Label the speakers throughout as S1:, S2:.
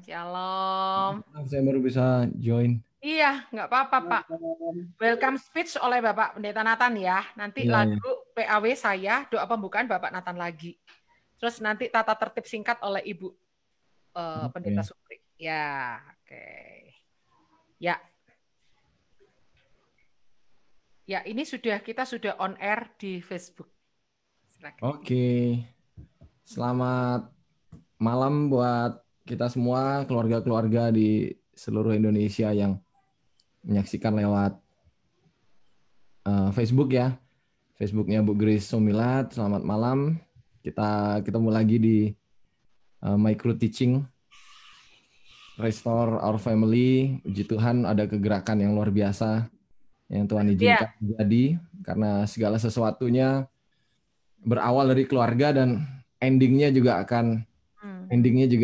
S1: Shalom.
S2: Saya baru bisa join.
S1: Iya, nggak apa-apa, Pak. Welcome speech oleh Bapak Pendeta Nathan ya. Nanti
S2: Iya, iya.
S1: lagu PAW saya, doa pembukaan Bapak Nathan lagi. Terus nanti tata tertib singkat oleh Ibu Pendeta
S2: Oke.
S1: Supri. Ya, oke. Ya. Ya, ini kita sudah on air di Facebook. Silakan.
S2: Oke. Selamat malam buat kita semua, keluarga-keluarga di seluruh Indonesia yang menyaksikan lewat Facebook ya. Facebooknya Bu Grace Somilat. Selamat malam. Kita ketemu lagi di Micro Teaching Restore Our Family. Puji Tuhan ada kegerakan yang luar biasa yang Tuhan izinkan terjadi karena segala sesuatunya berawal dari keluarga dan endingnya juga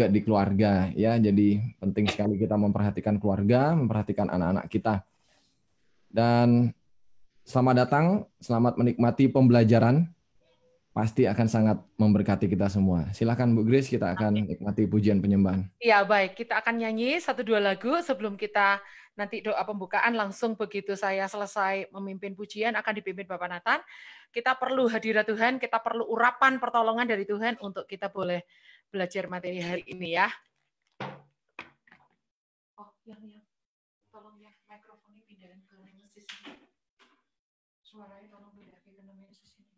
S2: di keluarga ya. Jadi penting sekali kita memperhatikan keluarga, memperhatikan anak-anak kita. Dan selamat datang, selamat menikmati pembelajaran. Pasti akan sangat memberkati kita semua. Silakan Bu Grace, kita akan nikmati pujian penyembahan.
S1: Ya, baik. Kita akan nyanyi 1-2 lagu sebelum kita nanti doa pembukaan. Langsung begitu saya selesai memimpin pujian akan dipimpin Bapak Nathan. Kita perlu hadirat Tuhan, kita perlu urapan pertolongan dari Tuhan untuk kita boleh belajar materi hari ini ya. Oh, yang tolong ya mikrofonnya pindahin ke Nemesis ini. Suaranya tolong pindahin ke Nemesis ini.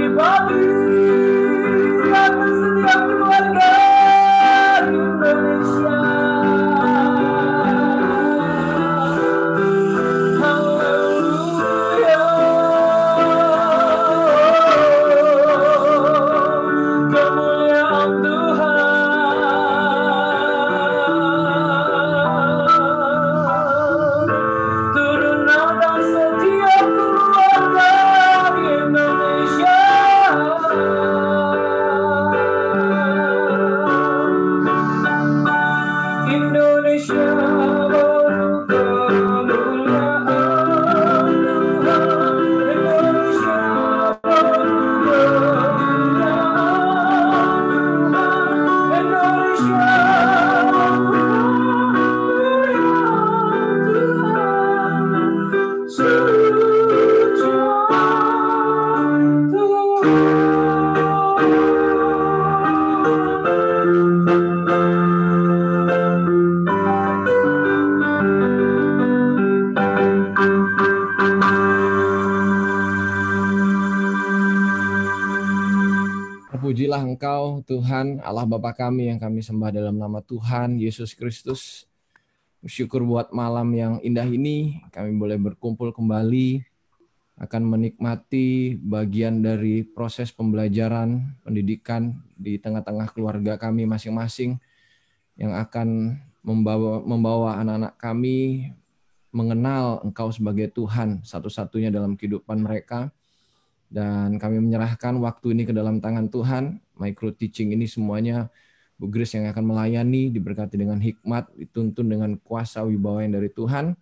S3: pribadi atas setiap keluarga Indonesia. Haleluya, kemuliaan Tuhan turun atas setiap keluarga Indonesia. Indonesia penuh kemuliaan Tuhan. Indonesia penuh kemuliaan Tuhan. Indonesia
S2: Terpujilah Engkau, Tuhan, Allah Bapa kami yang kami sembah dalam nama Tuhan Yesus Kristus. Bersyukur buat malam yang indah ini, kami boleh berkumpul kembali, akan menikmati bagian dari proses pembelajaran, pendidikan di tengah-tengah keluarga kami masing-masing, yang akan membawa anak-anak kami mengenal Engkau sebagai Tuhan satu-satunya dalam kehidupan mereka. Dan kami menyerahkan waktu ini ke dalam tangan Tuhan. Micro teaching ini semuanya Bu Grace yang akan melayani, diberkati dengan hikmat, dituntun dengan kuasa wibawa yang dari Tuhan,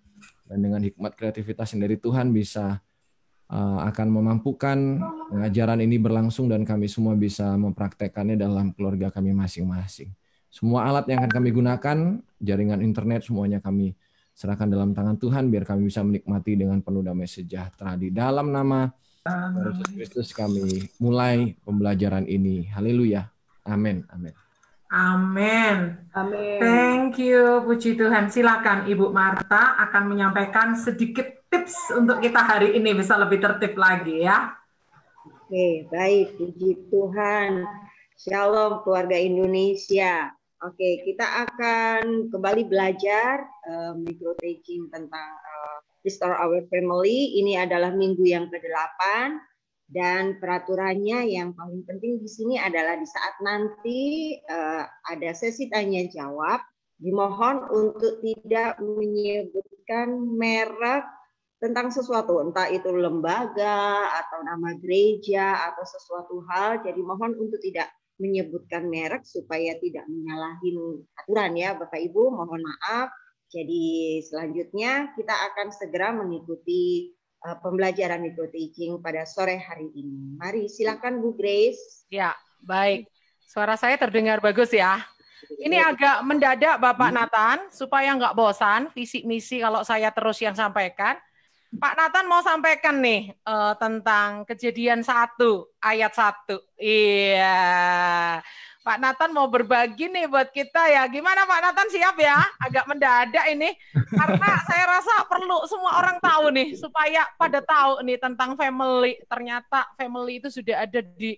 S2: dan dengan hikmat kreativitas yang dari Tuhan bisa akan memampukan pengajaran ini berlangsung dan kami semua bisa mempraktekannya dalam keluarga kami masing-masing. Semua alat yang akan kami gunakan, jaringan internet, semuanya kami serahkan dalam tangan Tuhan biar kami bisa menikmati dengan penuh damai sejahtera. Di dalam nama Yesus Kristus kami mulai pembelajaran ini. Haleluya. Amin. Amin.
S1: Amin.
S4: Amin.
S1: Thank you, puji Tuhan. Silakan Ibu Marta akan menyampaikan sedikit tips untuk kita hari ini bisa lebih tertib lagi ya.
S4: Oke, baik. Puji Tuhan. Shalom keluarga Indonesia. Oke, kita akan kembali belajar micro teaching tentang Restore Our Family. Ini adalah minggu yang ke-8 dan peraturannya yang paling penting di sini adalah di saat nanti ada sesi tanya jawab, dimohon untuk tidak menyebutkan merek tentang sesuatu, entah itu lembaga atau nama gereja atau sesuatu hal. Jadi mohon untuk tidak menyebutkan merek supaya tidak menyalahin aturan ya Bapak Ibu, mohon maaf. Jadi selanjutnya kita akan segera mengikuti pembelajaran micro teaching pada sore hari ini. Mari silakan Bu Grace.
S1: Ya, baik. Suara saya terdengar bagus ya. Ini agak mendadak Bapak Nathan, supaya nggak bosan visi misi kalau saya terus yang sampaikan. Pak Nathan mau sampaikan nih tentang Kejadian 1 ayat 1. Iya. Pak Nathan mau berbagi nih buat kita ya. Gimana Pak Nathan, siap ya? Agak mendadak ini. Karena saya rasa perlu semua orang tahu nih. Supaya pada tahu nih tentang family. Ternyata family itu sudah ada di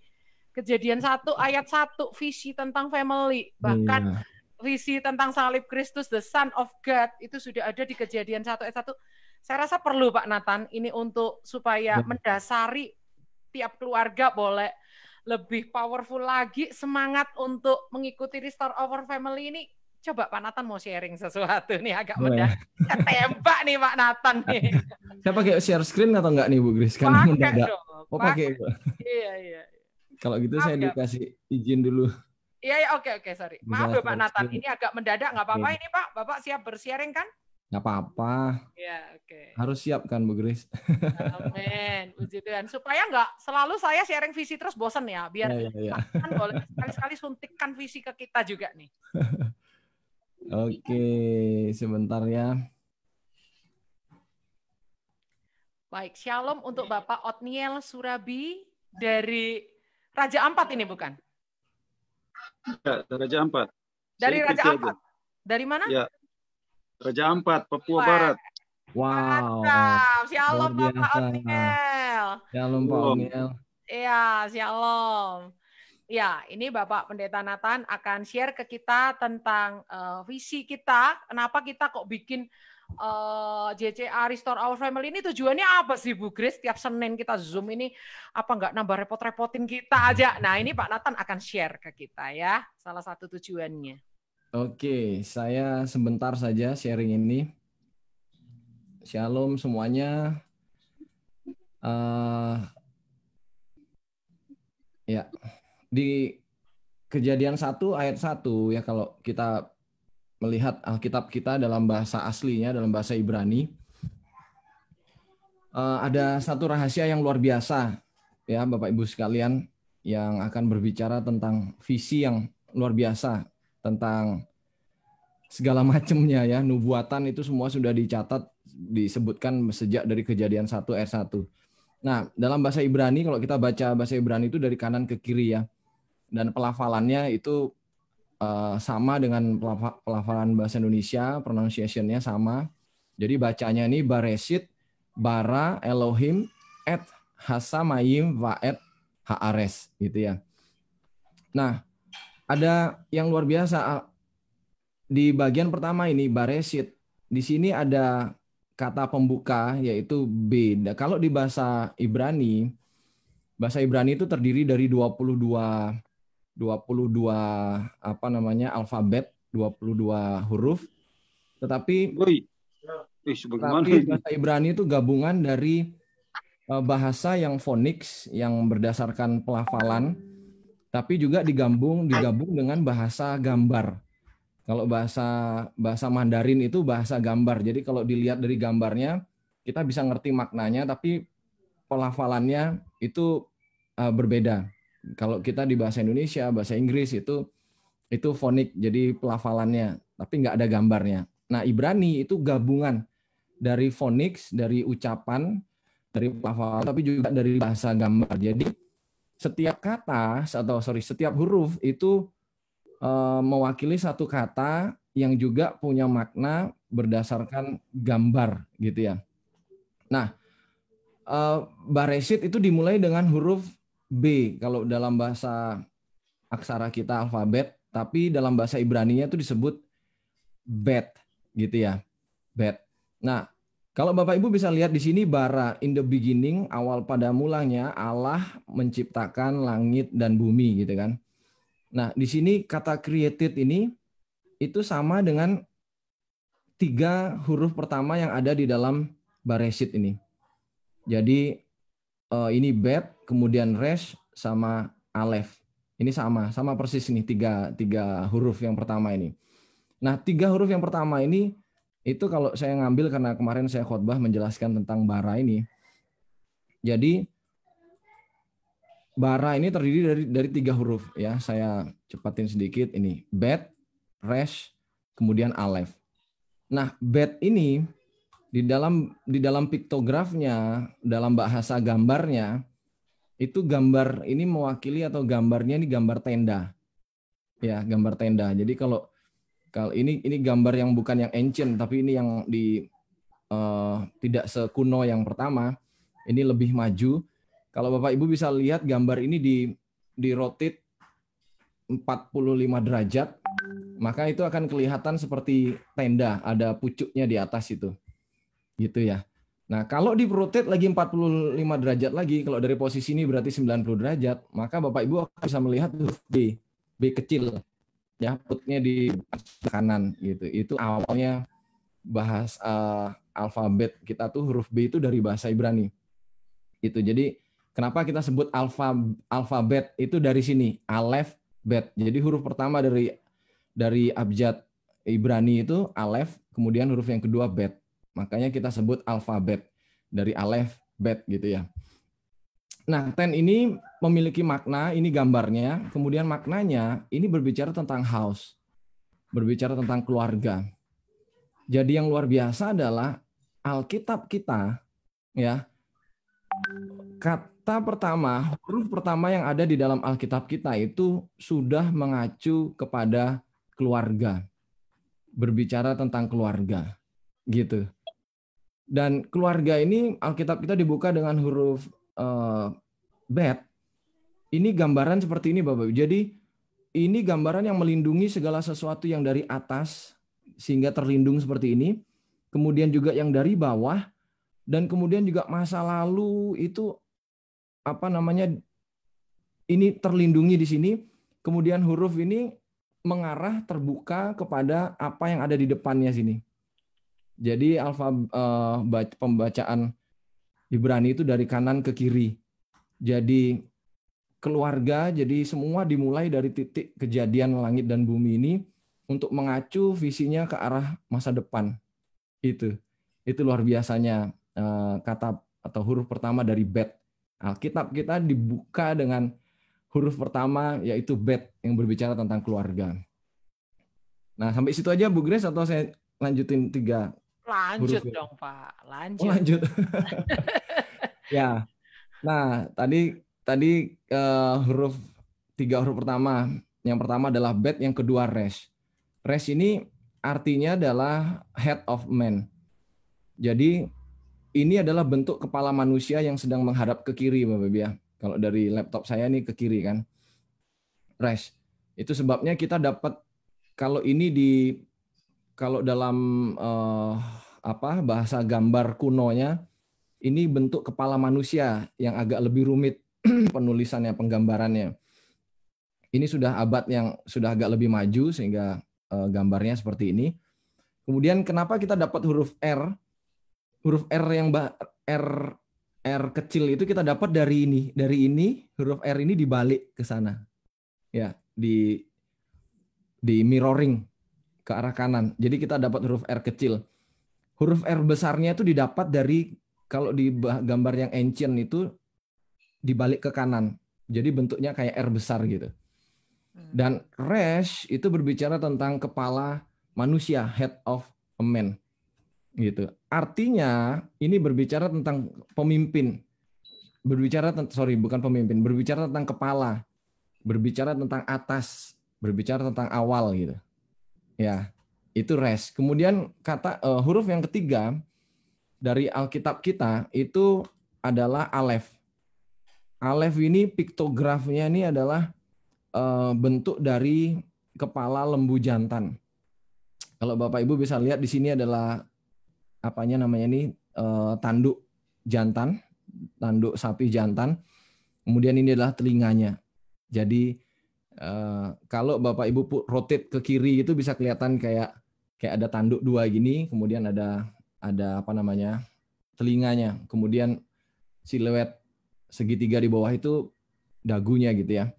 S1: Kejadian 1 ayat 1. Visi tentang family. Bahkan visi tentang salib Kristus, the Son of God. Itu sudah ada di Kejadian 1 ayat 1. Saya rasa perlu Pak Nathan. Ini untuk supaya mendasari tiap keluarga boleh lebih powerful lagi, semangat untuk mengikuti Restore Our Family ini. Coba Pak Nathan mau sharing sesuatu nih, agak mudah. Tembak nih Pak Nathan nih.
S2: Saya pakai share screen atau enggak nih Bu Grace?
S1: Pakai dong.
S2: Oh pakai.
S1: Iya.
S2: Kalau gitu saya dikasih izin dulu.
S1: Iya, oke, sorry. Maaf ya Pak Nathan, ini agak mendadak, nggak apa-apa ini Pak. Bapak siap bersharing kan?
S2: Nggak apa-apa.
S1: Ya, oke.
S2: Harus siap kan Bu Grace?
S1: Amin. Puji Tuhan. Supaya nggak selalu saya sharing visi terus bosen ya. Biar kan boleh sekali-sekali suntikkan visi ke kita juga nih.
S2: Oke, sebentar ya.
S1: Baik, shalom untuk Bapak Otniel Surabi dari Raja Ampat ini bukan?
S5: Ya, Raja Ampat.
S1: Dari Raja Ampat. Dari mana?
S5: Ya. Raja Ampat, Papua Barat.
S2: Wow.
S1: Shalom Bapak Otniel.
S2: Shalom Pak Otniel.
S1: Ya, shalom. Ya, ini Bapak Pendeta Nathan akan share ke kita tentang visi kita. Kenapa kita kok bikin JCA Restore Our Family ini tujuannya apa sih Bu Grace? Tiap Senin kita Zoom ini apa nggak nambah repot-repotin kita aja? Nah ini Pak Nathan akan share ke kita ya, salah satu tujuannya.
S2: Oke, saya sebentar saja sharing ini. Shalom semuanya. Ya, di Kejadian 1 ayat 1 ya, kalau kita melihat Alkitab kita dalam bahasa aslinya, dalam bahasa Ibrani, ada satu rahasia yang luar biasa ya Bapak Ibu sekalian, yang akan berbicara tentang visi yang luar biasa, tentang segala macamnya ya, nubuatan itu semua sudah dicatat, disebutkan sejak dari Kejadian 1 ayat 1. Nah, dalam bahasa Ibrani, kalau kita baca bahasa Ibrani itu dari kanan ke kiri ya, dan pelafalannya itu sama dengan pelafalan bahasa Indonesia, pronunciation-nya sama. Jadi bacanya ini Baresit, Bara, Elohim, Et, Hasamayim, Vaet, Haares gitu ya. Nah, ada yang luar biasa di bagian pertama ini, Baresit. Di sini ada kata pembuka yaitu B. Kalau di bahasa Ibrani itu terdiri dari 22 alfabet, 22 huruf. Tetapi bahasa Ibrani itu gabungan dari bahasa yang phonics yang berdasarkan pelafalan, tapi juga digabung dengan bahasa gambar. Kalau bahasa Mandarin itu bahasa gambar. Jadi kalau dilihat dari gambarnya kita bisa ngerti maknanya, tapi pelafalannya itu berbeda. Kalau kita di bahasa Indonesia, bahasa Inggris itu fonik, jadi pelafalannya, tapi nggak ada gambarnya. Nah, Ibrani itu gabungan dari phonics, dari ucapan, dari pelafalan, tapi juga dari bahasa gambar. Jadi setiap setiap huruf itu mewakili satu kata yang juga punya makna berdasarkan gambar, gitu ya. Nah, Baresit itu dimulai dengan huruf B kalau dalam bahasa aksara kita alfabet, tapi dalam bahasa Ibraninya itu disebut Bet gitu ya, Bet. Nah, kalau Bapak Ibu bisa lihat di sini bara, in the beginning, awal pada mulanya Allah menciptakan langit dan bumi gitu kan. Nah, di sini kata created ini itu sama dengan 3 huruf pertama yang ada di dalam Baresit ini. Jadi ini Bet, kemudian Resh, sama Alef. Ini sama persis nih tiga huruf yang pertama ini. Nah, 3 huruf yang pertama ini itu kalau saya ngambil karena kemarin saya khotbah menjelaskan tentang bara ini. Jadi bara ini terdiri dari 3 huruf ya. Saya cepatin sedikit ini. Bet, Resh, kemudian Alef. Nah, Bet ini di dalam piktografnya, dalam bahasa gambarnya, itu gambar ini mewakili atau gambarnya ini gambar tenda. Ya, gambar tenda. Jadi kalau ini gambar yang bukan yang ancient, tapi ini yang tidak sekuno yang pertama, ini lebih maju. Kalau Bapak Ibu bisa lihat gambar ini di rotate 45 derajat, maka itu akan kelihatan seperti tenda, ada pucuknya di atas itu. Gitu ya. Nah, kalau di rotate lagi 45 derajat lagi, kalau dari posisi ini berarti 90 derajat, maka Bapak Ibu bisa melihat huruf B kecil. Ya, putnya di kanan gitu. Itu awalnya alfabet kita tuh huruf B itu dari bahasa Ibrani. Itu. Jadi, kenapa kita sebut alfabet itu dari sini, alef, bet. Jadi huruf pertama dari abjad Ibrani itu alef, kemudian huruf yang kedua bet. Makanya kita sebut alfabet dari alef, bet gitu ya. Nah, ten ini memiliki makna, ini gambarnya. Kemudian maknanya ini berbicara tentang house, berbicara tentang keluarga. Jadi yang luar biasa adalah Alkitab kita, ya. Kata pertama, huruf pertama yang ada di dalam Alkitab kita itu sudah mengacu kepada keluarga, berbicara tentang keluarga, gitu. Dan keluarga ini Alkitab kita dibuka dengan huruf Bet, ini gambaran seperti ini Bapak Ibu. Jadi ini gambaran yang melindungi segala sesuatu yang dari atas sehingga terlindung seperti ini. Kemudian juga yang dari bawah, dan kemudian juga masa lalu itu apa namanya, ini terlindungi di sini. Kemudian huruf ini mengarah terbuka kepada apa yang ada di depannya sini. Jadi pembacaan Ibrani itu dari kanan ke kiri. Jadi keluarga, jadi semua dimulai dari titik kejadian langit dan bumi ini untuk mengacu visinya ke arah masa depan. Itu luar biasanya kata atau huruf pertama dari Bet. Alkitab kita dibuka dengan huruf pertama yaitu Bet yang berbicara tentang keluarga. Nah, sampai situ aja Bu Grace atau saya lanjutin 3
S1: Lanjut
S2: huruf?
S1: dong Pak, lanjut.
S2: Oh, lanjut. Ya. Nah, tadi huruf 3 huruf pertama. Yang pertama adalah Bet, yang kedua Res. Res ini artinya adalah head of man. Jadi ini adalah bentuk kepala manusia yang sedang menghadap ke kiri, Bapak Ibu ya. Kalau dari laptop saya nih ke kiri kan. Res. Itu sebabnya kita dapat kalau ini kalau dalam bahasa gambar kunonya, ini bentuk kepala manusia yang agak lebih rumit penulisannya, penggambarannya. Ini sudah abad yang sudah agak lebih maju sehingga gambarnya seperti ini. Kemudian kenapa kita dapat huruf R? Huruf R yang R kecil itu kita dapat dari ini. Dari ini huruf R ini dibalik ke sana. Ya, di mirroring ke arah kanan. Jadi kita dapat huruf R kecil. Huruf R besarnya itu didapat dari, kalau di gambar yang ancient itu dibalik ke kanan. Jadi bentuknya kayak R besar gitu. Dan Resh itu berbicara tentang kepala manusia, head of a man. Gitu. Artinya ini berbicara tentang pemimpin. Berbicara tentang kepala. Berbicara tentang atas, berbicara tentang awal gitu. Ya, itu Resh. Kemudian kata huruf yang ketiga dari Alkitab kita itu adalah Aleph. Aleph ini piktografnya ini adalah bentuk dari kepala lembu jantan. Kalau Bapak Ibu bisa lihat di sini adalah tanduk jantan, tanduk sapi jantan. Kemudian ini adalah telinganya. Jadi kalau Bapak Ibu rotate ke kiri itu bisa kelihatan kayak ada tanduk 2 gini, kemudian ada telinganya, kemudian siluet segitiga di bawah itu dagunya gitu ya,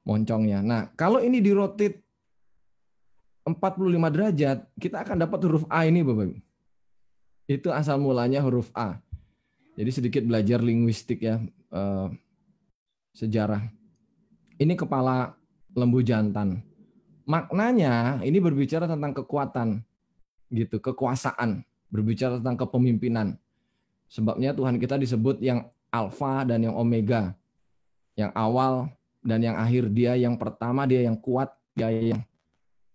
S2: moncongnya. Nah, kalau ini di rotate 45 derajat, kita akan dapat huruf A ini, Bapak Ibu. Itu asal mulanya huruf A. Jadi sedikit belajar linguistik ya, sejarah. Ini kepala lembu jantan. Maknanya ini berbicara tentang kekuatan, gitu, kekuasaan, berbicara tentang kepemimpinan. Sebabnya Tuhan kita disebut yang Alfa dan yang Omega, yang awal dan yang akhir. Dia yang pertama, dia yang kuat, dia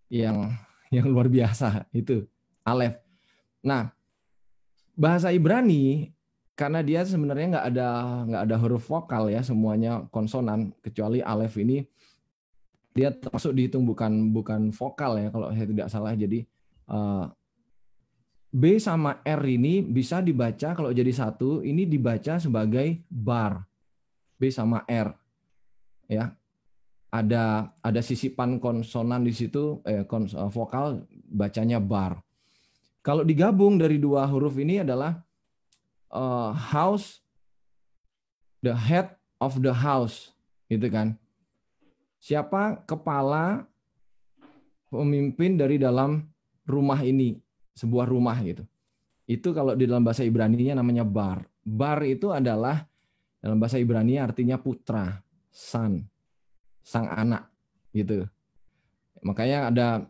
S2: yang luar biasa. Itu Aleph. Nah, bahasa Ibrani karena dia sebenarnya nggak ada huruf vokal ya, semuanya konsonan kecuali Aleph ini dia termasuk dihitung bukan vokal ya kalau saya tidak salah. Jadi B sama R ini bisa dibaca kalau jadi satu, ini dibaca sebagai bar. B sama R. Ya. Ada sisipan konsonan di situ, vokal bacanya bar. Kalau digabung dari 2 huruf ini adalah house, the head of the house, gitu kan. Siapa kepala pemimpin dari dalam rumah ini, sebuah rumah gitu. Itu kalau di dalam bahasa Ibrani-nya namanya bar. Bar itu adalah dalam bahasa Ibrani artinya putra, son, sang anak gitu. Makanya ada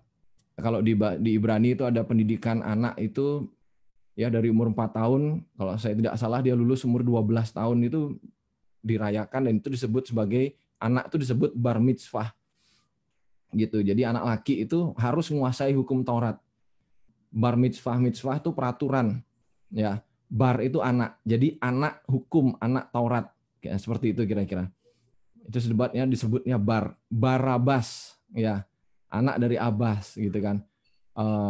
S2: kalau di Ibrani itu ada pendidikan anak itu ya dari umur 4 tahun, kalau saya tidak salah dia lulus umur 12 tahun itu dirayakan dan itu disebut sebagai anak itu disebut bar mitzvah. Gitu. Jadi anak laki itu harus menguasai hukum Taurat. Bar mitzvah itu peraturan. Ya, bar itu anak. Jadi anak hukum, anak Taurat. Kayak seperti itu kira-kira. Itu disebutnya Barabas, ya, anak dari Abbas gitu kan.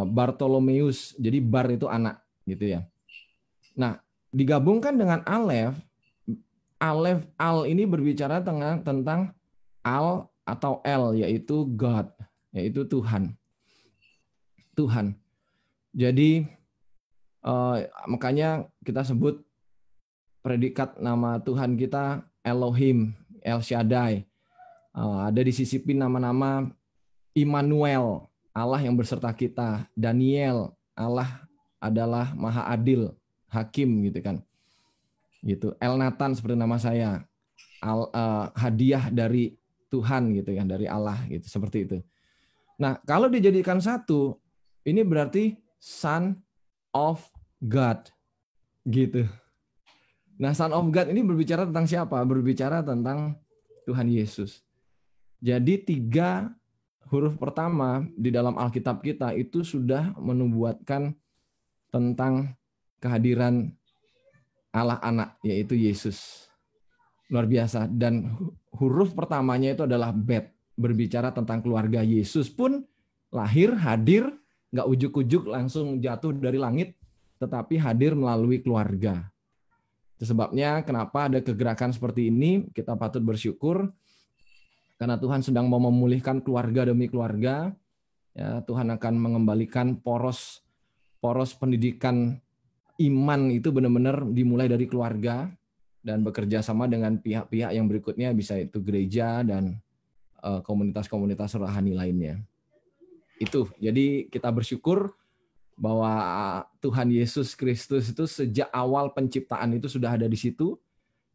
S2: Bartolomeus, jadi Bar itu anak gitu ya. Nah, digabungkan dengan Alef, Al ini berbicara tentang Al atau El, yaitu God, yaitu Tuhan. Tuhan. Jadi makanya kita sebut predikat nama Tuhan kita Elohim, El Shaddai. Ada disisipin nama-nama Immanuel, Allah yang berserta kita. Daniel, Allah adalah Maha Adil, Hakim gitu kan. Gitu. El Nathan seperti nama saya. Hadiah dari Tuhan gitu kan, dari Allah gitu, seperti itu. Nah, kalau dijadikan satu, ini berarti Son of God gitu. Nah, Son of God ini berbicara tentang siapa? Berbicara tentang Tuhan Yesus. Jadi 3 huruf pertama di dalam Alkitab kita itu sudah menubuatkan tentang kehadiran Allah anak, yaitu Yesus. Luar biasa. Dan huruf pertamanya itu adalah Bet, berbicara tentang keluarga. Yesus pun lahir, hadir, nggak ujuk-ujuk langsung jatuh dari langit, tetapi hadir melalui keluarga. Itu sebabnya kenapa ada kegerakan seperti ini, kita patut bersyukur, karena Tuhan sedang mau memulihkan keluarga demi keluarga. Ya, Tuhan akan mengembalikan poros pendidikan iman itu benar-benar dimulai dari keluarga, dan bekerja sama dengan pihak-pihak yang berikutnya, bisa itu gereja dan komunitas-komunitas rohani lainnya. Itu, jadi kita bersyukur bahwa Tuhan Yesus Kristus itu sejak awal penciptaan itu sudah ada di situ.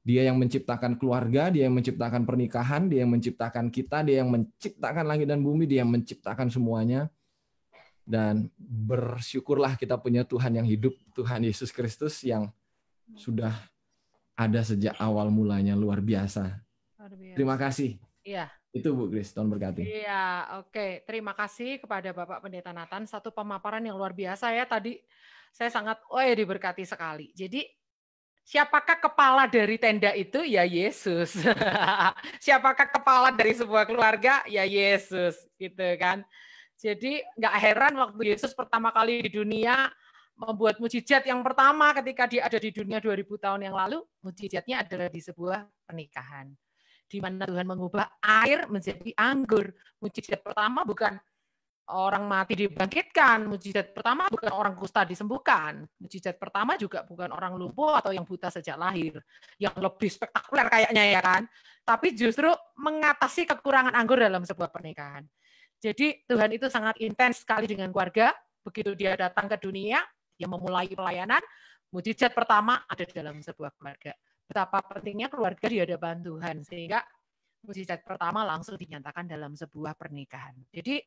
S2: Dia yang menciptakan keluarga, dia yang menciptakan pernikahan, dia yang menciptakan kita, dia yang menciptakan langit dan bumi, dia yang menciptakan semuanya. Dan bersyukurlah kita punya Tuhan yang hidup, Tuhan Yesus Kristus yang sudah ada sejak awal mulanya. Luar biasa. Terima kasih.
S1: Iya.
S2: Itu Bu Grace, Tuhan berkati.
S1: Iya, oke. Terima kasih kepada Bapak Pendeta Nathan. Satu pemaparan yang luar biasa ya. Tadi saya sangat diberkati sekali. Jadi siapakah kepala dari tenda itu? Ya Yesus. Siapakah kepala dari sebuah keluarga? Ya Yesus, gitu kan. Jadi nggak heran waktu Yesus pertama kali di dunia membuat mujizat yang pertama ketika dia ada di dunia 2000 tahun yang lalu, mujizatnya adalah di sebuah pernikahan, di mana Tuhan mengubah air menjadi anggur. Mujizat pertama bukan orang mati dibangkitkan, mujizat pertama bukan orang kusta disembuhkan, mujizat pertama juga bukan orang lumpuh atau yang buta sejak lahir, yang lebih spektakuler kayaknya ya kan, tapi justru mengatasi kekurangan anggur dalam sebuah pernikahan. Jadi Tuhan itu sangat intens sekali dengan keluarga. Begitu dia datang ke dunia, dia memulai pelayanan, mujizat pertama ada dalam sebuah keluarga. Betapa pentingnya keluarga di hadapan Tuhan, sehingga mujizat pertama langsung dinyatakan dalam sebuah pernikahan. Jadi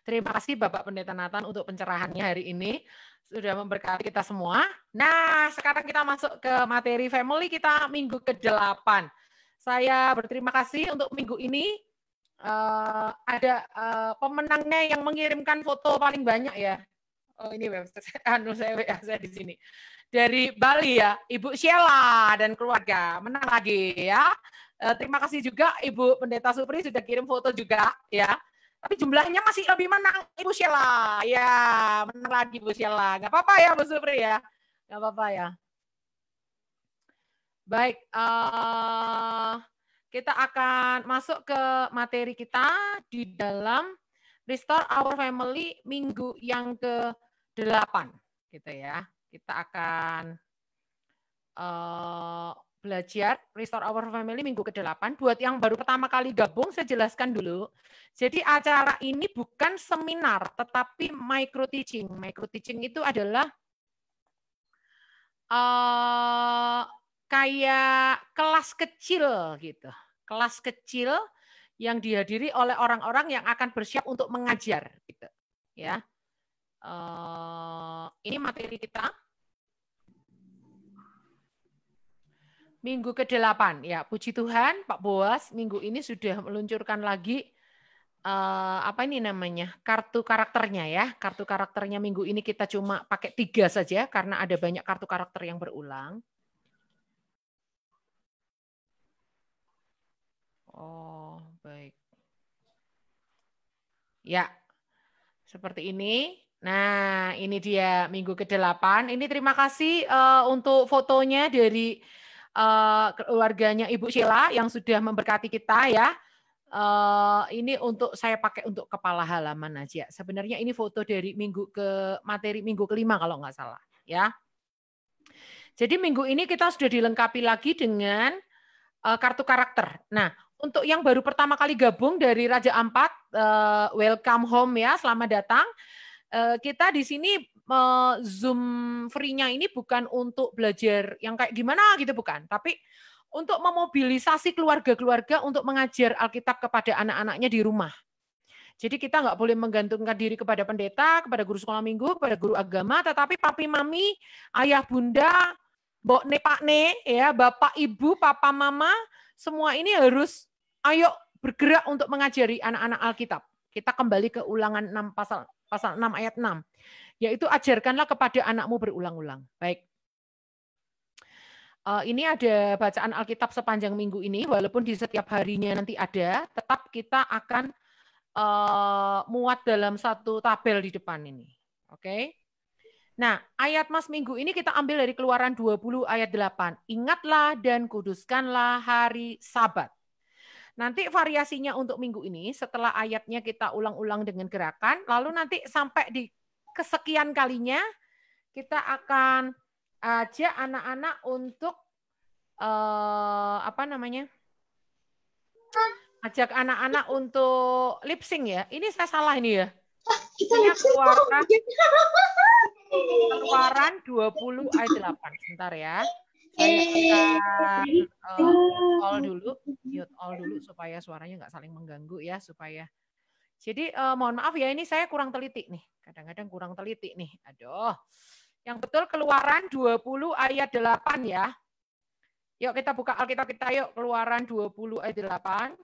S1: terima kasih Bapak Pendeta Nathan untuk pencerahannya hari ini, sudah memberkati kita semua. Nah, sekarang kita masuk ke materi family kita minggu ke-8. Saya berterima kasih untuk minggu ini. Ada pemenangnya yang mengirimkan foto paling banyak ya. Oh ini website saya di sini. Dari Bali ya, Ibu Sheila dan keluarga. Menang lagi ya. Terima kasih juga Ibu Pendeta Supri sudah kirim foto juga ya. Tapi jumlahnya masih lebih menang Ibu Sheila. Ya, menang lagi Ibu Sheila. Enggak apa-apa ya Bu Supri ya. Enggak apa-apa ya. Baik, kita akan masuk ke materi kita di dalam Restore Our Family minggu yang ke-8 gitu ya. Kita akan belajar Restore Our Family minggu ke-8. Buat yang baru pertama kali gabung, saya jelaskan dulu. Jadi acara ini bukan seminar, tetapi micro teaching. Micro teaching itu adalah kayak kelas kecil gitu. Kelas kecil yang dihadiri oleh orang-orang yang akan bersiap untuk mengajar gitu. Ya. Ini materi kita. Minggu ke-8 ya, puji Tuhan Pak Boas minggu ini sudah meluncurkan lagi apa ini namanya? Kartu karakternya ya. Kartu karakternya minggu ini kita cuma pakai 3 saja karena ada banyak kartu karakter yang berulang. baik. Ya, seperti ini. Nah, ini dia minggu ke-8. Ini terima kasih untuk fotonya dari keluarganya Ibu Sheila yang sudah memberkati kita ya. Ini untuk saya pakai untuk kepala halaman aja. Sebenarnya ini foto dari materi minggu ke-5 kalau nggak salah ya. Jadi minggu ini kita sudah dilengkapi lagi dengan kartu karakter. Nah, untuk yang baru pertama kali gabung dari Raja Ampat, welcome home ya, selamat datang. Kita di sini Zoom free-nya ini bukan untuk belajar yang kayak gimana gitu, bukan. Tapi untuk memobilisasi keluarga-keluarga untuk mengajar Alkitab kepada anak-anaknya di rumah. Jadi kita nggak boleh menggantungkan diri kepada pendeta, kepada guru sekolah minggu, kepada guru agama, tetapi papi mami, ayah bunda, mbok ne pak ne, ya bapak ibu, papa mama, semua ini harus ayo bergerak untuk mengajari anak-anak Alkitab. Kita kembali ke Ulangan 6 pasal 6 ayat 6, yaitu ajarkanlah kepada anakmu berulang-ulang. Baik. Ini ada bacaan Alkitab sepanjang minggu ini, walaupun di setiap harinya nanti ada, tetap kita akan muat dalam satu tabel di depan ini. Oke. Nah, ayat Mas minggu ini kita ambil dari Keluaran 20 ayat 8. Ingatlah dan kuduskanlah hari Sabat. Nanti variasinya untuk minggu ini, setelah ayatnya kita ulang-ulang dengan gerakan, lalu nanti sampai di kesekian kalinya, kita akan ajak anak-anak untuk ajak anak-anak untuk lip sync ya. Ini saya salah ini ya. Ini Keluaran 20 ayat 8. Sebentar ya. Saya akan mute all dulu supaya suaranya nggak saling mengganggu ya, supaya. Jadi mohon maaf ya, ini saya kurang teliti nih. Kadang-kadang kurang teliti nih. Aduh. Yang betul Keluaran 20 ayat 8 ya. Yuk kita buka Alkitab kita yuk, Keluaran 20 ayat 8.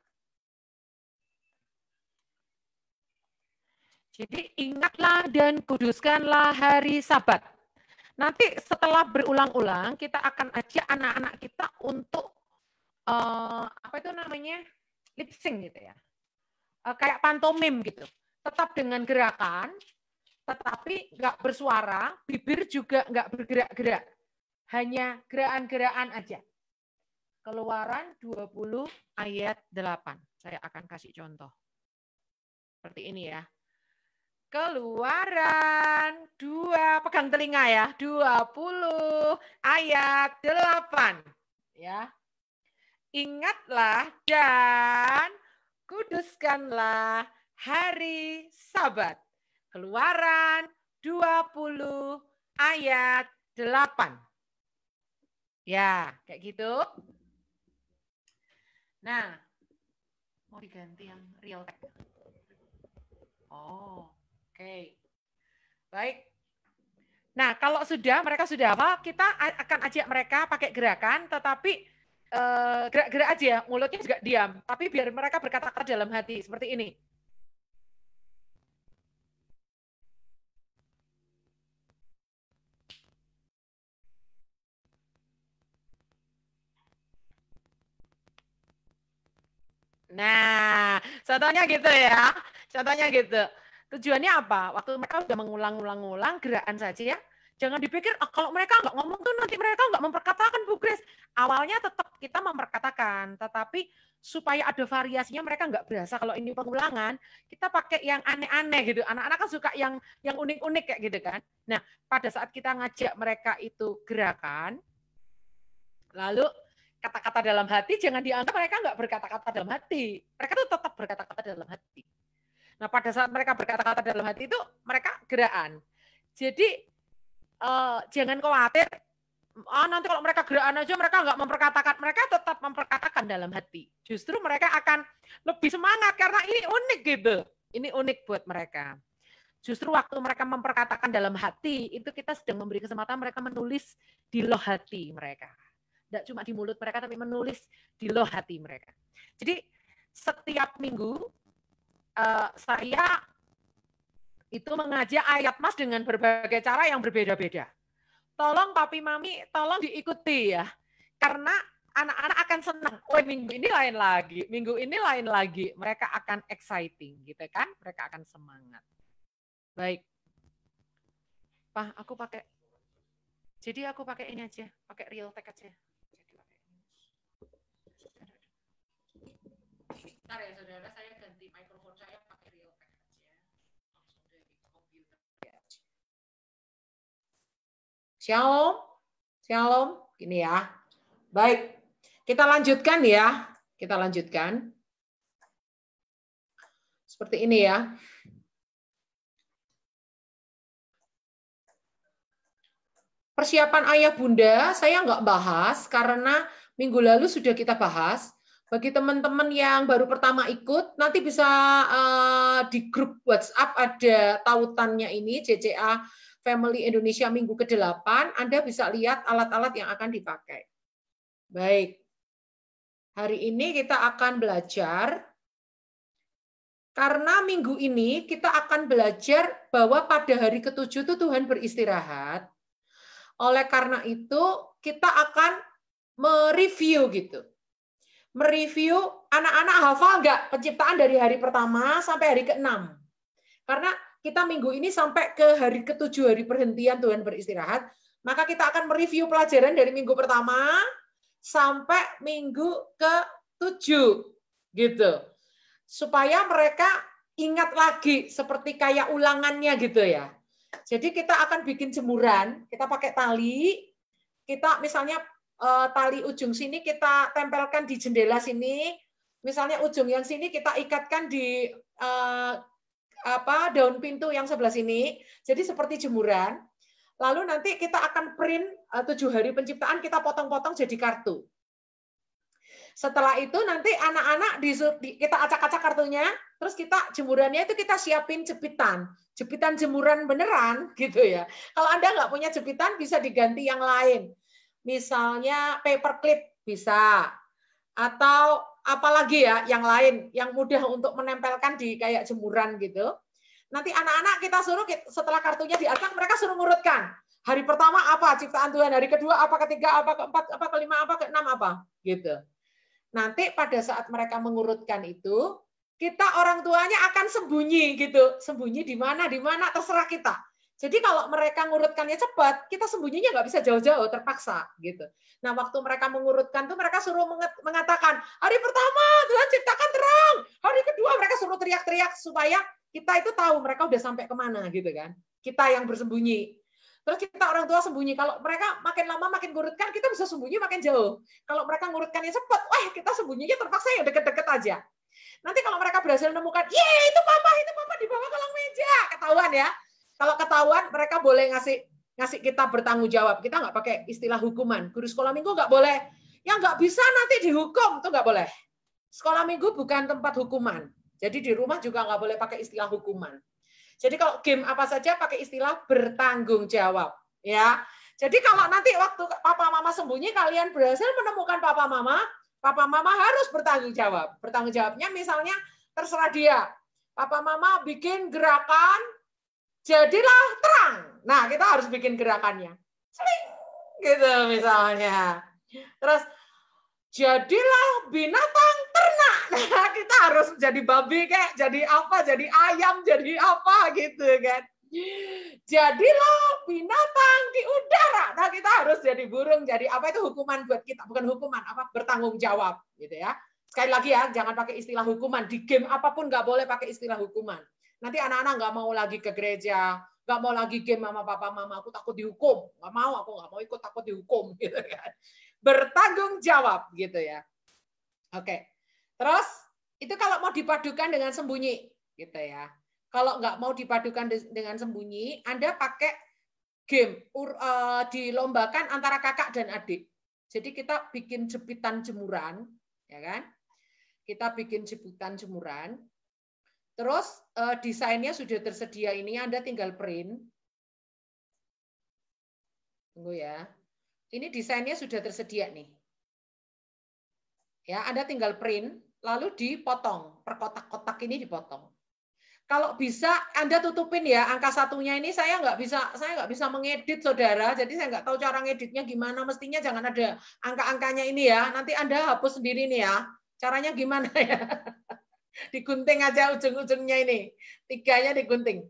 S1: Jadi ingatlah dan kuduskanlah hari Sabat. Nanti setelah berulang-ulang kita akan ajak anak-anak kita untuk lip sync gitu ya. Kayak pantomim gitu. Tetap dengan gerakan, tetapi nggak bersuara, bibir juga nggak bergerak-gerak. Hanya gerakan-gerakan aja. Keluaran 20 ayat 8. Saya akan kasih contoh. Seperti ini ya. Keluaran 2, pegang telinga ya, 20 ayat 8. Ya. Ingatlah dan kuduskanlah hari Sabat. Keluaran 20 ayat 8. Ya, kayak gitu. Nah, mau diganti yang real text. Oh. Oke, baik. Nah, kalau mereka sudah hafal, kita akan ajak mereka pakai gerakan, tetapi gerak-gerak aja, mulutnya juga diam. Tapi biar mereka berkata-kata dalam hati, seperti ini. Nah, contohnya gitu ya. Contohnya gitu. Tujuannya apa? Waktu mereka udah mengulang-ulang gerakan saja ya. Jangan dipikir kalau mereka nggak ngomong tuh nanti mereka nggak memperkatakan, Bu Grace. Awalnya tetap kita memperkatakan, tetapi supaya ada variasinya mereka nggak berasa kalau ini pengulangan, kita pakai yang aneh-aneh gitu. Anak-anak kan suka yang unik-unik kayak gitu kan. Nah, pada saat kita ngajak mereka itu gerakan, lalu kata-kata dalam hati jangan dianggap mereka nggak berkata-kata dalam hati. Mereka tuh tetap berkata-kata dalam hati. Nah, pada saat mereka berkata-kata dalam hati itu, mereka gerakan. Jadi, jangan khawatir, nanti kalau mereka gerakan aja, mereka nggak memperkatakan. Mereka tetap memperkatakan dalam hati. Justru mereka akan lebih semangat, karena ini unik gitu. Ini unik buat mereka. Justru waktu mereka memperkatakan dalam hati, itu kita sedang memberi kesempatan mereka menulis di loh hati mereka. Tidak cuma di mulut mereka, tapi menulis di loh hati mereka. Jadi, setiap minggu, saya itu mengajak ayat Mas dengan berbagai cara yang berbeda-beda. Tolong papi mami, tolong diikuti ya. Karena anak-anak akan senang. Oh, minggu ini lain lagi, minggu ini lain lagi. Mereka akan exciting, gitu kan? Mereka akan semangat. Baik. Pak, aku pakai. Jadi aku pakai ini aja, pakai real tag aja. Bentar ya saudara, saya ganti mikrofon saya pakai real tag aja. Langsung dari komputer. Shalom, shalom, gini ya. Baik, kita lanjutkan ya. Kita lanjutkan. Seperti ini ya. Persiapan ayah bunda saya nggak bahas karena minggu lalu sudah kita bahas. Bagi teman-teman yang baru pertama ikut, nanti bisa di grup WhatsApp ada tautannya ini, JCA Family Indonesia minggu ke-8, Anda bisa lihat alat-alat yang akan dipakai. Baik, hari ini kita akan belajar, karena minggu ini kita akan belajar bahwa pada hari ke-7 itu Tuhan beristirahat. Oleh karena itu, kita akan mereview gitu. Mereview anak-anak hafal nggak penciptaan dari hari pertama sampai hari ke-6. Karena kita minggu ini sampai ke hari ke-7, hari perhentian Tuhan beristirahat, maka kita akan mereview pelajaran dari minggu pertama sampai minggu ke-7 gitu. Supaya mereka ingat lagi seperti kayak ulangannya gitu ya. Jadi kita akan bikin jemuran, kita pakai tali, kita misalnya tali ujung sini kita tempelkan di jendela sini, misalnya ujung yang sini kita ikatkan di daun pintu yang sebelah sini, jadi seperti jemuran. Lalu nanti kita akan print 7 hari penciptaan, kita potong-potong jadi kartu. Setelah itu nanti anak-anak kita acak-acak kartunya, terus kita jemurannya itu kita siapin jepitan jemuran beneran gitu ya. Kalau Anda nggak punya jepitan bisa diganti yang lain. Misalnya paperclip bisa, atau apalagi ya yang lain yang mudah untuk menempelkan di kayak jemuran gitu. Nanti anak-anak kita suruh setelah kartunya diacak, mereka suruh ngurutkan. Hari pertama apa ciptaan Tuhan, hari kedua apa, ketiga apa, keempat apa, kelima apa, keenam apa, gitu. Nanti pada saat mereka mengurutkan itu, kita orang tuanya akan sembunyi gitu. Sembunyi di mana terserah kita. Jadi kalau mereka ngurutkannya cepat, kita sembunyinya nggak bisa jauh-jauh, terpaksa gitu. Nah, waktu mereka mengurutkan tuh mereka suruh mengatakan, hari pertama Tuhan ciptakan terang, hari kedua mereka suruh teriak-teriak supaya kita itu tahu mereka udah sampai kemana gitu kan. Kita yang bersembunyi. Terus kita orang tua sembunyi. Kalau mereka makin lama makin ngurutkan, kita bisa sembunyi makin jauh. Kalau mereka ngurutkannya cepat, wah kita sembunyinya terpaksa yang deket-deket aja. Nanti kalau mereka berhasil menemukan, ye itu papa di bawah kolong meja, ketahuan ya. Kalau ketahuan, mereka boleh ngasih kita bertanggung jawab. Kita nggak pakai istilah hukuman. Guru sekolah minggu nggak boleh. Yang nggak bisa nanti dihukum, itu nggak boleh. Sekolah minggu bukan tempat hukuman. Jadi di rumah juga nggak boleh pakai istilah hukuman. Jadi kalau game apa saja pakai istilah bertanggung jawab. Ya. Jadi kalau nanti waktu papa mama sembunyi, kalian berhasil menemukan papa mama harus bertanggung jawab. Bertanggung jawabnya misalnya terserah dia. Papa mama bikin gerakan, jadilah terang. Nah, kita harus bikin gerakannya. Seling, gitu misalnya. Terus, jadilah binatang ternak. Nah, kita harus jadi babi kayak, jadi apa, jadi ayam, jadi apa gitu kan. Jadilah binatang di udara. Nah, kita harus jadi burung, jadi apa, itu hukuman buat kita. Bukan hukuman, apa, bertanggung jawab gitu ya. Sekali lagi ya, jangan pakai istilah hukuman. Di game apapun nggak boleh pakai istilah hukuman. Nanti anak-anak nggak mau lagi ke gereja, nggak mau lagi game sama papa mama, aku takut dihukum. Nggak mau, aku nggak mau ikut, takut dihukum. Gitu kan. Bertanggung jawab gitu ya. Oke. Terus itu kalau mau dipadukan dengan sembunyi gitu ya. Kalau nggak mau dipadukan dengan sembunyi, Anda pakai game dilombakan antara kakak dan adik. Jadi kita bikin jepitan jemuran, ya kan? Kita bikin jepitan jemuran. Terus desainnya sudah tersedia ini, Anda tinggal print. Tunggu ya. Ini desainnya sudah tersedia nih. Ya, Anda tinggal print, lalu dipotong. Per kotak-kotak ini dipotong. Kalau bisa Anda tutupin ya angka satunya ini, saya nggak bisa mengedit saudara, jadi saya nggak tahu cara ngeditnya gimana. Mestinya jangan ada angka-angkanya ini ya. Nanti Anda hapus sendiri nih ya. Caranya gimana ya? Digunting aja ujung-ujungnya ini, 3-nya digunting.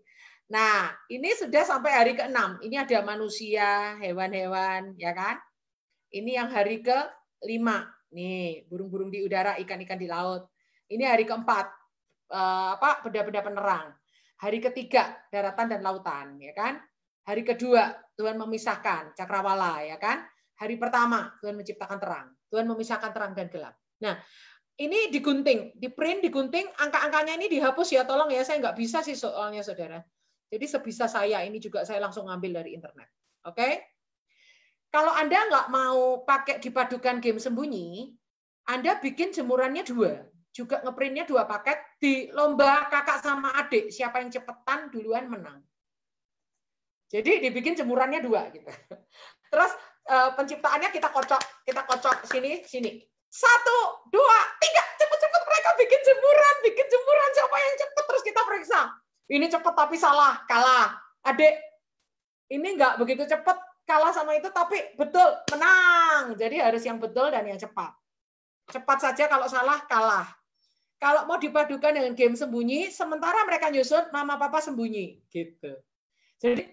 S1: Nah, ini sudah sampai hari ke-6. Ini ada manusia, hewan-hewan, ya kan? Ini yang hari ke-5. Nih, burung-burung di udara, ikan-ikan di laut. Ini hari ke-4. Benda-benda penerang. Hari ketiga daratan dan lautan, ya kan? Hari kedua Tuhan memisahkan cakrawala, ya kan? Hari pertama Tuhan menciptakan terang, Tuhan memisahkan terang dan gelap. Nah, ini digunting, di print, digunting, angka-angkanya ini dihapus ya, tolong ya, saya nggak bisa sih soalnya saudara. Jadi sebisa saya ini juga saya langsung ngambil dari internet, oke? Kalau Anda nggak mau pakai dipadukan game sembunyi, Anda bikin jemurannya 2. Juga ngeprintnya 2 paket, di lomba kakak sama adik, siapa yang cepetan duluan menang. Jadi dibikin jemurannya 2 gitu. Terus penciptaannya kita kocok sini 1, 2, 3, cepet-cepet mereka bikin jemuran siapa yang cepet, terus kita periksa. Ini cepet tapi salah, kalah. Adik, ini nggak begitu cepet, kalah sama itu tapi betul, menang. Jadi harus yang betul dan yang cepat. Cepat saja, kalau salah kalah. Kalau mau dipadukan dengan game sembunyi, sementara mereka nyusun, mama papa sembunyi, gitu. Jadi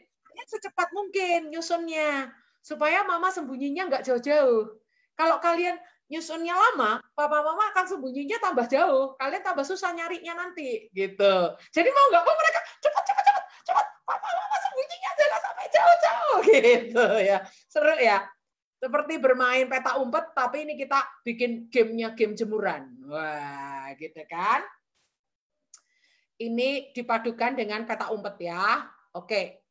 S1: secepat mungkin nyusunnya, supaya mama sembunyinya nggak jauh-jauh. Kalau kalian nyusunnya lama, papa mama akan sembunyinya tambah jauh, kalian tambah susah nyarinya nanti, gitu. Jadi mau nggak mau mereka cepat, papa mama sembunyinya jangan sampai jauh-jauh, gitu ya. Seru ya. Seperti bermain peta umpet, tapi ini kita bikin gamenya game jemuran. Wah, gitu kan. Ini dipadukan dengan peta umpet ya. Oke.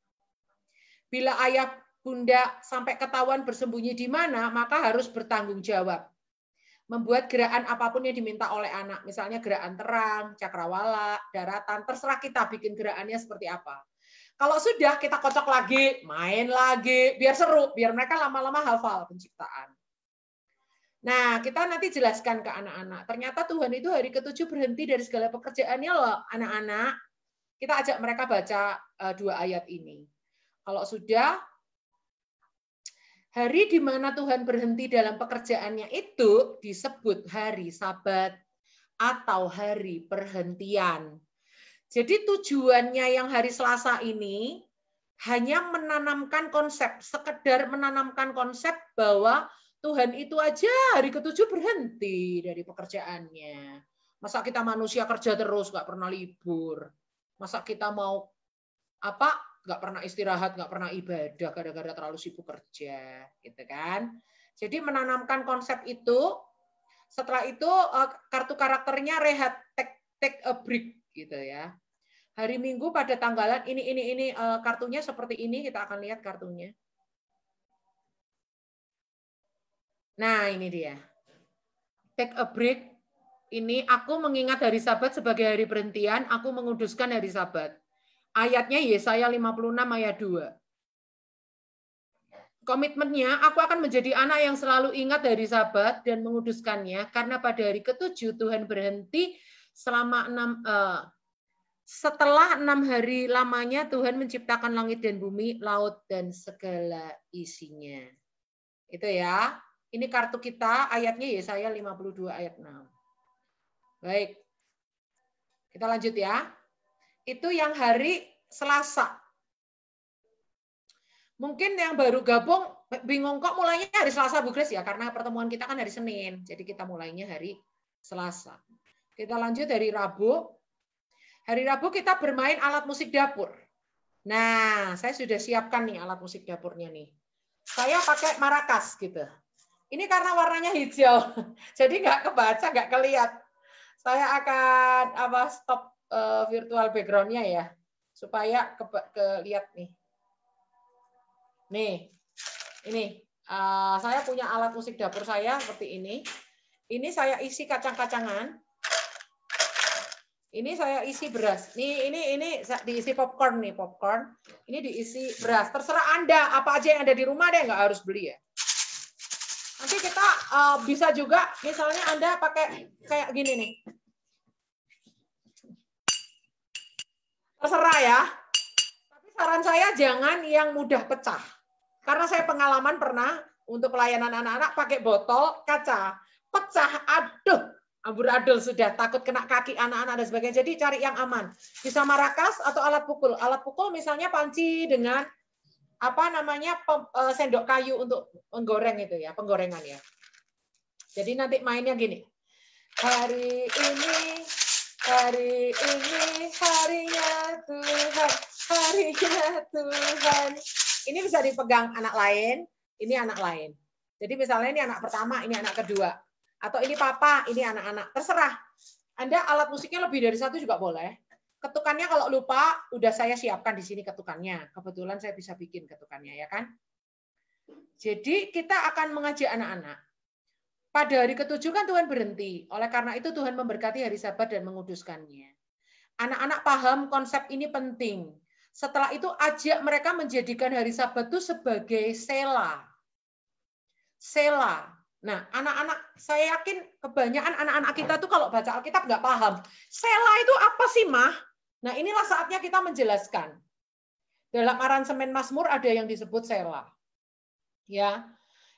S1: Bila ayah bunda sampai ketahuan bersembunyi di mana, maka harus bertanggung jawab. Membuat gerakan apapun yang diminta oleh anak. Misalnya gerakan terang, cakrawala, daratan. Terserah kita bikin gerakannya seperti apa. Kalau sudah, kita kocok lagi, main lagi, biar seru, biar mereka lama-lama hafal penciptaan. Nah, kita nanti jelaskan ke anak-anak. Ternyata Tuhan itu hari ke-7 berhenti dari segala pekerjaannya loh, anak-anak. Kita ajak mereka baca 2 ayat ini. Kalau sudah, hari di mana Tuhan berhenti dalam pekerjaannya itu disebut hari Sabat atau hari perhentian. Jadi tujuannya yang hari Selasa ini hanya menanamkan konsep, sekedar menanamkan konsep bahwa Tuhan itu aja hari ke-7 berhenti dari pekerjaannya. Masa kita manusia kerja terus, nggak pernah libur. Masa kita mau nggak pernah istirahat, nggak pernah ibadah gara-gara terlalu sibuk kerja, gitu kan? Jadi menanamkan konsep itu. Setelah itu kartu karakternya rehat, take a break, gitu ya. Hari Minggu pada tanggalan ini kartunya seperti ini, kita akan lihat kartunya. Nah, ini dia. Take a break. Ini aku mengingat hari Sabat sebagai hari perhentian, aku menguduskan hari Sabat. Ayatnya Yesaya 56 ayat 2. Komitmennya, aku akan menjadi anak yang selalu ingat hari Sabat dan menguduskannya, karena pada hari ke-7 Tuhan berhenti selama setelah 6 hari lamanya Tuhan menciptakan langit dan bumi, laut dan segala isinya. Itu ya. Ini kartu kita, ayatnya Yesaya 52 ayat 6. Baik. Kita lanjut ya. Itu yang hari Selasa. Mungkin yang baru gabung bingung kok mulainya hari Selasa Bu Grace ya, karena pertemuan kita kan hari Senin. Jadi kita mulainya hari Selasa. Kita lanjut dari Rabu. Hari Rabu kita bermain alat musik dapur. Nah, saya sudah siapkan nih alat musik dapurnya nih. Saya pakai marakas gitu. Ini karena warnanya hijau, jadi nggak kebaca, nggak kelihat. Saya akan stop virtual background-nya ya, supaya kelihat nih. Nih, ini saya punya alat musik dapur saya seperti ini. Ini saya isi kacang-kacangan. Ini saya isi beras. Ini diisi popcorn nih, popcorn. Ini diisi beras. Terserah Anda, apa aja yang ada di rumah deh, nggak harus beli ya. Nanti kita bisa juga, misalnya Anda pakai kayak gini nih. Terserah ya. Tapi saran saya jangan yang mudah pecah. Karena saya pengalaman pernah untuk pelayanan anak-anak pakai botol kaca. Pecah, aduh. Amburadul sudah, takut kena kaki anak-anak dan sebagainya. Jadi cari yang aman. Bisa marakas atau alat pukul. Alat pukul misalnya panci dengan sendok kayu untuk menggoreng itu ya, penggorengan ya. Jadi nanti mainnya gini. Hari ini harinya Tuhan, harinya Tuhan. Ini bisa dipegang anak lain, ini anak lain. Jadi misalnya ini anak pertama, ini anak kedua. Atau ini papa, ini anak-anak. Terserah. Anda alat musiknya lebih dari satu juga boleh. Ketukannya kalau lupa, udah saya siapkan di sini ketukannya. Kebetulan saya bisa bikin ketukannya, ya kan? Jadi kita akan mengajak anak-anak. Pada hari ke-7 kan Tuhan berhenti. Oleh karena itu Tuhan memberkati hari Sabat dan menguduskannya. Anak-anak paham konsep ini penting. Setelah itu ajak mereka menjadikan hari Sabat itu sebagai sela. Sela. Nah, anak-anak, saya yakin kebanyakan anak-anak kita tuh kalau baca Alkitab nggak paham. Sela itu apa sih, Mah? Nah, inilah saatnya kita menjelaskan. Dalam aransemen Mazmur ada yang disebut sela. Ya,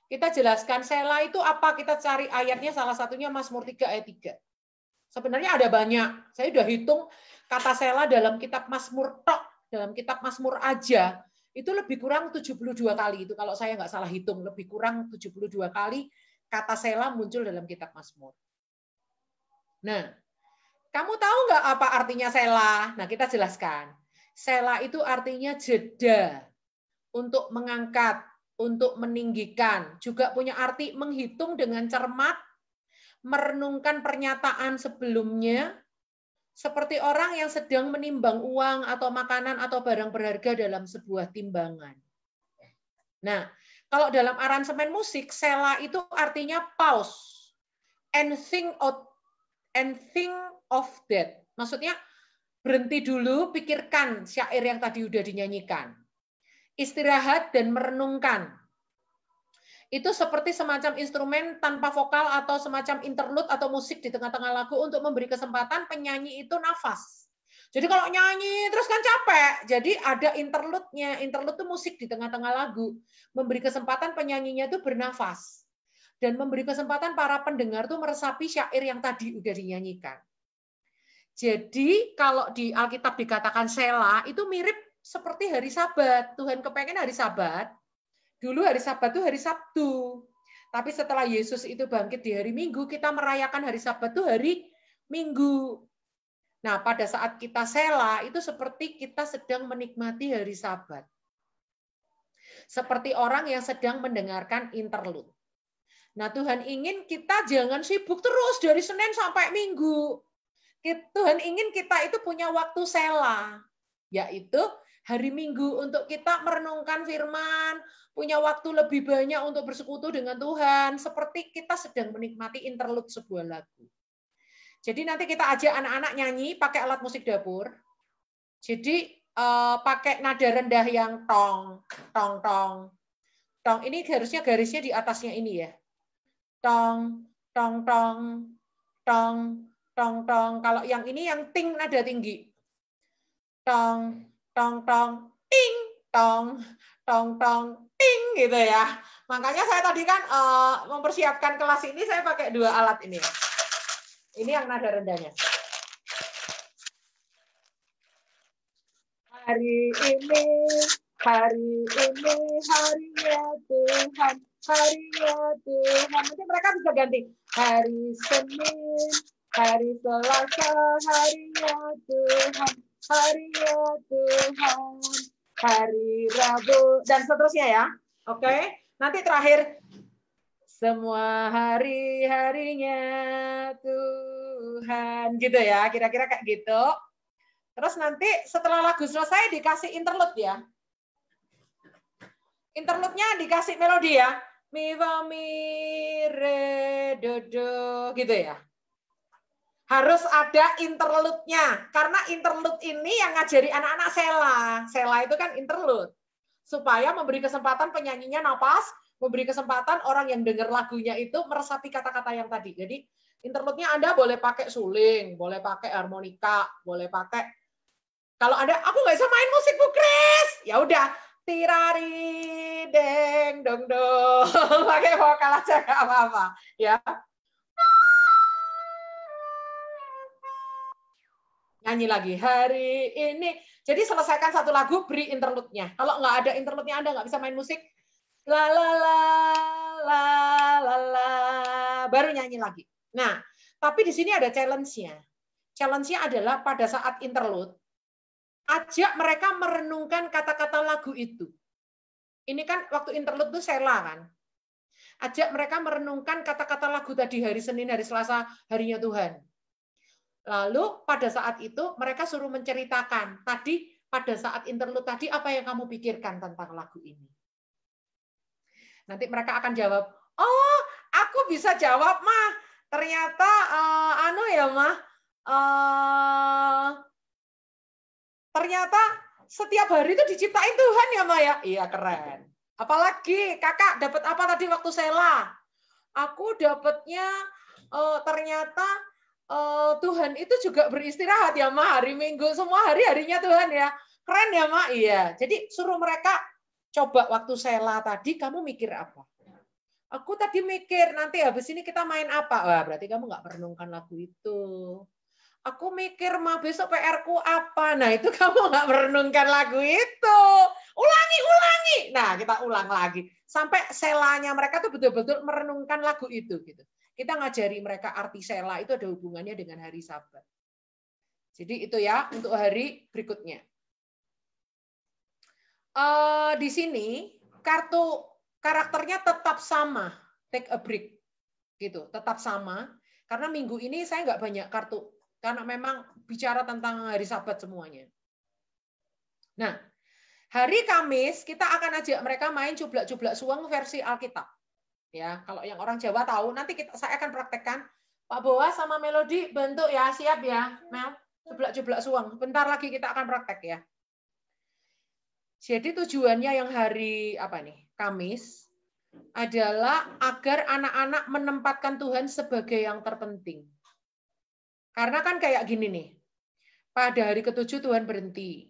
S1: kita jelaskan sela itu apa, kita cari ayatnya, salah satunya Mazmur 3 ayat 3. Sebenarnya ada banyak. Saya udah hitung kata sela dalam kitab Mazmur tok, dalam kitab Mazmur aja, itu lebih kurang 72 kali. Itu kalau saya nggak salah hitung, lebih kurang 72 kali kata sela muncul dalam kitab Mazmur. Nah, kamu tahu nggak apa artinya sela? Nah, kita jelaskan. Sela itu artinya jeda, untuk mengangkat, untuk meninggikan. Juga punya arti menghitung dengan cermat, merenungkan pernyataan sebelumnya, seperti orang yang sedang menimbang uang atau makanan atau barang berharga dalam sebuah timbangan. Nah, kalau dalam aransemen musik, sela itu artinya pause and think of that. Maksudnya berhenti dulu, pikirkan syair yang tadi udah dinyanyikan. Istirahat dan merenungkan. Itu seperti semacam instrumen tanpa vokal atau semacam interlude atau musik di tengah-tengah lagu untuk memberi kesempatan penyanyi itu nafas. Jadi kalau nyanyi terus kan capek. Jadi ada interlude-nya. Interlude itu musik di tengah-tengah lagu. Memberi kesempatan penyanyinya itu bernafas. Dan memberi kesempatan para pendengar itu meresapi syair yang tadi udah dinyanyikan. Jadi kalau di Alkitab dikatakan sela, itu mirip seperti hari Sabat. Tuhan kepengen hari Sabat. Dulu hari Sabat itu hari Sabtu. Tapi setelah Yesus itu bangkit di hari Minggu, kita merayakan hari Sabat itu hari Minggu. Nah, pada saat kita sela, itu seperti kita sedang menikmati hari Sabat. Seperti orang yang sedang mendengarkan interlude. Nah, Tuhan ingin kita jangan sibuk terus dari Senin sampai Minggu. Tuhan ingin kita itu punya waktu sela, yaitu hari Minggu untuk kita merenungkan firman, punya waktu lebih banyak untuk bersekutu dengan Tuhan, seperti kita sedang menikmati interlude sebuah lagu. Jadi nanti kita ajak anak-anak nyanyi pakai alat musik dapur. Jadi pakai nada rendah yang tong, tong, tong. Tong ini harusnya garisnya di atasnya ini ya. Tong, tong, tong, tong, tong, tong. Kalau yang ini yang ting nada tinggi. Tong, tong, tong, ting, tong, tong, tong, ting gitu ya. Makanya saya tadi kan mempersiapkan kelas ini saya pakai dua alat ini. Ini yang nada rendahnya. Hari ini harinya Tuhan, harinya Tuhan. Nanti mereka bisa ganti. Hari Senin, hari Selasa, harinya Tuhan, harinya Tuhan, hari Rabu, dan seterusnya ya. Oke, nanti terakhir. Semua hari-harinya Tuhan, gitu ya, kira-kira kayak gitu. Terus nanti setelah lagu selesai dikasih interlude ya. Interlude-nya dikasih melodi ya. Mi fa mi re do do gitu ya. Harus ada interlude-nya karena interlude ini yang ngajari anak-anak sela. Sela itu kan interlude. Supaya memberi kesempatan penyanyinya napas, memberi kesempatan orang yang dengar lagunya itu meresapi kata-kata yang tadi. Jadi interlude-nya Anda boleh pakai suling, boleh pakai harmonika, boleh pakai Kalau ada, aku nggak bisa main musik Bu Kris, ya udah tirari deng dong dong, pakai vokal aja nggak apa-apa, ya. Nyanyi lagi hari ini. Jadi selesaikan satu lagu, beri interlude-nya. Kalau nggak ada interlude-nya, Anda nggak bisa main musik. La la la la la la, baru nyanyi lagi. Nah, tapi di sini ada challenge-nya. Challenge-nya adalah pada saat interlude, ajak mereka merenungkan kata-kata lagu itu. Ini kan waktu interlude itu Sela kan. Ajak mereka merenungkan kata-kata lagu tadi hari Senin, hari Selasa, harinya Tuhan. Lalu pada saat itu mereka suruh menceritakan, tadi pada saat interlude tadi apa yang kamu pikirkan tentang lagu ini. Nanti mereka akan jawab, oh aku bisa jawab mah, ternyata ternyata setiap hari itu diciptain Tuhan ya Maya. Iya keren. Apalagi kakak dapat apa tadi waktu Sela? Aku dapatnya ternyata Tuhan itu juga beristirahat ya Ma, hari Minggu semua hari-harinya Tuhan ya. Keren ya Ma, iya. Jadi suruh mereka coba waktu Sela tadi kamu mikir apa? Aku tadi mikir nanti habis ini kita main apa? Wah, berarti kamu nggak merenungkan lagu itu. Aku mikir Ma besok PR-ku apa? Nah, itu kamu nggak merenungkan lagu itu. Ulangi. Nah, kita ulang lagi sampai Selanya mereka tuh betul-betul merenungkan lagu itu gitu. Kita ngajari mereka arti Sela itu ada hubungannya dengan hari Sabat. Jadi itu ya untuk hari berikutnya. Di sini kartu karakternya tetap sama, take a break, gitu, tetap sama. Karena minggu ini saya nggak banyak kartu, karena memang bicara tentang hari Sabat semuanya. Nah, hari Kamis kita akan ajak mereka main cublak-cublak suweng versi Alkitab. Ya, kalau yang orang Jawa tahu, nanti saya akan praktekkan. Pak Boas sama Melody bentuk ya, siap ya, Mel, cublak-cublak suweng. Bentar lagi kita akan praktek ya. Jadi tujuannya yang hari Kamis adalah agar anak-anak menempatkan Tuhan sebagai yang terpenting. Karena kan kayak gini nih, pada hari ke-7 Tuhan berhenti.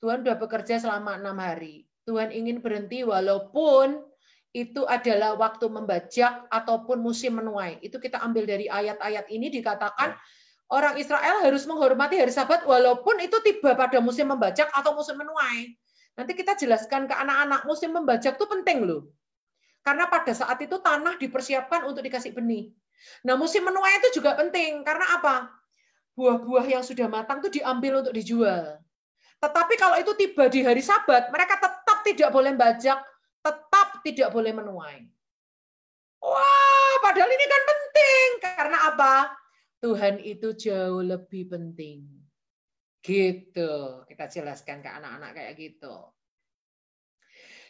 S1: Tuhan sudah bekerja selama 6 hari. Tuhan ingin berhenti walaupun itu adalah waktu membajak ataupun musim menuai. Itu kita ambil dari ayat-ayat ini dikatakan orang Israel harus menghormati hari Sabat walaupun itu tiba pada musim membajak atau musim menuai. Nanti kita jelaskan ke anak-anak, musim membajak itu penting loh. Karena pada saat itu tanah dipersiapkan untuk dikasih benih. Nah musim menuai itu juga penting. Karena apa? Buah-buah yang sudah matang itu diambil untuk dijual. Tetapi kalau itu tiba di hari Sabat, mereka tetap tidak boleh bajak, tetap tidak boleh menuai. Wah, padahal ini kan penting. Karena apa? Tuhan itu jauh lebih penting. Gitu. Kita jelaskan ke anak-anak kayak gitu.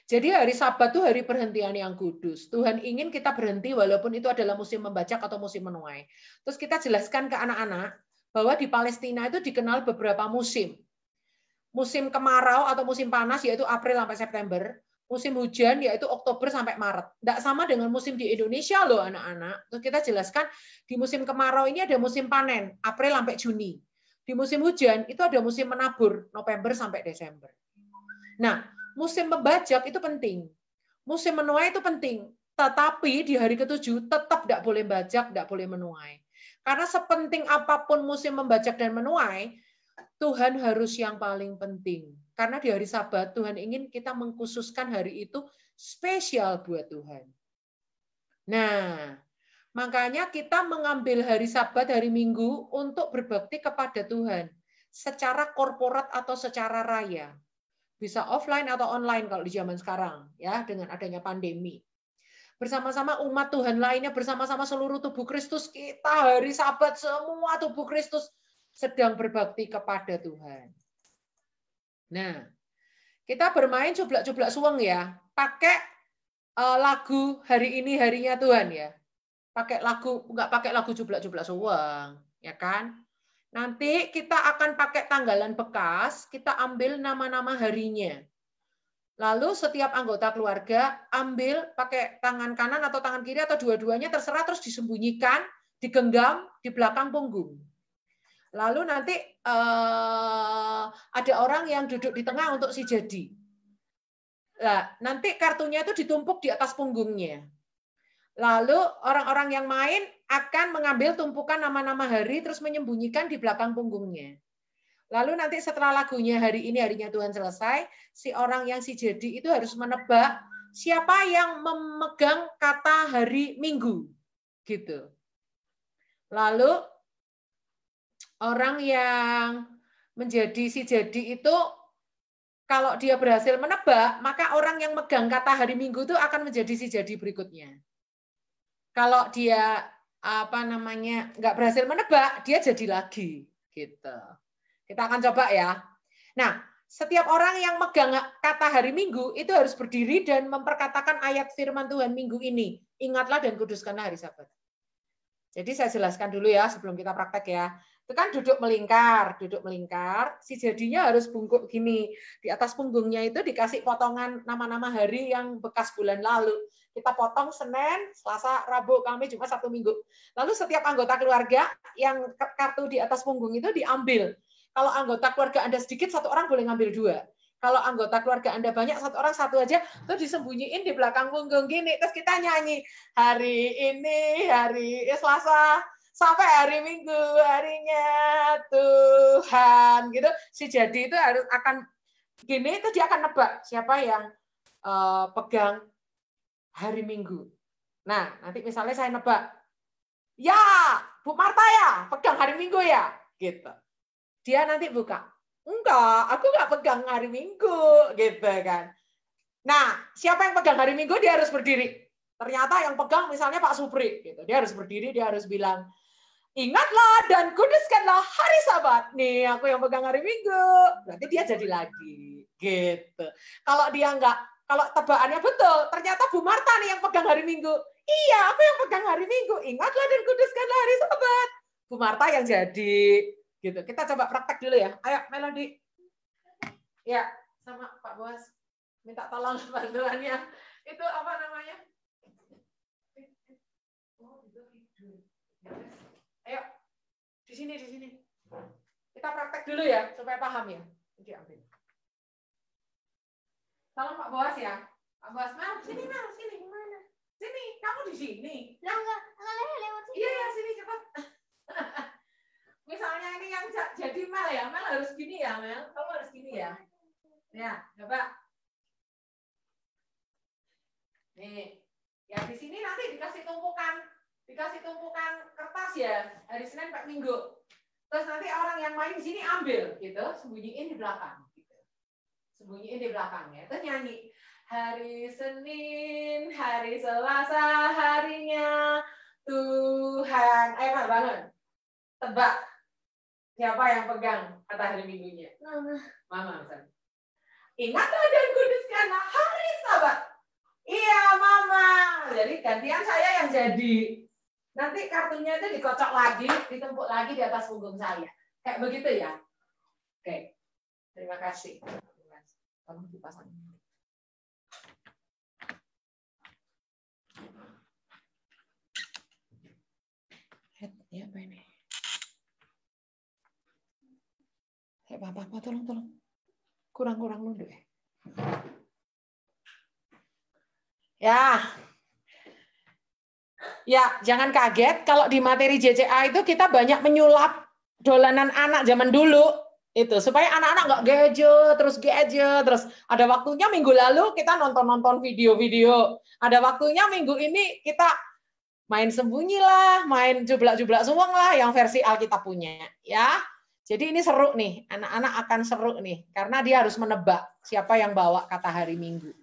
S1: Jadi hari Sabat itu hari perhentian yang kudus. Tuhan ingin kita berhenti walaupun itu adalah musim membajak atau musim menuai. Terus kita jelaskan ke anak-anak bahwa di Palestina itu dikenal beberapa musim. Musim kemarau atau musim panas yaitu April sampai September. Musim hujan yaitu Oktober sampai Maret. Tidak sama dengan musim di Indonesia loh anak-anak. Terus kita jelaskan di musim kemarau ini ada musim panen, April sampai Juni. Di musim hujan itu ada musim menabur, November sampai Desember. Nah, musim membajak itu penting. Musim menuai itu penting. Tetapi di hari ke-7 tetap tidak boleh bajak, tidak boleh menuai. Karena sepenting apapun musim membajak dan menuai, Tuhan harus yang paling penting. Karena di hari Sabat Tuhan ingin kita mengkhususkan hari itu spesial buat Tuhan. Nah, makanya kita mengambil hari Sabat, hari Minggu untuk berbakti kepada Tuhan secara korporat atau secara raya. Bisa offline atau online kalau di zaman sekarang ya dengan adanya pandemi. Bersama-sama umat Tuhan lainnya, bersama-sama seluruh tubuh Kristus, kita hari Sabat semua tubuh Kristus sedang berbakti kepada Tuhan. Nah, kita bermain cublak-cublak suweng ya, pakai lagu hari ini harinya Tuhan ya. Pakai lagu, nggak pakai lagu cublak-cublak suweng, ya kan? Nanti kita akan pakai tanggalan bekas, kita ambil nama-nama harinya. Lalu setiap anggota keluarga ambil pakai tangan kanan atau tangan kiri atau dua-duanya terserah terus disembunyikan, digenggam di belakang punggung. Lalu nanti ada orang yang duduk di tengah untuk si jadi. Nah, nanti kartunya itu ditumpuk di atas punggungnya. Lalu orang-orang yang main akan mengambil tumpukan nama-nama hari terus menyembunyikan di belakang punggungnya. Lalu nanti setelah lagunya hari ini harinya Tuhan selesai, si orang yang si jadi itu harus menebak siapa yang memegang kata hari Minggu. Gitu. Lalu orang yang menjadi si jadi itu kalau dia berhasil menebak, maka orang yang megang kata hari Minggu itu akan menjadi si jadi berikutnya. Kalau dia nggak berhasil menebak, dia jadi lagi. Gitu. Kita akan coba ya. Nah, setiap orang yang megang kata hari Minggu itu harus berdiri dan memperkatakan ayat firman Tuhan minggu ini. Ingatlah dan kuduskanlah hari Sabat. Jadi saya jelaskan dulu ya sebelum kita praktek ya. Itu kan duduk melingkar. Si jadinya harus bungkuk gini. Di atas punggungnya itu dikasih potongan nama-nama hari yang bekas bulan lalu. Kita potong Senin, Selasa, Rabu, Kamis, Jumat, Sabtu, Minggu. Lalu setiap anggota keluarga yang kartu di atas punggung itu diambil. Kalau anggota keluarga Anda sedikit, satu orang boleh ngambil 2. Kalau anggota keluarga Anda banyak, satu orang 1 aja, terus disembunyiin di belakang punggung gini. Terus kita nyanyi, hari ini, hari Selasa, sampai hari Minggu, harinya Tuhan. Gitu. Si jadi itu harus akan gini, itu dia akan nebak siapa yang pegang hari Minggu. Nah, nanti misalnya saya nebak, ya, Bu Marta ya, pegang hari Minggu ya. Gitu. Dia nanti buka. Enggak, aku nggak pegang hari Minggu, gitu kan. Nah, siapa yang pegang hari Minggu, dia harus berdiri. Ternyata yang pegang misalnya Pak Supri, gitu. Dia harus berdiri, dia harus bilang, ingatlah dan kuduskanlah hari Sabat. Nih, aku yang pegang hari Minggu. Berarti dia jadi lagi, gitu. Kalau dia nggak, kalau tebakannya betul, ternyata Bu Marta nih yang pegang hari Minggu. Iya, aku yang pegang hari Minggu. Ingatlah dan kuduskanlah hari Sabat. Bu Marta yang jadi. Gitu. Kita coba praktek dulu ya. Ayo, Melody. Ya, sama Pak Boas. Minta tolong bantuannya. Itu apa namanya? Ayo, di sini. Kita praktek dulu ya, supaya paham ya. Diambil. Tolong Pak Boas ya. Pak Boas, Mel, sini. Gimana? Sini, kamu di sini. Enggak lewat sini. Iya, sini cepat. Misalnya ini yang jadi Mel ya, Mel harus gini ya, Mel. Kamu harus gini ya. Ya, coba. Nih, ya di sini nanti dikasih tumpukan kertas ya, hari Senin sampai Minggu. Terus nanti orang yang main di sini ambil, gitu, sembunyiin di belakang. Gitu. Sembunyiin di belakangnya. Terus nyanyi, hari Senin, hari Selasa, harinya Tuhan. Ayo Mel, bangun. Tebak. Siapa yang pegang kata hari Minggunya? Mama. Ingatlah dan kuduskanlah hari Sabat. Iya, Mama. Jadi gantian saya yang jadi. Nanti kartunya itu dikocok lagi, ditumpuk lagi di atas punggung saya. Kayak begitu ya. Oke. Terima kasih. Tolong dipasang. Ya, apa ini? Bapak, tolong. Kurang nunduk ya. Ya, jangan kaget kalau di materi JCA itu kita banyak menyulap dolanan anak zaman dulu itu supaya anak-anak nggak gadget terus ada waktunya minggu lalu kita nonton video-video, ada waktunya minggu ini kita main sembunyi lah, main jublak-jublak suweng lah yang versi Alkitab punya ya. Jadi ini seru nih, anak-anak akan seru nih, karena dia harus menebak siapa yang bawa kata hari Minggu.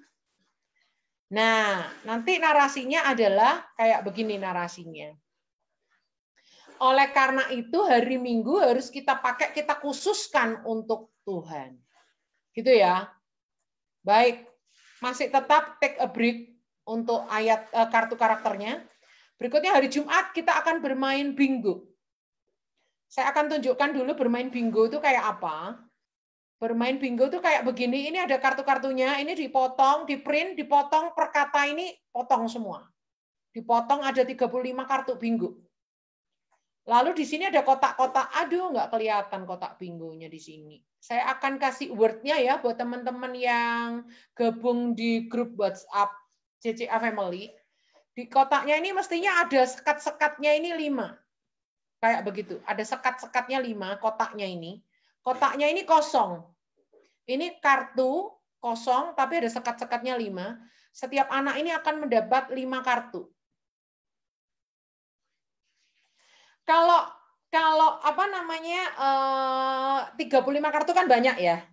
S1: Nah, nanti narasinya adalah kayak begini narasinya. Oleh karena itu hari Minggu harus kita pakai, kita khususkan untuk Tuhan. Gitu ya. Baik, masih tetap take a break untuk ayat kartu karakternya. Berikutnya hari Jumat kita akan bermain bingo. Saya akan tunjukkan dulu bermain bingo itu kayak apa. Bermain bingo itu kayak begini, ini ada kartu-kartunya, ini dipotong, diprint, dipotong per kata ini, potong semua. Dipotong ada 35 kartu bingo. Lalu di sini ada kotak-kotak. Aduh, nggak kelihatan kotak bingonya di sini. Saya akan kasih word-nya ya buat teman-teman yang gabung di grup WhatsApp CCA Family. Di kotaknya ini mestinya ada sekat-sekatnya ini 5. Kayak begitu. Ada sekat-sekatnya 5, kotaknya ini. Kotaknya ini kosong. Ini kartu kosong, tapi ada sekat-sekatnya 5. Setiap anak ini akan mendapat 5 kartu. Kalau apa namanya 35 kartu kan banyak ya.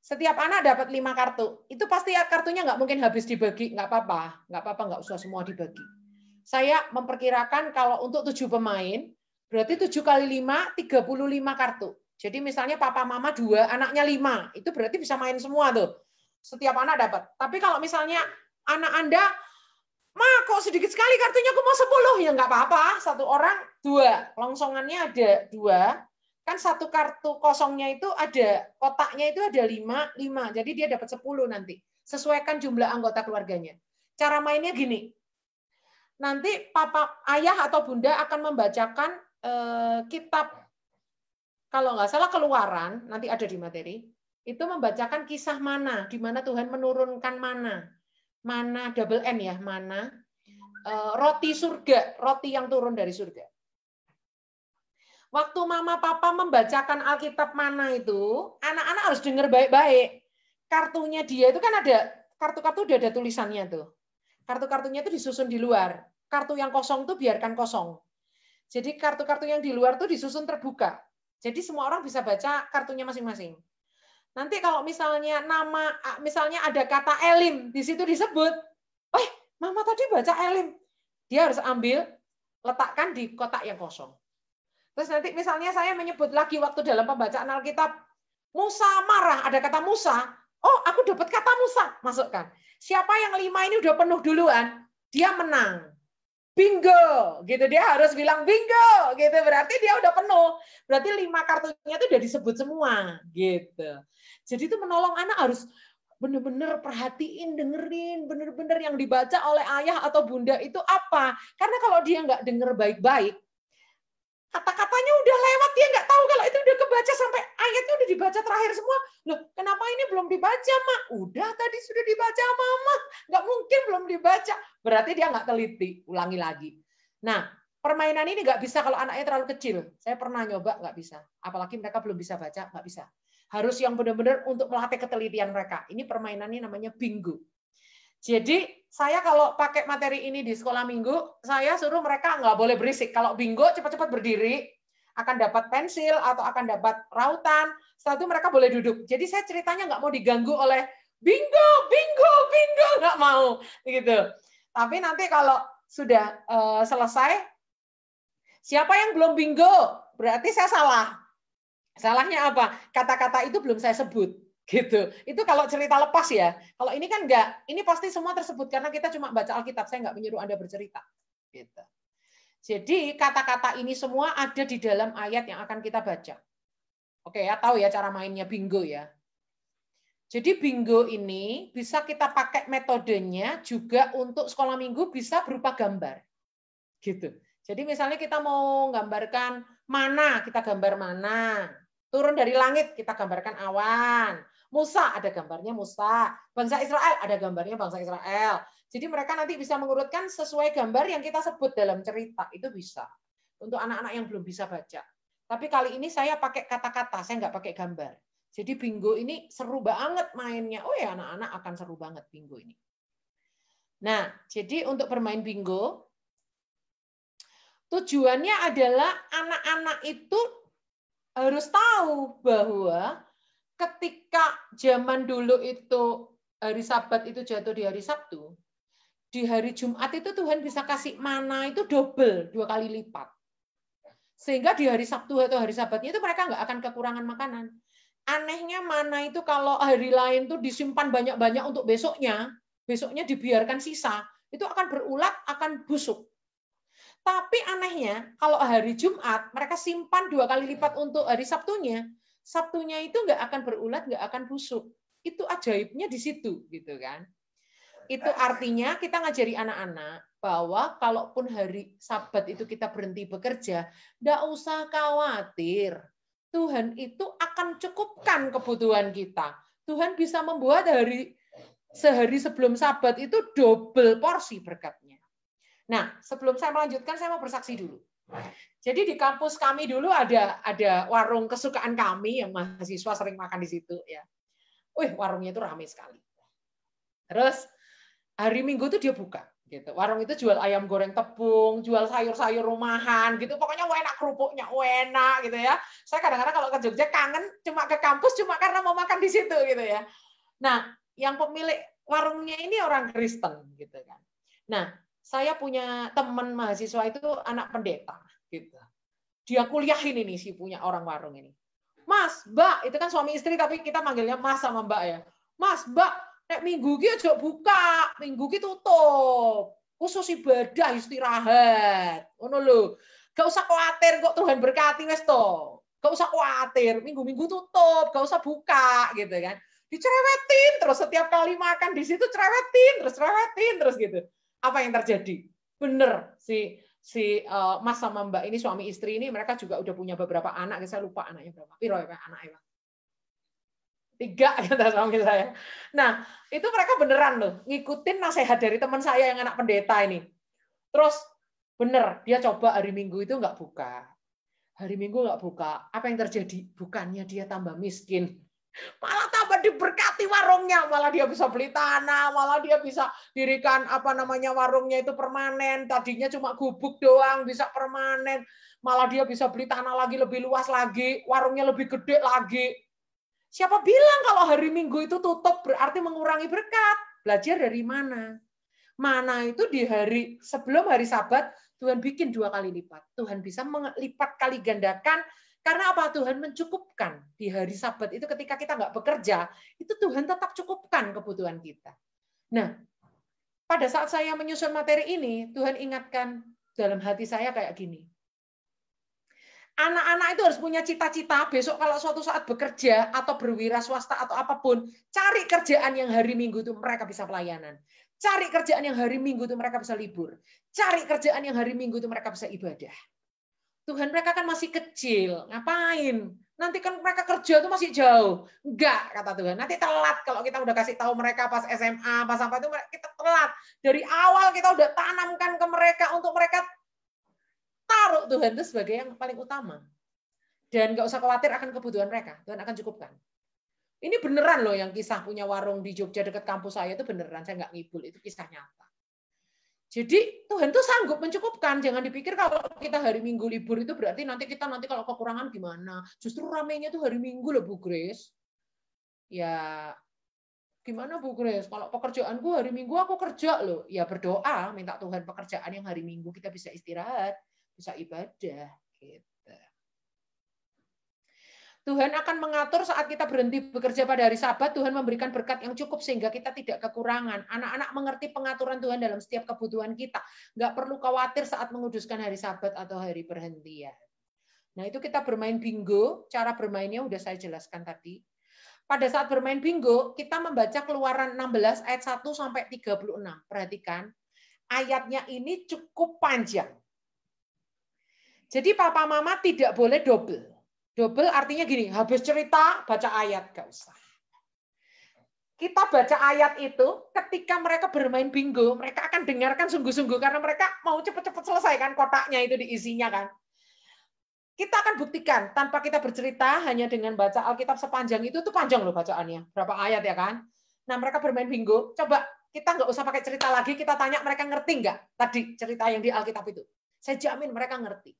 S1: Setiap anak dapat 5 kartu. Itu pasti kartunya nggak mungkin habis dibagi, nggak apa-apa, nggak usah semua dibagi. Saya memperkirakan kalau untuk 7 pemain, berarti 7 kali 5, 35 kartu. Jadi misalnya papa mama 2, anaknya 5, itu berarti bisa main semua tuh. Setiap anak dapat. Tapi kalau misalnya anak Anda, kok sedikit sekali kartunya, aku mau 10, ya nggak apa-apa. 1 orang 2, longsongannya ada 2, kan 1 kartu kosongnya itu ada, kotaknya itu ada 5. Jadi dia dapat 10 nanti. Sesuaikan jumlah anggota keluarganya. Cara mainnya gini. Nanti papa, ayah atau bunda akan membacakan kitab, kalau nggak salah Keluaran, nanti ada di materi, itu membacakan kisah mana, di mana Tuhan menurunkan mana double N ya, mana roti surga, roti yang turun dari surga. Waktu mama papa membacakan Alkitab mana itu, anak-anak harus dengar baik-baik. Kartunya dia itu kan ada, kartu-kartu udah ada tulisannya tuh. Kartu-kartunya itu disusun di luar. Kartu yang kosong tuh biarkan kosong. Jadi kartu-kartu yang di luar tuh disusun terbuka. Jadi semua orang bisa baca kartunya masing-masing. Nanti kalau misalnya misalnya ada kata Elim, di situ disebut, mama tadi baca Elim. Dia harus ambil, letakkan di kotak yang kosong. Terus nanti misalnya saya menyebut lagi waktu dalam pembacaan Alkitab, Musa marah, ada kata Musa. Oh, aku dapat kata Musa, masukkan. Siapa yang 5 ini udah penuh duluan, dia menang. Bingo, gitu, dia harus bilang bingo, gitu, berarti dia udah penuh. Berarti 5 kartunya itu udah disebut semua, gitu. Jadi itu menolong anak harus benar-benar perhatiin, dengerin, benar-benar yang dibaca oleh ayah atau bunda itu apa. Karena kalau dia nggak denger baik-baik, kata-katanya udah lewat, dia nggak tahu kalau itu udah kebaca sampai ayatnya udah dibaca terakhir semua. Loh, kenapa ini belum dibaca, Mak? Udah tadi sudah dibaca, Mama. Nggak mungkin belum dibaca. Berarti dia nggak teliti, ulangi lagi. Nah, permainan ini nggak bisa kalau anaknya terlalu kecil. Saya pernah nyoba, nggak bisa. Apalagi mereka belum bisa baca, nggak bisa. Harus yang benar-benar untuk melatih ketelitian mereka. Ini permainannya namanya bingo. Jadi saya kalau pakai materi ini di sekolah minggu, saya suruh mereka nggak boleh berisik. Kalau bingo cepat-cepat berdiri, akan dapat pensil atau akan dapat rautan. Setelah itu mereka boleh duduk. Jadi saya ceritanya nggak mau diganggu oleh bingo, nggak mau gitu. Tapi nanti kalau sudah selesai, siapa yang belum bingo, berarti saya salah. Salahnya apa? Kata-kata itu belum saya sebut. Gitu. Itu kalau cerita lepas ya. Kalau ini kan enggak. Ini pasti semua tersebut karena kita cuma baca Alkitab. Saya enggak menyuruh Anda bercerita. Gitu. Jadi kata-kata ini semua ada di dalam ayat yang akan kita baca. Oke ya, tahu ya cara mainnya bingo ya. Jadi bingo ini bisa kita pakai metodenya juga untuk sekolah minggu bisa berupa gambar. Gitu. Jadi misalnya kita mau gambarkan mana, kita gambar mana. Turun dari langit, kita gambarkan awan. Musa, ada gambarnya Musa. Bangsa Israel, ada gambarnya bangsa Israel. Jadi mereka nanti bisa mengurutkan sesuai gambar yang kita sebut dalam cerita. Itu bisa. Untuk anak-anak yang belum bisa baca. Tapi kali ini saya pakai kata-kata, saya nggak pakai gambar. Jadi bingo ini seru banget mainnya. Oh ya, anak-anak akan seru banget bingo ini. Nah, jadi untuk bermain bingo, tujuannya adalah anak-anak itu harus tahu bahwa ketika zaman dulu itu hari Sabat itu jatuh di hari Sabtu, di hari Jumat itu Tuhan bisa kasih mana itu double, 2 kali lipat. Sehingga di hari Sabtu atau hari Sabatnya itu mereka nggak akan kekurangan makanan. Anehnya mana itu kalau hari lain tuh disimpan banyak-banyak untuk besoknya dibiarkan sisa, itu akan berulat, akan busuk. Tapi anehnya, kalau hari Jumat, mereka simpan 2 kali lipat untuk hari Sabtunya. Sabtunya itu nggak akan berulat, nggak akan busuk. Itu ajaibnya di situ, gitu kan. Itu artinya kita ngajari anak-anak bahwa kalaupun hari Sabat itu kita berhenti bekerja, enggak usah khawatir. Tuhan itu akan cukupkan kebutuhan kita. Tuhan bisa membuat sehari sebelum Sabat itu double porsi berkatnya. Nah, sebelum saya melanjutkan, saya mau bersaksi dulu. Jadi di kampus kami dulu ada warung kesukaan kami yang mahasiswa sering makan di situ ya. Wih, warungnya itu ramai sekali. Terus hari Minggu tuh dia buka gitu. Warung itu jual ayam goreng tepung, jual sayur-sayur rumahan gitu. Pokoknya enak, kerupuknya enak gitu ya. Saya kadang-kadang kalau ke Jogja kangen cuma ke kampus cuma karena mau makan di situ gitu ya. Nah, yang pemilik warungnya ini orang Kristen gitu kan. Nah, saya punya teman mahasiswa itu anak pendeta gitu. Dia kuliahin ini si punya orang warung ini. Mas, Mbak, itu kan suami istri tapi kita manggilnya Mas sama Mbak ya. Mas, Mbak, nek minggu ki aja buka, minggu ki tutup. Khusus ibadah istirahat. Ngono lho. Gak usah khawatir kok Tuhan berkati wis to. Gak usah khawatir, minggu-minggu tutup, gak usah buka gitu kan. Dicerewetin terus setiap kali makan di situ cerewetin terus gitu. Apa yang terjadi? Bener si Mas sama Mbak ini suami istri ini mereka juga udah punya beberapa anak, saya lupa anaknya berapa. Piro ya anaknya? 3 kata suami saya. Nah, itu mereka beneran loh ngikutin nasihat dari teman saya yang anak pendeta ini. Terus bener, dia coba hari Minggu itu nggak buka. Hari Minggu nggak buka. Apa yang terjadi? Bukannya dia tambah miskin. Malah tambah diberkati warungnya, malah dia bisa beli tanah, malah dia bisa dirikan warungnya itu permanen. Tadinya cuma gubuk doang, bisa permanen. Malah dia bisa beli tanah lagi lebih luas lagi, warungnya lebih gede lagi. Siapa bilang kalau hari Minggu itu tutup berarti mengurangi berkat? Belajar dari mana? Mana itu di hari sebelum hari Sabat Tuhan bikin 2 kali lipat. Tuhan bisa melipat kali gandakan. Karena apa? Tuhan mencukupkan di hari Sabat itu ketika kita nggak bekerja, itu Tuhan tetap cukupkan kebutuhan kita. Nah, pada saat saya menyusun materi ini, Tuhan ingatkan dalam hati saya kayak gini. Anak-anak itu harus punya cita-cita besok kalau suatu saat bekerja atau berwira swasta atau apapun, cari kerjaan yang hari Minggu itu mereka bisa pelayanan. Cari kerjaan yang hari Minggu itu mereka bisa libur. Cari kerjaan yang hari Minggu itu mereka bisa ibadah. Tuhan, mereka kan masih kecil, ngapain? Nanti kan mereka kerja itu masih jauh. Enggak, kata Tuhan. Nanti telat kalau kita udah kasih tahu mereka pas SMA, pas apa itu kita telat. Dari awal kita udah tanamkan ke mereka untuk mereka taruh Tuhan itu sebagai yang paling utama. Dan nggak usah khawatir akan kebutuhan mereka. Tuhan akan cukupkan. Ini beneran loh yang kisah punya warung di Jogja dekat kampus saya itu beneran. Saya nggak ngibul, itu kisah nyata. Jadi Tuhan tuh sanggup mencukupkan. Jangan dipikir kalau kita hari Minggu libur itu berarti nanti kalau kekurangan gimana. Justru ramainya tuh hari Minggu loh Bu Grace. Ya gimana Bu Grace? Kalau pekerjaanku hari Minggu aku kerja loh. Ya berdoa, minta Tuhan pekerjaan yang hari Minggu kita bisa istirahat, bisa ibadah. Gitu. Tuhan akan mengatur saat kita berhenti bekerja pada hari Sabat, Tuhan memberikan berkat yang cukup sehingga kita tidak kekurangan. Anak-anak mengerti pengaturan Tuhan dalam setiap kebutuhan kita. Nggak perlu khawatir saat menguduskan hari Sabat atau hari perhentian. Nah itu kita bermain bingo, cara bermainnya udah saya jelaskan tadi. Pada saat bermain bingo, kita membaca Keluaran 16 ayat 1 sampai 36. Perhatikan, ayatnya ini cukup panjang. Jadi papa mama tidak boleh double. Double artinya gini, habis cerita baca ayat, gak usah. Kita baca ayat itu ketika mereka bermain bingo, mereka akan dengarkan sungguh-sungguh karena mereka mau cepat-cepat selesaikan kotaknya itu diisinya kan. Kita akan buktikan tanpa kita bercerita hanya dengan baca Alkitab sepanjang itu tuh panjang loh bacaannya, berapa ayat ya kan. Nah mereka bermain bingo, coba kita nggak usah pakai cerita lagi, kita tanya mereka ngerti nggak tadi cerita yang di Alkitab itu. Saya jamin mereka ngerti.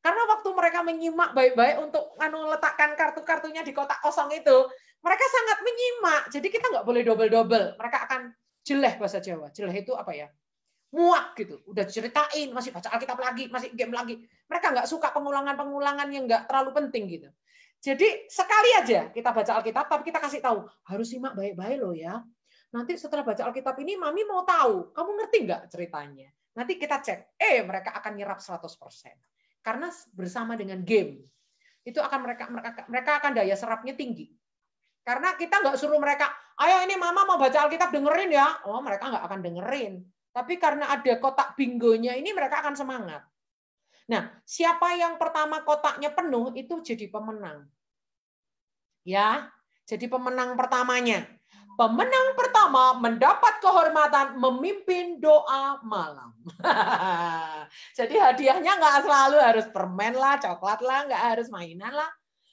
S1: Karena waktu mereka menyimak baik-baik untuk letakkan kartu-kartunya di kotak kosong itu, mereka sangat menyimak. Jadi kita nggak boleh double-double. Mereka akan jeleh bahasa Jawa. Jeleh itu apa ya? Muak gitu. Udah diceritain, masih baca Alkitab lagi, masih game lagi. Mereka nggak suka pengulangan-pengulangan yang nggak terlalu penting gitu. Jadi sekali aja kita baca Alkitab, tapi kita kasih tahu, harus simak baik-baik loh ya. Nanti setelah baca Alkitab ini, Mami mau tahu, kamu ngerti nggak ceritanya? Nanti kita cek, mereka akan nyerap 100%. Karena bersama dengan game itu akan mereka akan daya serapnya tinggi. Karena kita nggak suruh mereka, ayo ini mama mau baca Alkitab dengerin ya. Oh, mereka nggak akan dengerin. Tapi karena ada kotak bingonya ini mereka akan semangat. Nah, siapa yang pertama kotaknya penuh itu jadi pemenang. Ya, jadi pemenang pertamanya. Pemenang pertama mendapat kehormatan memimpin doa malam. Jadi hadiahnya nggak selalu harus permen lah, coklat lah, nggak harus mainan lah.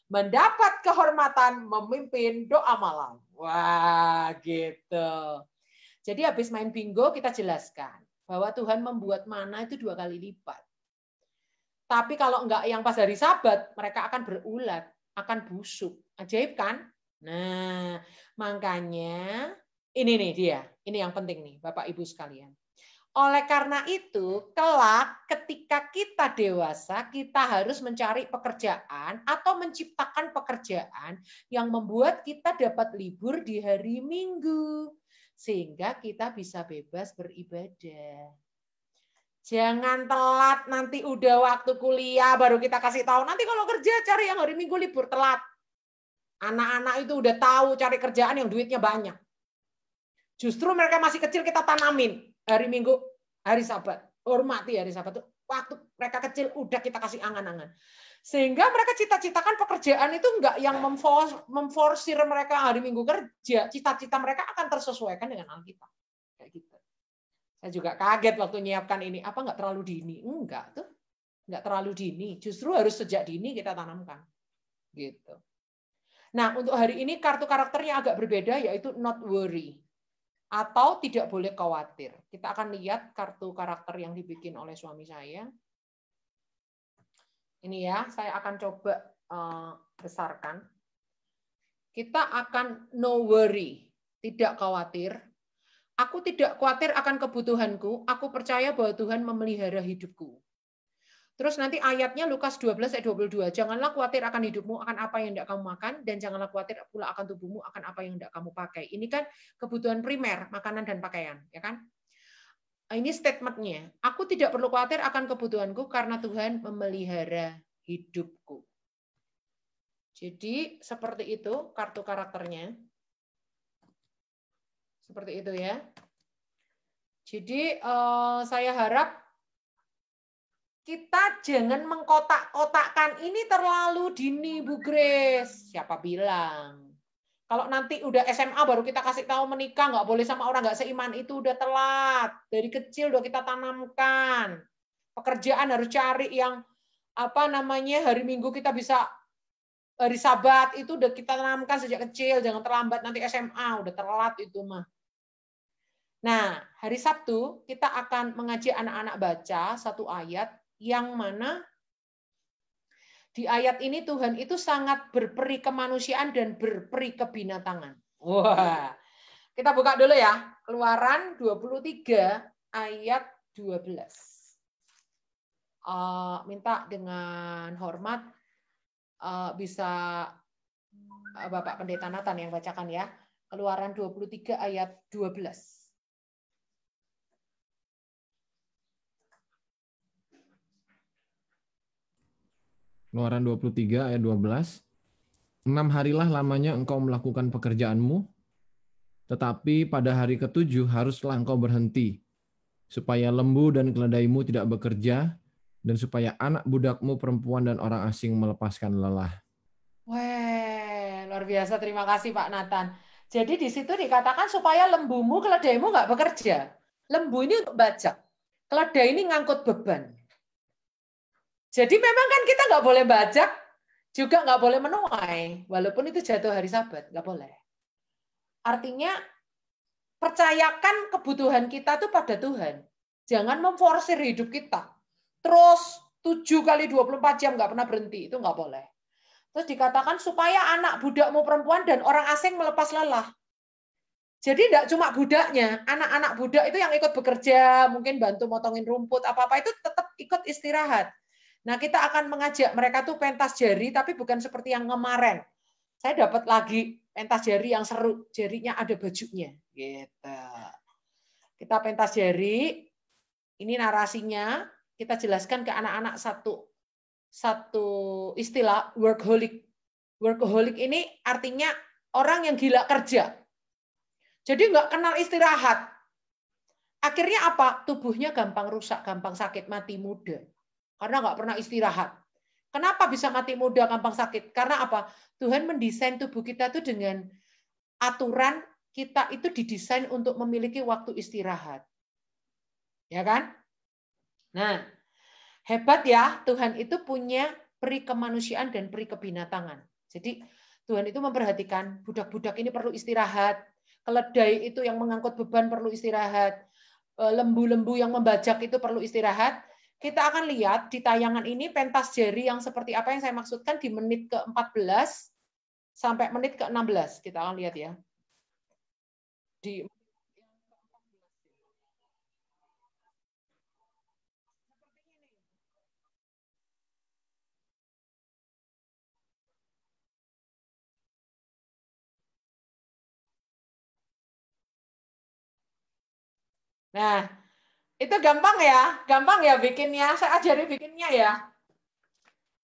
S1: Mendapat kehormatan memimpin doa malam. Wah, gitu. Jadi habis main bingo kita jelaskan bahwa Tuhan membuat mana itu 2 kali lipat. Tapi kalau enggak yang pas hari Sabat, mereka akan berulat, akan busuk. Ajaib kan? Nah, makanya ini nih dia. Ini yang penting nih, Bapak Ibu sekalian. Oleh karena itu, kelak ketika kita dewasa, kita harus mencari pekerjaan atau menciptakan pekerjaan yang membuat kita dapat libur di hari Minggu. Sehingga kita bisa bebas beribadah. Jangan telat, nanti udah waktu kuliah baru kita kasih tahu. Nanti kalau kerja cari yang hari Minggu libur, telat. Anak-anak itu udah tahu cari kerjaan yang duitnya banyak. Justru mereka masih kecil kita tanamin. Hari Minggu, hari Sabat. Hormati hari Sabat. Waktu mereka kecil udah kita kasih angan-angan. Sehingga mereka cita-citakan pekerjaan itu enggak yang memforsir mereka hari Minggu kerja. Cita-cita mereka akan tersesuaikan dengan Alkitab. Kayak gitu. Saya juga kaget waktu nyiapkan ini. Apa enggak terlalu dini? Enggak tuh. Enggak terlalu dini. Justru harus sejak dini kita tanamkan. Gitu. Nah, untuk hari ini kartu karakternya agak berbeda, yaitu not worry. Atau tidak boleh khawatir. Kita akan lihat kartu karakter yang dibikin oleh suami saya. Ini ya, saya akan coba besarkan. Kita akan no worry, tidak khawatir. Aku tidak khawatir akan kebutuhanku, aku percaya bahwa Tuhan memelihara hidupku. Terus nanti ayatnya Lukas 12 ayat 22. Janganlah khawatir akan hidupmu, akan apa yang hendak kamu makan, dan janganlah khawatir pula akan tubuhmu, akan apa yang hendak kamu pakai. Ini kan kebutuhan primer, makanan dan pakaian, ya kan? Ini statementnya. Aku tidak perlu khawatir akan kebutuhanku karena Tuhan memelihara hidupku. Jadi seperti itu kartu karakternya. Seperti itu ya. Jadi saya harap kita jangan mengkotak-kotakkan ini terlalu dini, Bu Grace. Siapa bilang? Kalau nanti udah SMA baru kita kasih tahu menikah, nggak boleh sama orang nggak seiman, itu udah telat. Dari kecil udah kita tanamkan. Pekerjaan harus cari yang hari Minggu kita bisa, hari Sabat itu udah kita tanamkan sejak kecil. Jangan terlambat nanti SMA, udah telat itu mah. Nah, hari Sabtu kita akan mengajak anak-anak baca satu ayat yang mana di ayat ini Tuhan itu sangat berperi kemanusiaan dan berperi kebinatangan. Wah, kita buka dulu ya. Keluaran 23 ayat 12. Minta dengan hormat bisa Bapak Pendeta Nathan yang bacakan ya. Keluaran 23 ayat 12.
S2: Keluaran 23 ayat 12. 6 harilah lamanya engkau melakukan pekerjaanmu, tetapi pada hari ke-7 haruslah engkau berhenti, supaya lembu dan keledaimu tidak bekerja, dan supaya anak budakmu perempuan dan orang asing melepaskan lelah.
S1: Wah, luar biasa. Terima kasih Pak Nathan. Jadi di situ dikatakan supaya lembumu, keledaimu nggak bekerja. Lembu ini untuk bajak. Keledai ini ngangkut beban. Jadi memang kan kita nggak boleh bajak, juga nggak boleh menuai, walaupun itu jatuh hari Sabat, nggak boleh. Artinya percayakan kebutuhan kita tuh pada Tuhan. Jangan memforsir hidup kita. Terus 7 kali 24 jam nggak pernah berhenti, itu nggak boleh. Terus dikatakan supaya anak budakmu perempuan dan orang asing melepas lelah. Jadi tidak cuma budaknya, anak-anak budak itu yang ikut bekerja, mungkin bantu motongin rumput, apa-apa itu tetap ikut istirahat. Nah, kita akan mengajak mereka tuh pentas jari, tapi bukan seperti yang kemarin. Saya dapat lagi pentas jari yang seru, jarinya ada bajunya. Gitu. Kita pentas jari, ini narasinya, kita jelaskan ke anak-anak satu istilah workaholic. Workaholic ini artinya orang yang gila kerja. Jadi nggak kenal istirahat. Akhirnya apa? Tubuhnya gampang rusak, gampang sakit, mati muda. Karena nggak pernah istirahat. Kenapa bisa mati muda, gampang sakit? Karena apa? Tuhan mendesain tubuh kita itu dengan aturan, kita itu didesain untuk memiliki waktu istirahat. Ya kan? Nah, hebat ya, Tuhan itu punya peri kemanusiaan dan peri kebinatangan. Jadi Tuhan itu memperhatikan budak-budak ini perlu istirahat, keledai itu yang mengangkut beban perlu istirahat, lembu-lembu yang membajak itu perlu istirahat. Kita akan lihat di tayangan ini pentas jari yang seperti apa yang saya maksudkan di menit ke-14 sampai menit ke-16. Kita akan lihat ya. Nah, itu gampang ya bikinnya. Saya ajari bikinnya ya.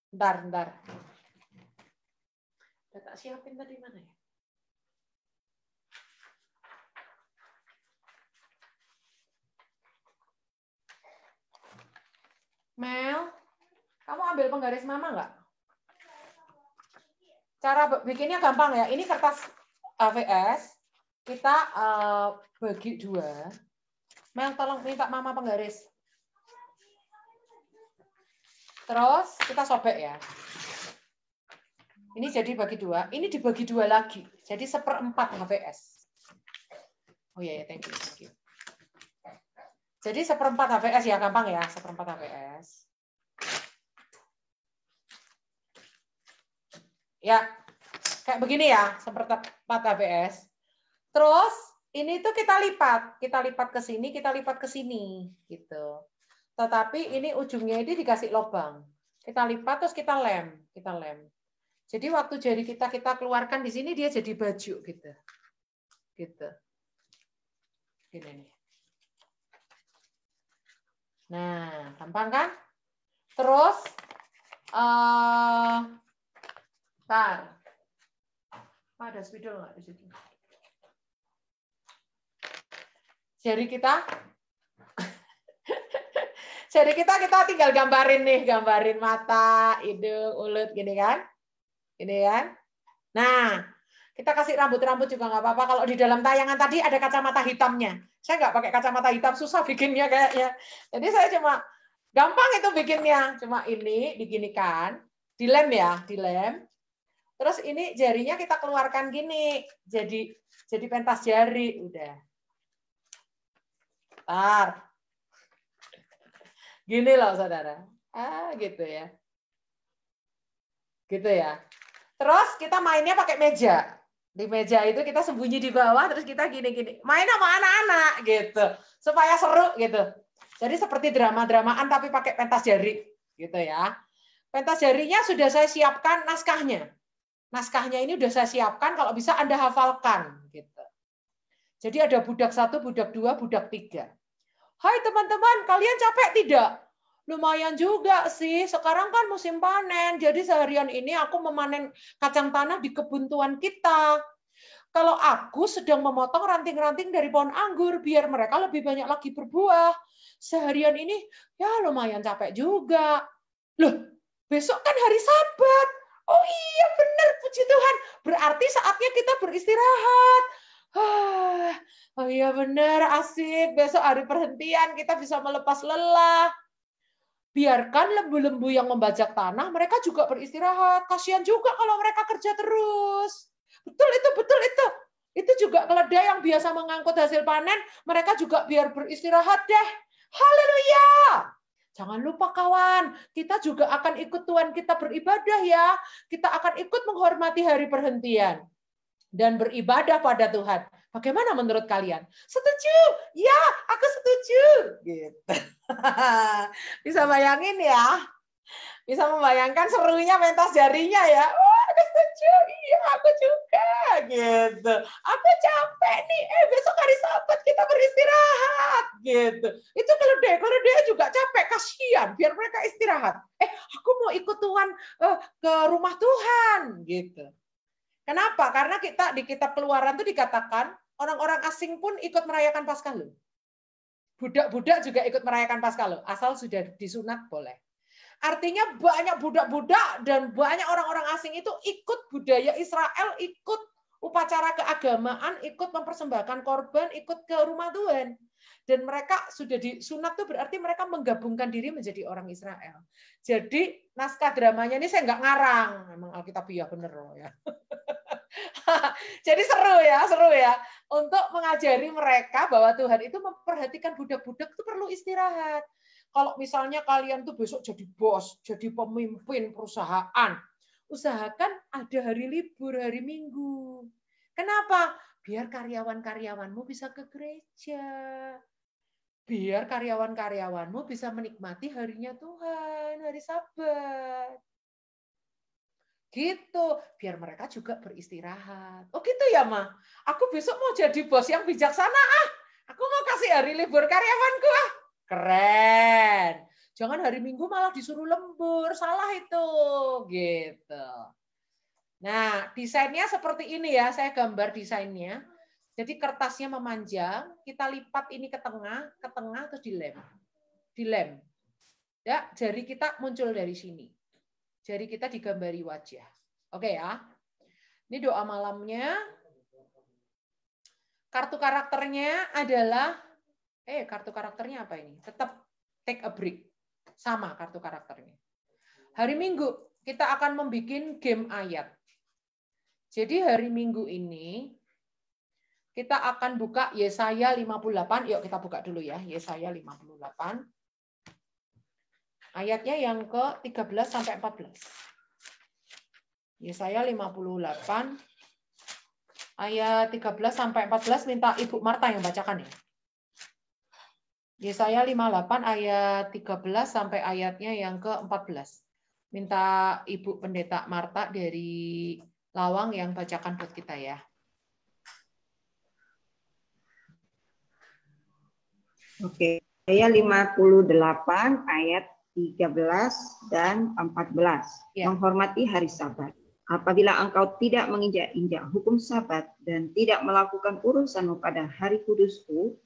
S1: Bentar. Udah tak siapin tadi mana ya? Mel, kamu ambil penggaris mama nggak? Cara bikinnya gampang ya. Ini kertas AVS. Kita bagi 2. Mel, tolong minta mama penggaris. Terus kita sobek ya. Ini jadi bagi 2. Ini dibagi 2 lagi. Jadi 1/4 HVS. Oh iya, thank you. Jadi 1/4 HVS ya, gampang ya. 1/4 HVS. Ya, kayak begini ya, 1/4 HVS. Terus ini tuh kita lipat ke sini, kita lipat ke sini, gitu. Tetapi ini ujungnya ini dikasih lubang. Kita lipat terus kita lem. Jadi waktu jari kita keluarkan di sini dia jadi baju gitu. Gitu. Gini nih. Nah, gampang kan? Terus ada spidol nggak di situ? Jari kita kita tinggal gambarin mata, hidung, mulut gini kan? Nah, kita kasih rambut juga nggak apa-apa. Kalau di dalam tayangan tadi ada kacamata hitamnya. Saya nggak pakai kacamata hitam, susah bikinnya kayaknya. Jadi saya cuma gampang itu bikinnya. Cuma ini diginikan, dilem. Terus ini jarinya kita keluarkan gini. Jadi pentas jari udah. Gini loh saudara. Gitu ya. Terus kita mainnya pakai meja. Di meja itu kita sembunyi di bawah, terus kita gini-gini. Main sama anak-anak gitu. Supaya seru gitu. Jadi seperti drama-dramaan tapi pakai pentas jari. Gitu ya. Pentas jarinya sudah saya siapkan naskahnya. Naskahnya ini sudah saya siapkan, kalau bisa Anda hafalkan. Gitu. Jadi ada budak 1, budak 2, budak 3. Hai teman-teman, kalian capek tidak? Lumayan juga sih, sekarang kan musim panen, jadi seharian ini aku memanen kacang tanah di kebun tuan kita. Kalau aku sedang memotong ranting-ranting dari pohon anggur, biar mereka lebih banyak lagi berbuah. Seharian ini, ya lumayan capek juga. Loh, besok kan hari Sabat. Oh iya benar, puji Tuhan. Berarti saatnya kita beristirahat. Oh iya benar, asik. Besok hari perhentian, kita bisa melepas lelah. Biarkan lembu-lembu yang membajak tanah, mereka juga beristirahat. Kasihan juga kalau mereka kerja terus. Betul itu. Itu juga keledai yang biasa mengangkut hasil panen, mereka juga biar beristirahat deh. Haleluya. Jangan lupa kawan, kita juga akan ikut Tuhan kita beribadah ya. Kita akan ikut menghormati hari perhentian dan beribadah pada Tuhan. Bagaimana menurut kalian? Setuju? Ya, aku setuju. Gitu. Bisa bayangin ya? Bisa membayangkan serunya pentas jarinya ya? Oh, aku setuju. Iya, aku juga. Gitu. Aku capek nih. Besok hari Sabat kita beristirahat. Gitu. Itu keledai juga capek. Kasihan. Biar mereka istirahat. Aku mau ikut Tuhan ke rumah Tuhan. Gitu. Kenapa? Karena kita di kitab Keluaran itu dikatakan orang-orang asing pun ikut merayakan Paskah loh. Budak-budak juga ikut merayakan Paskah loh, asal sudah disunat boleh. Artinya banyak budak-budak dan banyak orang-orang asing itu ikut budaya Israel, ikut upacara keagamaan, ikut mempersembahkan korban, ikut ke rumah Tuhan. Dan mereka sudah disunat tuh berarti mereka menggabungkan diri menjadi orang Israel. Jadi naskah dramanya ini saya nggak ngarang, memang Alkitabiah bener loh ya. Jadi seru ya, untuk mengajari mereka bahwa Tuhan itu memperhatikan budak-budak itu perlu istirahat. Kalau misalnya kalian tuh besok jadi bos, jadi pemimpin perusahaan, usahakan ada hari libur, hari Minggu. Kenapa? Biar karyawan-karyawanmu bisa ke gereja. Biar karyawan-karyawanmu bisa menikmati harinya Tuhan, hari Sabat. Gitu, biar mereka juga beristirahat. Oh gitu ya, Ma? Aku besok mau jadi bos yang bijaksana, Aku mau kasih hari libur karyawanku, Keren. Jangan hari Minggu malah disuruh lembur, salah itu. Gitu. Nah, desainnya seperti ini ya, saya gambar desainnya. Jadi kertasnya memanjang, kita lipat ini ke tengah terus dilem. Dilem. Ya, jari kita muncul dari sini. Jari kita digambari wajah. Oke ya. Ini doa malamnya. Kartu karakternya adalah kartu karakternya apa ini? Tetap take a break. Sama kartu karakternya. Hari Minggu kita akan membuat game ayat. Jadi hari Minggu ini kita akan buka Yesaya 58. Yuk kita buka dulu ya, Yesaya 58. Ayatnya yang ke-13 sampai 14. Yesaya 58 ayat 13 sampai 14 minta Ibu Marta yang bacakan ya. Yesaya 58 ayat 13 sampai ayatnya yang ke-14. Minta Ibu Pendeta Marta dari Lawang yang bacakan buat kita ya.
S4: Oke, saya 58 ayat 13 dan 14. Ya. Menghormati hari Sabat. Apabila engkau tidak menginjak-injak hukum Sabat dan tidak melakukan urusanmu pada hari kudusku,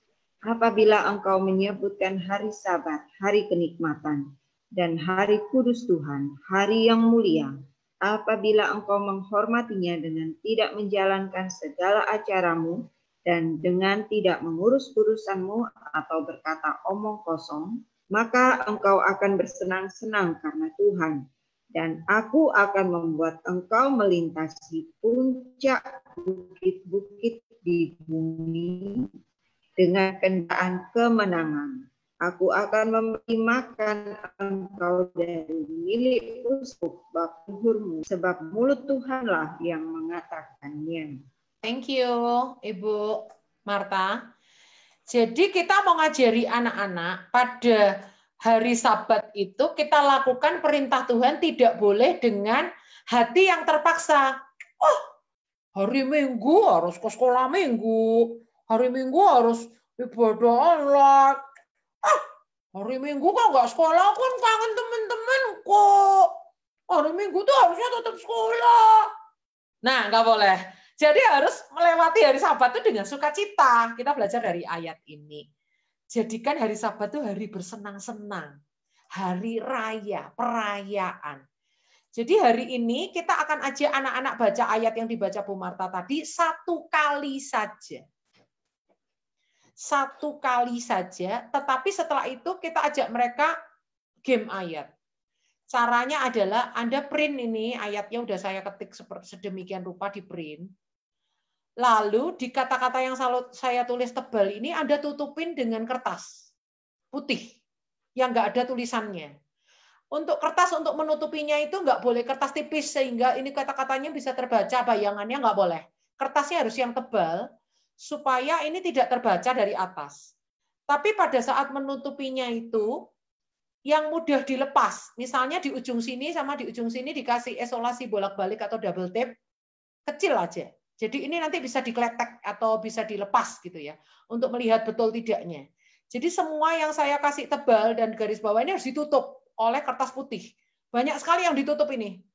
S4: apabila engkau menyebutkan hari Sabat, hari kenikmatan, dan hari kudus Tuhan, hari yang mulia, apabila engkau menghormatinya dengan tidak menjalankan segala acaramu dan dengan tidak mengurus urusanmu atau berkata omong kosong, maka engkau akan bersenang-senang karena Tuhan. Dan aku akan membuat engkau melintasi puncak bukit-bukit di bumi dengan kendaraan kemenangan. Aku akan memberi makan engkau dari milik usuk bak luhurmu, sebab mulut Tuhanlah yang mengatakannya.
S1: Thank you, Ibu Marta. Jadi kita mau ngajari anak-anak pada hari Sabat itu kita lakukan perintah Tuhan tidak boleh dengan hati yang terpaksa. Oh, hari Minggu harus ke sekolah Minggu. Hari Minggu harus ibadah online. Hari Minggu kan nggak sekolah, kan kangen teman-temanku. Hari Minggu tuh harusnya tetap sekolah. Nah, nggak boleh. Jadi harus melewati hari Sabat itu dengan sukacita. Kita belajar dari ayat ini. Jadikan hari Sabat itu hari bersenang-senang. Hari raya, perayaan. Jadi hari ini kita akan ajak anak-anak baca ayat yang dibaca Bu Marta tadi 1 kali saja. 1 kali saja, tetapi setelah itu kita ajak mereka game ayat. Caranya adalah Anda print ini, ayatnya udah saya ketik seperti sedemikian rupa di print. Lalu di kata-kata yang saya tulis tebal ini Anda tutupin dengan kertas putih yang nggak ada tulisannya. Untuk kertas untuk menutupinya itu nggak boleh kertas tipis sehingga ini kata-katanya bisa terbaca, bayangannya nggak boleh. Kertasnya harus yang tebal supaya ini tidak terbaca dari atas. Tapi pada saat menutupinya itu yang mudah dilepas, misalnya di ujung sini sama di ujung sini dikasih isolasi bolak-balik atau double tape kecil aja. Jadi ini nanti bisa dikletek atau bisa dilepas gitu ya, untuk melihat betul tidaknya. Jadi semua yang saya kasih tebal dan garis bawah ini harus ditutup oleh kertas putih. Banyak sekali yang ditutup ini.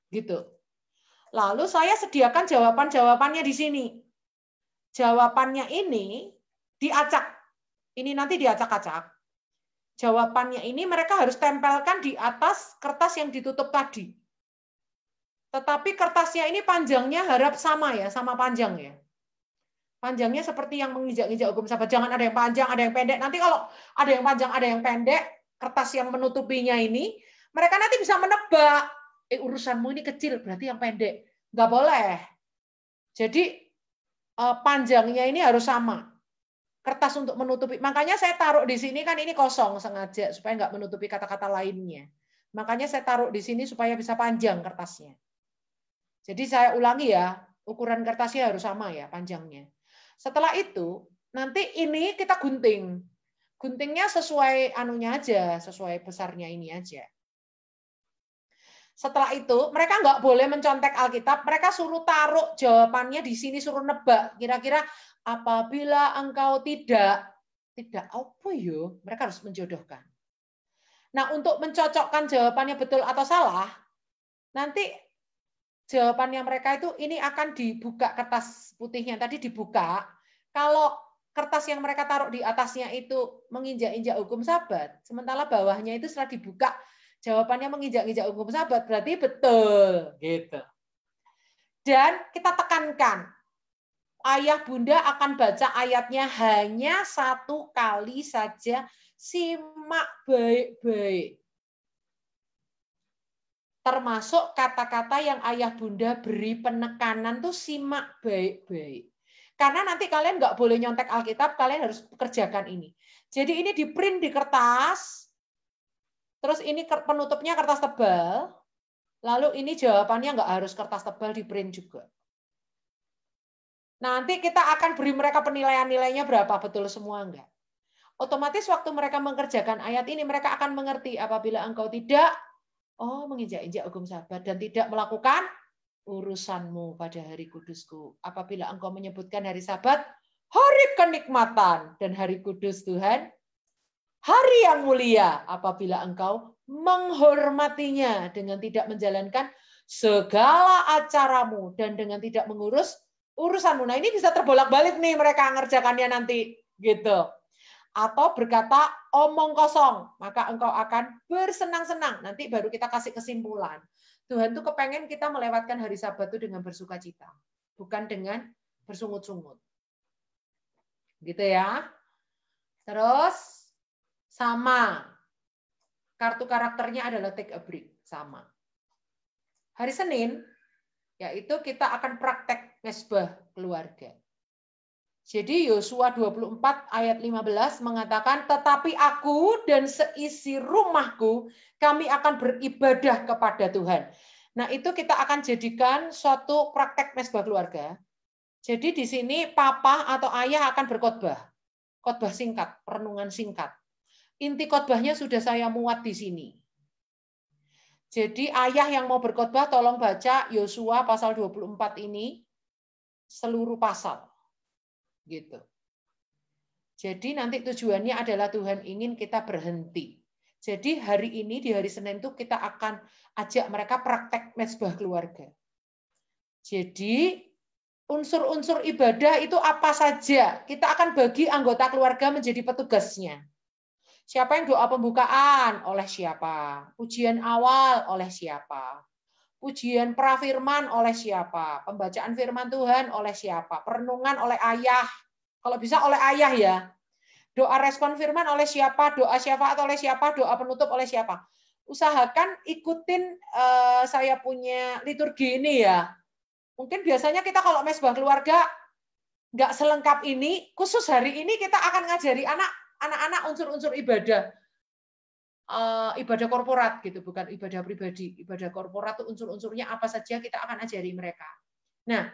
S1: Gitu. Lalu saya sediakan jawaban-jawabannya di sini. Jawabannya ini diacak. Ini nanti diacak-acak. Jawabannya ini mereka harus tempelkan di atas kertas yang ditutup tadi. Tetapi kertasnya ini panjangnya harap sama ya, sama panjang ya. Panjangnya seperti yang menginjak-injak hukum sahabat. Jangan ada yang panjang, ada yang pendek. Nanti kalau ada yang panjang, ada yang pendek, kertas yang menutupinya ini, mereka nanti bisa menebak. Urusanmu ini kecil, berarti yang pendek. Nggak boleh. Jadi panjangnya ini harus sama. Kertas untuk menutupi. Makanya saya taruh di sini kan ini kosong sengaja supaya nggak menutupi kata-kata lainnya. Makanya saya taruh di sini supaya bisa panjang kertasnya. Jadi saya ulangi ya, ukuran kertasnya harus sama ya panjangnya. Setelah itu nanti ini kita gunting. Guntingnya sesuai anunya aja, sesuai besarnya ini aja. Setelah itu mereka nggak boleh mencontek Alkitab, mereka suruh taruh jawabannya di sini, suruh nebak. Kira-kira apabila engkau tidak apa yo, mereka harus menjodohkan. Nah, untuk mencocokkan jawabannya betul atau salah, nanti jawabannya mereka itu ini akan dibuka kertas putihnya tadi dibuka. Kalau kertas yang mereka taruh di atasnya itu menginjak-injak hukum sabat, sementara bawahnya itu setelah dibuka jawabannya menginjak-injak hukum sabat, berarti betul gitu. Dan kita tekankan, ayah bunda akan baca ayatnya hanya 1 kali saja, simak baik-baik. Termasuk kata-kata yang ayah bunda beri penekanan tuh simak baik-baik. Karena nanti kalian nggak boleh nyontek Alkitab, kalian harus kerjakan ini. Jadi ini di print di kertas, terus ini penutupnya kertas tebal, lalu ini jawabannya nggak harus kertas tebal, di print juga. Nanti kita akan beri mereka penilaian-nilainya berapa, betul semua enggak. Otomatis waktu mereka mengerjakan ayat ini, mereka akan mengerti apabila engkau tidak menginjak-injak hukum sabat dan tidak melakukan urusanmu pada hari kudusku. Apabila engkau menyebutkan hari sabat, hari kenikmatan dan hari kudus Tuhan, hari yang mulia, apabila engkau menghormatinya dengan tidak menjalankan segala acaramu dan dengan tidak mengurus urusanmu. Nah, ini bisa terbolak-balik nih mereka ngerjakannya nanti gitu. Atau berkata omong kosong, maka engkau akan bersenang-senang. Nanti baru kita kasih kesimpulan. Tuhan tuh kepengen kita melewatkan hari Sabat itu dengan bersukacita, bukan dengan bersungut-sungut. Gitu ya. Terus sama. Kartu karakternya adalah take a break, sama. Hari Senin yaitu kita akan praktek mesbah keluarga. Jadi Yosua 24 ayat 15 mengatakan, tetapi aku dan seisi rumahku, kami akan beribadah kepada Tuhan. Nah, itu kita akan jadikan suatu praktek mesbah keluarga. Jadi di sini papa atau ayah akan berkhotbah. Khotbah singkat, renungan singkat. Inti khotbahnya sudah saya muat di sini. Jadi ayah yang mau berkhotbah tolong baca Yosua pasal 24 ini seluruh pasal. Gitu. Jadi nanti tujuannya adalah Tuhan ingin kita berhenti. Jadi hari ini di hari Senin itu kita akan ajak mereka praktek mesbah keluarga. Jadi unsur-unsur ibadah itu apa saja? Kita akan bagi anggota keluarga menjadi petugasnya. Siapa yang doa pembukaan? Oleh siapa? Pujian awal oleh siapa? Pujian prafirman oleh siapa? Pembacaan firman Tuhan oleh siapa? Perenungan oleh ayah. Kalau bisa oleh ayah ya. Doa respon firman oleh siapa? Doa syafaat oleh siapa? Doa penutup oleh siapa? Usahakan ikutin saya punya liturgi ini ya. Mungkin biasanya kita kalau mesbah keluarga nggak selengkap ini. Khusus hari ini kita akan ngajari anak-anak unsur-unsur ibadah. Ibadah korporat gitu, bukan ibadah pribadi. Ibadah korporat itu unsur-unsurnya apa saja kita akan ajari mereka. Nah,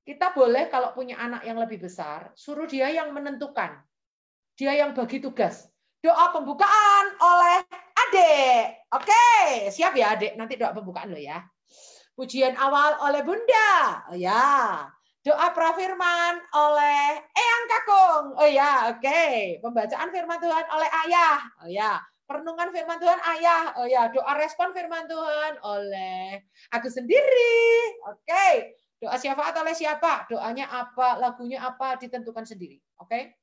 S1: kita boleh kalau punya anak yang lebih besar, suruh dia yang menentukan. Dia yang bagi tugas. Doa pembukaan oleh adik. Oke, siap ya adik? Nanti doa pembukaan lo ya. Pujian awal oleh bunda. Oh ya. Doa prafirman oleh Eyang Kakung. Oh ya, oke. Pembacaan firman Tuhan oleh ayah. Oh ya. Perenungan firman Tuhan ayah. Oh ya, doa respon firman Tuhan oleh aku sendiri. Oke. Doa syafaat oleh siapa? Doanya apa? Lagunya apa? Ditentukan sendiri. Oke.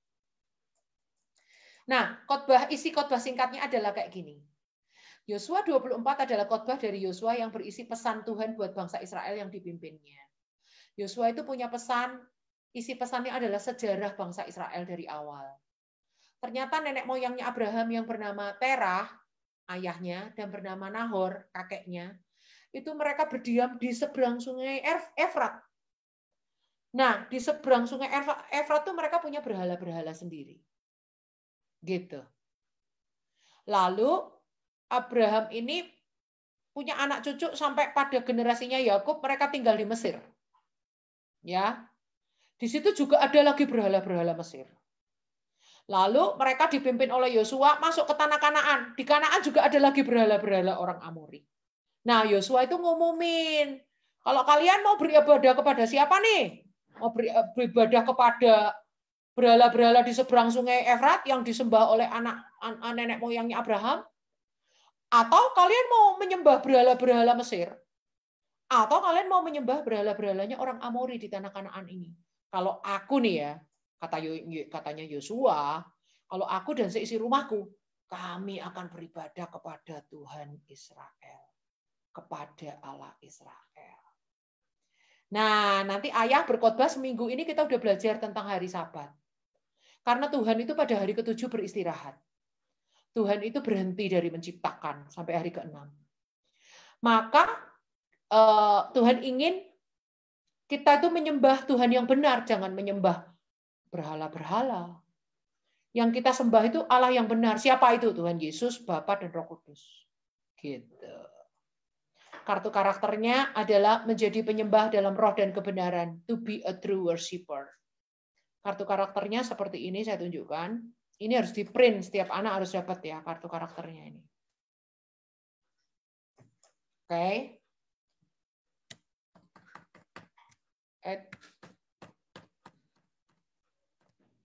S1: Nah, isi khotbah singkatnya adalah kayak gini. Yosua 24 adalah khotbah dari Yosua yang berisi pesan Tuhan buat bangsa Israel yang dipimpinnya. Yosua itu punya pesan, isi pesannya adalah sejarah bangsa Israel dari awal. Ternyata nenek moyangnya Abraham yang bernama Terah, ayahnya, dan bernama Nahor, kakeknya, itu mereka berdiam di seberang sungai Efrat. Nah, di seberang sungai Efrat itu mereka punya berhala-berhala sendiri. Gitu. Lalu Abraham ini punya anak cucu sampai pada generasinya Yakub, mereka tinggal di Mesir. Ya. Di situ juga ada lagi berhala-berhala Mesir. Lalu mereka dipimpin oleh Yosua masuk ke tanah Kanaan. Di Kanaan juga ada lagi berhala-berhala orang Amori. Nah, Yosua itu ngumumin, kalau kalian mau beribadah kepada siapa nih? Mau beribadah kepada berhala-berhala di seberang sungai Efrat yang disembah oleh nenek moyangnya Abraham? Atau kalian mau menyembah berhala-berhala Mesir? Atau kalian mau menyembah berhala-berhalanya orang Amori di tanah Kanaan ini? Kalau aku nih ya, katanya Yosua, kalau aku dan seisi rumahku, kami akan beribadah kepada Tuhan Israel. Kepada Allah Israel. Nah, nanti ayah berkhotbah seminggu ini kita udah belajar tentang hari Sabat. Karena Tuhan itu pada hari ke-7 beristirahat. Tuhan itu berhenti dari menciptakan sampai hari ke-6. Maka Tuhan ingin kita itu menyembah Tuhan yang benar, jangan menyembah berhala-berhala. Yang kita sembah itu Allah yang benar. Siapa itu? Tuhan Yesus, Bapa dan Roh Kudus. Gitu. Kartu karakternya adalah menjadi penyembah dalam roh dan kebenaran. To be a true worshipper. Kartu karakternya seperti ini saya tunjukkan. Ini harus di print, setiap anak harus dapat ya kartu karakternya ini. Oke.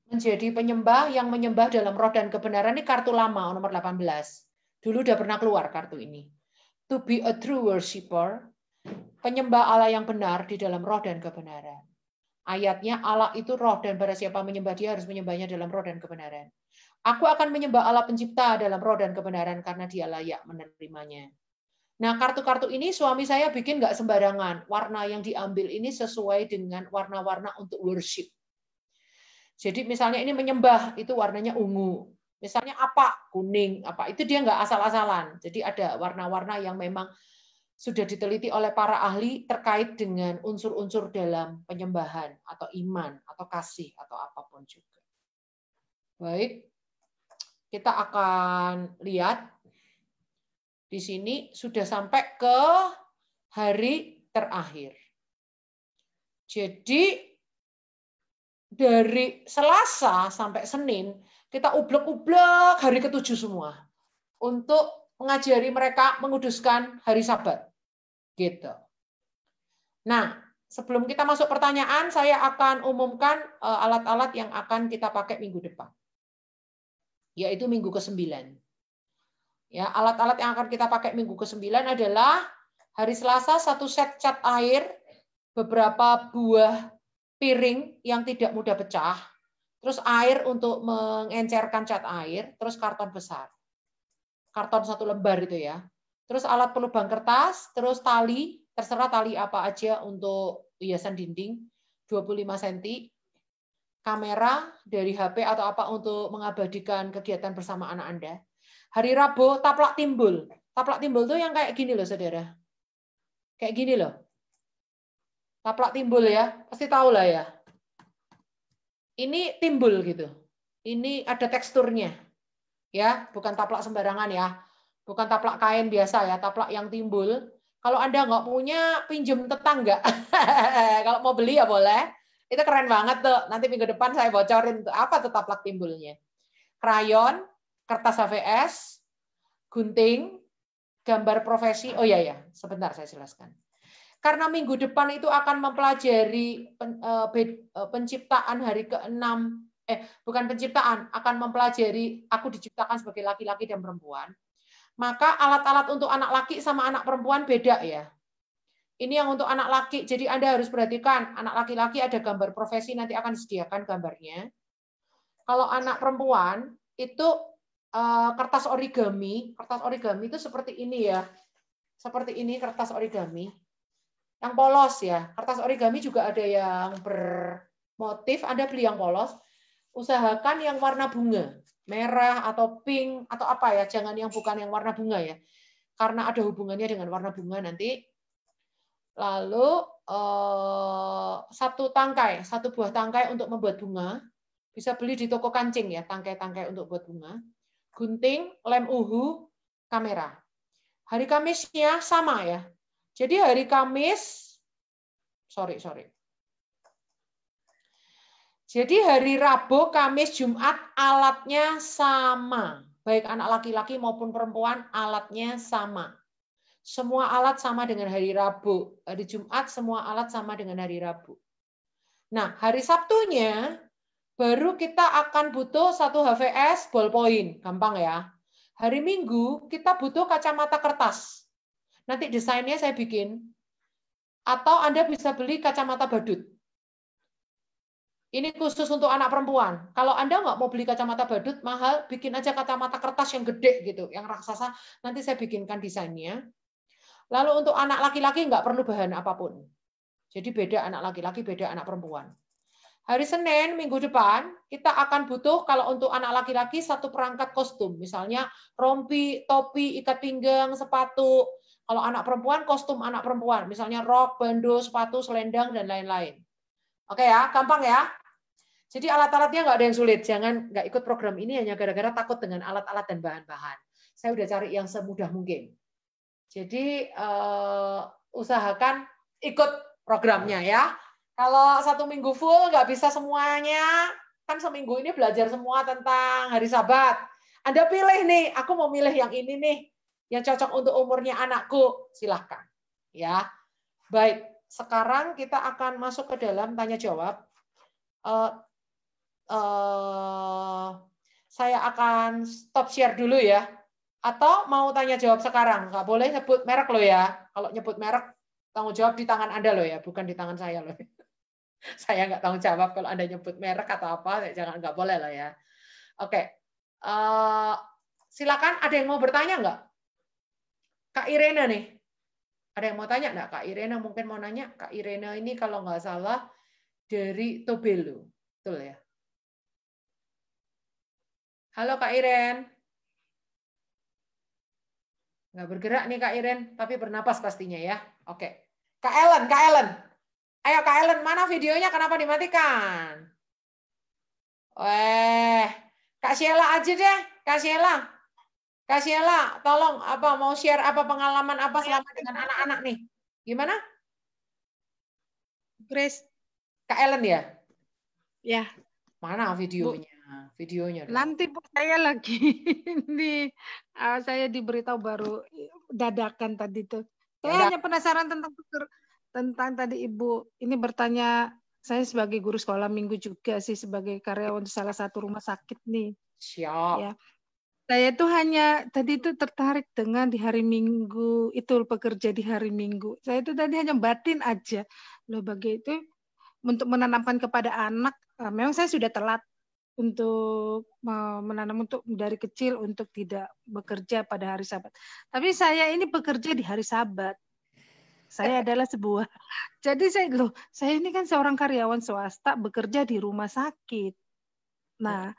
S1: Menjadi penyembah yang menyembah dalam roh dan kebenaran. Ini kartu lama, nomor 18. Dulu udah pernah keluar kartu ini. To be a true worshipper, penyembah Allah yang benar di dalam roh dan kebenaran. Ayatnya Allah itu roh dan barang siapa menyembah dia harus menyembahnya dalam roh dan kebenaran. Aku akan menyembah Allah pencipta dalam roh dan kebenaran karena dia layak menerimanya. Nah, kartu-kartu ini suami saya bikin nggak sembarangan. Warna yang diambil ini sesuai dengan warna-warna untuk worship. Jadi misalnya ini menyembah, itu warnanya ungu. Misalnya apa? Kuning. Apa? Itu dia nggak asal-asalan. Jadi ada warna-warna yang memang sudah diteliti oleh para ahli terkait dengan unsur-unsur dalam penyembahan atau iman atau kasih atau apapun juga. Baik, kita akan lihat di sini sudah sampai ke hari terakhir. Jadi dari Selasa sampai Senin kita ublek-ublek hari ke-7 semua untuk mengajari mereka menguduskan hari Sabat. Gitu. Nah, sebelum kita masuk pertanyaan, saya akan umumkan alat-alat yang akan kita pakai minggu depan. Yaitu minggu ke-9. Ya, alat-alat yang akan kita pakai minggu ke-9 adalah hari Selasa 1 set cat air, beberapa buah piring yang tidak mudah pecah, terus air untuk mengencerkan cat air, terus karton besar. Karton 1 lembar itu ya. Terus alat pelubang kertas, terus tali, terserah tali apa aja untuk hiasan dinding, 25 cm. Kamera dari HP atau apa untuk mengabadikan kegiatan bersama anak Anda. Hari Rabu, taplak timbul. Taplak timbul tuh yang kayak gini loh, saudara. Kayak gini loh. Taplak timbul ya, pasti tahu lah ya. Ini timbul gitu. Ini ada teksturnya. Ya, bukan taplak sembarangan ya. Bukan taplak kain biasa ya, taplak yang timbul. Kalau Anda nggak punya, pinjem tetangga. Kalau mau beli ya boleh. Itu keren banget tuh. Nanti minggu depan saya bocorin tuh apa tuh taplak timbulnya. Krayon, kertas HVS, gunting, gambar profesi. Oh iya ya, sebentar saya jelaskan. Karena minggu depan itu akan mempelajari penciptaan hari ke-6 bukan penciptaan, akan mempelajari aku diciptakan sebagai laki-laki dan perempuan, maka alat-alat untuk anak laki sama anak perempuan beda ya. Ini yang untuk anak laki, jadi Anda harus perhatikan, anak laki-laki ada gambar profesi, nanti akan disediakan gambarnya. Kalau anak perempuan, itu kertas origami itu seperti ini ya. Seperti ini kertas origami. Yang polos ya. Kertas origami juga ada yang bermotif, Anda beli yang polos. Usahakan yang warna bunga, merah atau pink atau apa ya, jangan yang bukan yang warna bunga ya. Karena ada hubungannya dengan warna bunga nanti. Lalu satu buah tangkai untuk membuat bunga. Bisa beli di toko kancing ya, tangkai-tangkai untuk buat bunga. Gunting, lem uhu, kamera. Hari Kamisnya sama ya. Jadi hari Kamis, sorry. Jadi hari Rabu, Kamis, Jumat alatnya sama. Baik anak laki-laki maupun perempuan alatnya sama. Semua alat sama dengan hari Rabu. Hari Jumat semua alat sama dengan hari Rabu. Nah, hari Sabtunya baru kita akan butuh 1 HVS ballpoint. Gampang ya. Hari Minggu kita butuh kacamata kertas. Nanti desainnya saya bikin. Atau Anda bisa beli kacamata badut. Ini khusus untuk anak perempuan. Kalau Anda nggak mau beli kacamata badut, mahal, bikin aja kacamata kertas yang gede gitu, yang raksasa. Nanti saya bikinkan desainnya. Lalu untuk anak laki-laki nggak perlu bahan apapun. Jadi beda anak laki-laki, beda anak perempuan. Hari Senin, minggu depan, kita akan butuh kalau untuk anak laki-laki 1 perangkat kostum. Misalnya rompi, topi, ikat pinggang, sepatu. Kalau anak perempuan, kostum anak perempuan. Misalnya rok, bandu, sepatu, selendang, dan lain-lain. Oke ya, gampang ya. Jadi alat-alatnya nggak ada yang sulit. Jangan nggak ikut program ini hanya gara-gara takut dengan alat-alat dan bahan-bahan. Saya udah cari yang semudah mungkin. Jadi usahakan ikut programnya ya. Kalau 1 minggu full nggak bisa semuanya, kan seminggu ini belajar semua tentang hari Sabat. Anda pilih nih, aku mau milih yang ini nih, yang cocok untuk umurnya anakku, silahkan. Ya, baik. Sekarang kita akan masuk ke dalam tanya jawab. Saya akan stop share dulu ya. Atau mau tanya jawab sekarang? Nggak boleh sebut merek loh ya. Kalau nyebut merek, tanggung jawab di tangan Anda loh ya, bukan di tangan saya loh. Saya nggak tanggung jawab kalau Anda nyebut merek atau apa, jangan, nggak boleh lah ya. Oke, silakan, ada yang mau bertanya nggak? Kak Irena nih, ada yang mau tanya nggak? Kak Irena mungkin mau nanya. Kak Irena ini kalau nggak salah dari Tobelo, betul ya? Halo Kak Iren. Nggak bergerak nih Kak Iren, tapi bernapas pastinya ya. Oke, Kak Ellen. Ayo Kak Ellen, mana videonya? Kenapa dimatikan? Kak Sheila aja deh, Kak Sheila, tolong apa mau share apa pengalaman apa selama dengan anak-anak nih? Gimana?
S6: Grace.
S1: Kak Ellen ya?
S6: Ya.
S1: Mana videonya? Videonya.
S6: Nanti Bu, saya lagi saya diberitahu baru dadakan tadi tuh. Saya hanya penasaran tentang tadi Ibu ini bertanya, saya sebagai guru sekolah minggu juga sih, sebagai karyawan di salah satu rumah sakit nih.
S1: Siap.
S6: Ya. Saya tuh hanya tadi itu tertarik dengan di hari Minggu itu pekerja di hari Minggu. Saya itu tadi hanya batin aja. Loh bagi itu untuk menanamkan kepada anak, memang saya sudah telat untuk menanam untuk dari kecil untuk tidak bekerja pada hari Sabat. Tapi saya ini bekerja di hari Sabat. Saya adalah sebuah. Jadi saya ini kan seorang karyawan swasta bekerja di rumah sakit. Nah,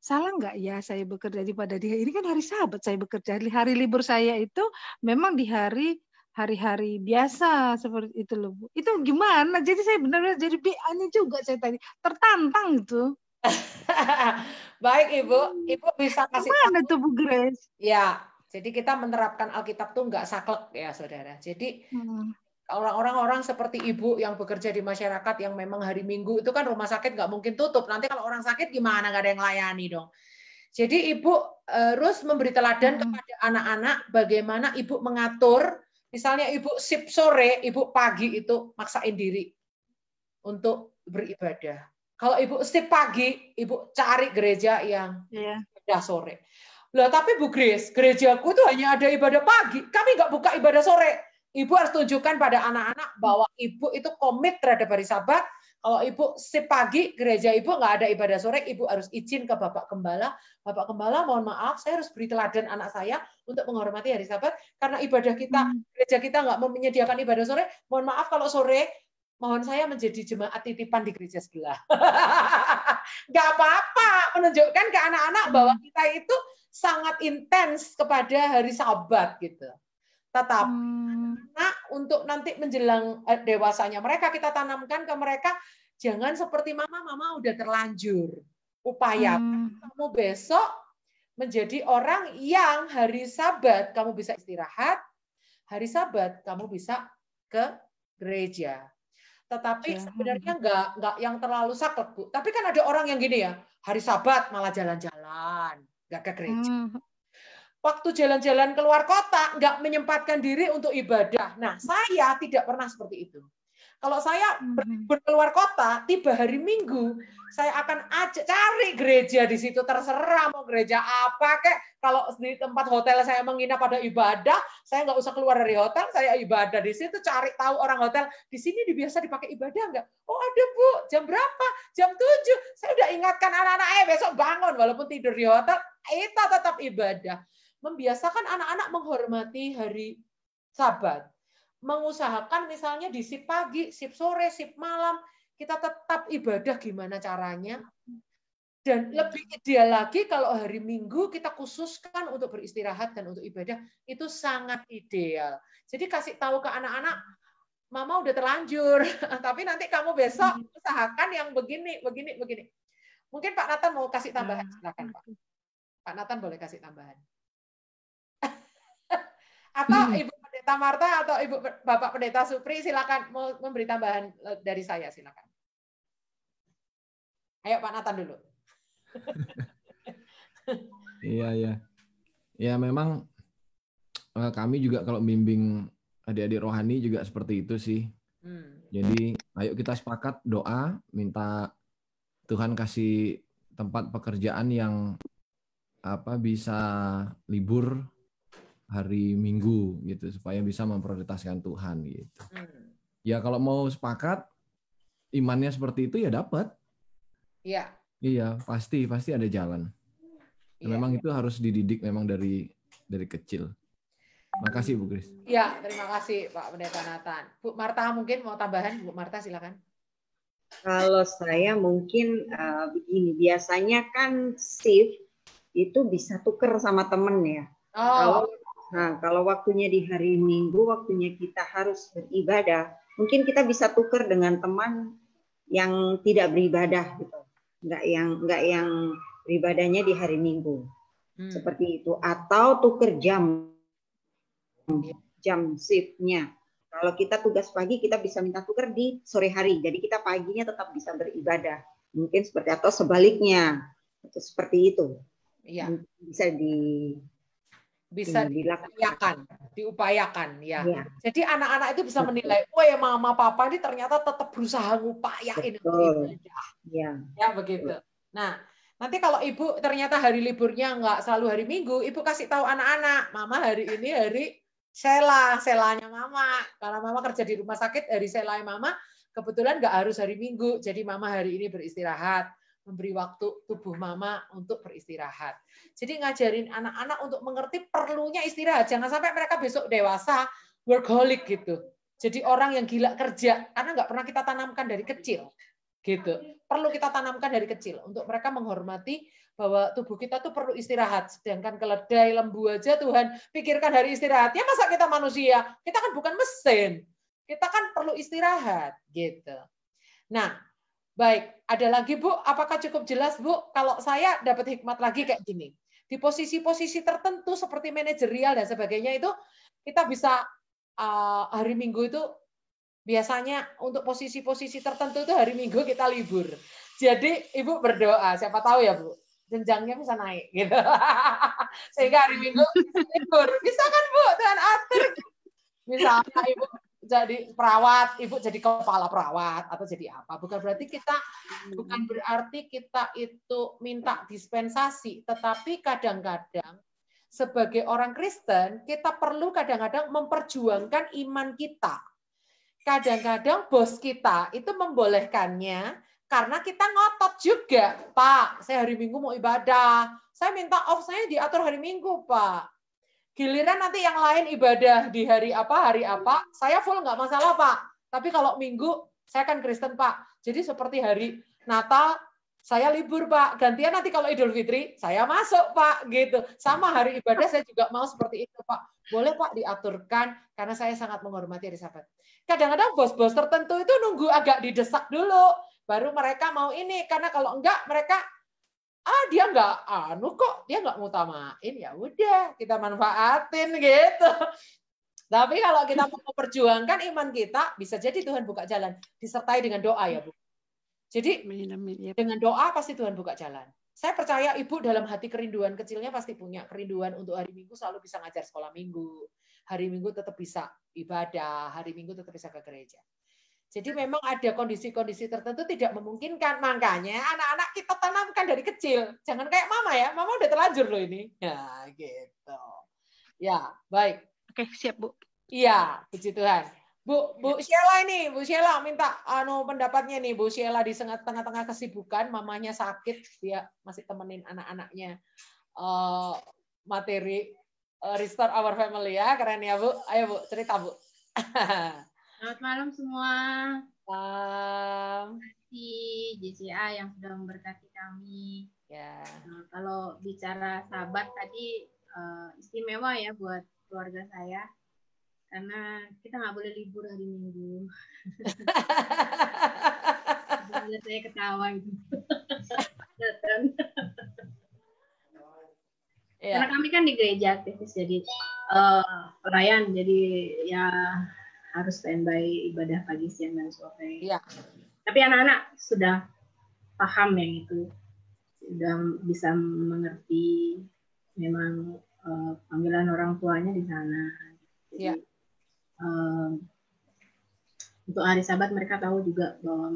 S6: salah nggak ya saya bekerja pada ini kan hari Sabat saya bekerja. Hari libur saya itu memang di hari-hari biasa seperti itu loh Bu. Itu gimana? Jadi saya benar-benar jadi BA-nya juga saya tadi tertantang itu.
S1: Baik Ibu bisa kasih
S6: mana tuh Bu Grace?
S1: Ya, jadi kita menerapkan Alkitab tuh nggak saklek ya saudara. Jadi orang-orang seperti Ibu yang bekerja di masyarakat yang memang hari Minggu itu kan rumah sakit nggak mungkin tutup. Nanti kalau orang sakit gimana, nggak ada yang layani dong. Jadi Ibu harus memberi teladan kepada anak-anak bagaimana Ibu mengatur. Misalnya Ibu shift sore, Ibu pagi itu maksain diri untuk beribadah. Kalau Ibu shift pagi, Ibu cari gereja yang ibadah sore. Loh, tapi Bu Grace, gerejaku tuh hanya ada ibadah pagi. Kami nggak buka ibadah sore. Ibu harus tunjukkan pada anak-anak bahwa Ibu itu komit terhadap hari Sabat. Kalau Ibu shift pagi, gereja Ibu nggak ada ibadah sore, Ibu harus izin ke Bapak Gembala. Bapak Gembala, mohon maaf, saya harus beri teladan anak saya untuk menghormati hari Sabat. Karena ibadah kita, gereja kita nggak menyediakan ibadah sore. Mohon maaf kalau sore, mohon saya menjadi jemaat titipan di gereja sebelah. Nggak apa-apa, menunjukkan ke anak-anak bahwa kita itu sangat intens kepada hari Sabat gitu. Tetapi untuk nanti menjelang dewasanya mereka, kita tanamkan ke mereka, jangan seperti mama udah terlanjur. Upayakan kamu besok menjadi orang yang hari Sabat kamu bisa istirahat, hari Sabat kamu bisa ke gereja. Tetapi sebenarnya nggak yang terlalu saklek, Bu. Tapi kan ada orang yang gini ya, hari Sabat malah jalan-jalan, nggak ke gereja. Waktu jalan-jalan keluar kota, nggak menyempatkan diri untuk ibadah. Nah, saya tidak pernah seperti itu. Kalau saya berlibur keluar kota, tiba hari Minggu, saya akan cari gereja di situ, terserah mau gereja apa kek. Kalau di tempat hotel saya menginap pada ibadah, saya nggak usah keluar dari hotel, saya ibadah di situ, cari tahu orang hotel, di sini biasa dipakai ibadah nggak? Oh ada Bu, jam berapa? Jam 7. Saya udah ingatkan anak-anak, besok bangun, walaupun tidur di hotel, kita tetap ibadah. Membiasakan anak-anak menghormati hari Sabat. Mengusahakan misalnya di shift pagi, shift sore, shift malam, kita tetap ibadah gimana caranya. Dan lebih ideal lagi kalau hari Minggu kita khususkan untuk beristirahat dan untuk ibadah, itu sangat ideal. Jadi kasih tahu ke anak-anak, Mama udah terlanjur, tapi nanti kamu besok usahakan yang begini. Mungkin Pak Nathan mau kasih tambahan, silakan Pak. Pak Nathan boleh kasih tambahan. Atau Ibu Pendeta Marta atau Bapak Pendeta Supri, silakan mau memberi tambahan dari saya, silakan. Ayo Pak Nathan dulu.
S2: Iya. Ya memang kami juga kalau bimbing adik-adik rohani juga seperti itu sih. Jadi ayo kita sepakat doa, minta Tuhan kasih tempat pekerjaan yang bisa libur hari Minggu gitu supaya bisa memprioritaskan Tuhan gitu. Ya kalau mau sepakat imannya seperti itu ya dapat.
S1: Iya.
S2: Iya, pasti ada jalan. Memang itu harus dididik memang dari kecil. Makasih Bu Kris.
S1: Iya, terima kasih Pak Pendeta Nathan. Bu Marta mungkin mau tambahan, Bu Marta silakan.
S4: Kalau saya mungkin begini, biasanya kan shift itu bisa tuker sama temen ya. Kalau waktunya di hari Minggu, waktunya kita harus beribadah, mungkin kita bisa tuker dengan teman yang tidak beribadah gitu, nggak yang beribadahnya di hari Minggu, seperti itu. Atau tuker jam shiftnya. Kalau kita tugas pagi, kita bisa minta tuker di sore hari, jadi kita paginya tetap bisa beribadah. Mungkin seperti atau sebaliknya, atau seperti itu.
S1: Iya.
S4: Bisa
S1: diupayakan ya. Jadi anak-anak itu bisa menilai, oh ya mama papa ini ternyata tetap berusaha ngupayain ibadah. Ya begitu. Nah, nanti kalau ibu ternyata hari liburnya nggak selalu hari Minggu, ibu kasih tahu anak-anak, mama hari ini hari selanya mama. Kalau mama kerja di rumah sakit, hari selanya mama kebetulan nggak harus hari Minggu, jadi mama hari ini beristirahat. Memberi waktu tubuh mama untuk beristirahat. Jadi ngajarin anak-anak untuk mengerti perlunya istirahat. Jangan sampai mereka besok dewasa workaholic gitu. Jadi orang yang gila kerja karena nggak pernah kita tanamkan dari kecil. Gitu. Perlu kita tanamkan dari kecil untuk mereka menghormati bahwa tubuh kita tuh perlu istirahat. Sedangkan keledai, lembu aja Tuhan pikirkan hari istirahatnya, masa kita manusia? Kita kan bukan mesin. Kita kan perlu istirahat gitu. Nah, baik, ada lagi Bu, apakah cukup jelas Bu? Kalau saya dapat hikmat lagi kayak gini. Di posisi-posisi tertentu seperti manajerial dan sebagainya itu kita bisa hari Minggu itu biasanya untuk posisi-posisi tertentu itu hari Minggu kita libur. Jadi Ibu berdoa, siapa tahu ya Bu, jenjangnya bisa naik gitu. Sehingga hari Minggu bisa libur. Bisa kan Bu, Tuhan atur. Misalnya Ibu jadi perawat, ibu jadi kepala perawat atau jadi apa. Bukan berarti kita itu minta dispensasi, tetapi kadang-kadang sebagai orang Kristen kita perlu kadang-kadang memperjuangkan iman kita. Kadang-kadang bos kita itu membolehkannya karena kita ngotot juga, Pak, saya hari Minggu mau ibadah, saya minta off saya diatur hari Minggu, Pak. Giliran nanti yang lain ibadah di hari apa, saya full nggak masalah, Pak. Tapi kalau Minggu, saya kan Kristen, Pak. Jadi seperti hari Natal, saya libur, Pak. Gantian nanti kalau Idul Fitri, saya masuk, Pak. Gitu. Sama hari ibadah, saya juga mau seperti itu, Pak. Boleh, Pak, diaturkan, karena saya sangat menghormati hari Sabat. Kadang-kadang bos-bos tertentu itu nunggu agak didesak dulu, baru mereka mau ini. Karena kalau enggak, mereka dia nggak ngutamain, ya udah kita manfaatin gitu. Tapi kalau kita mau memperjuangkan iman kita, bisa jadi Tuhan buka jalan disertai dengan doa ya, Bu. Jadi dengan doa pasti Tuhan buka jalan. Saya percaya Ibu dalam hati kerinduan kecilnya pasti punya kerinduan untuk hari Minggu selalu bisa ngajar sekolah Minggu, hari Minggu tetap bisa ibadah, hari Minggu tetap bisa ke gereja. Jadi memang ada kondisi-kondisi tertentu tidak memungkinkan. Makanya anak-anak kita tanamkan dari kecil. Jangan kayak mama ya. Mama udah terlanjur loh ini. Ya gitu. Ya, baik.
S6: Oke, siap, Bu.
S1: Iya, puji Tuhan. Bu Sheila ini, Bu Sheila minta pendapatnya nih. Bu Sheila di tengah-tengah kesibukan, mamanya sakit, dia masih temenin anak-anaknya materi Restore Our Family ya. Keren ya, Bu. Ayo, Bu, cerita, Bu.
S7: Selamat malam semua.
S1: Terima
S7: kasih JCA yang sudah memberkati kami.
S1: Ya.
S7: Nah, kalau bicara Sabat tadi istimewa ya buat keluarga saya. Karena kita nggak boleh libur hari Minggu. Saya ketawa gitu. Karena kami kan di gereja aktivis, jadi pelayan, jadi ya harus standby ibadah pagi, siang, dan sore.
S1: Iya.
S7: Tapi anak-anak sudah paham yang itu, sudah bisa mengerti memang panggilan orang tuanya di sana. Jadi, untuk hari Sabat mereka tahu juga bahwa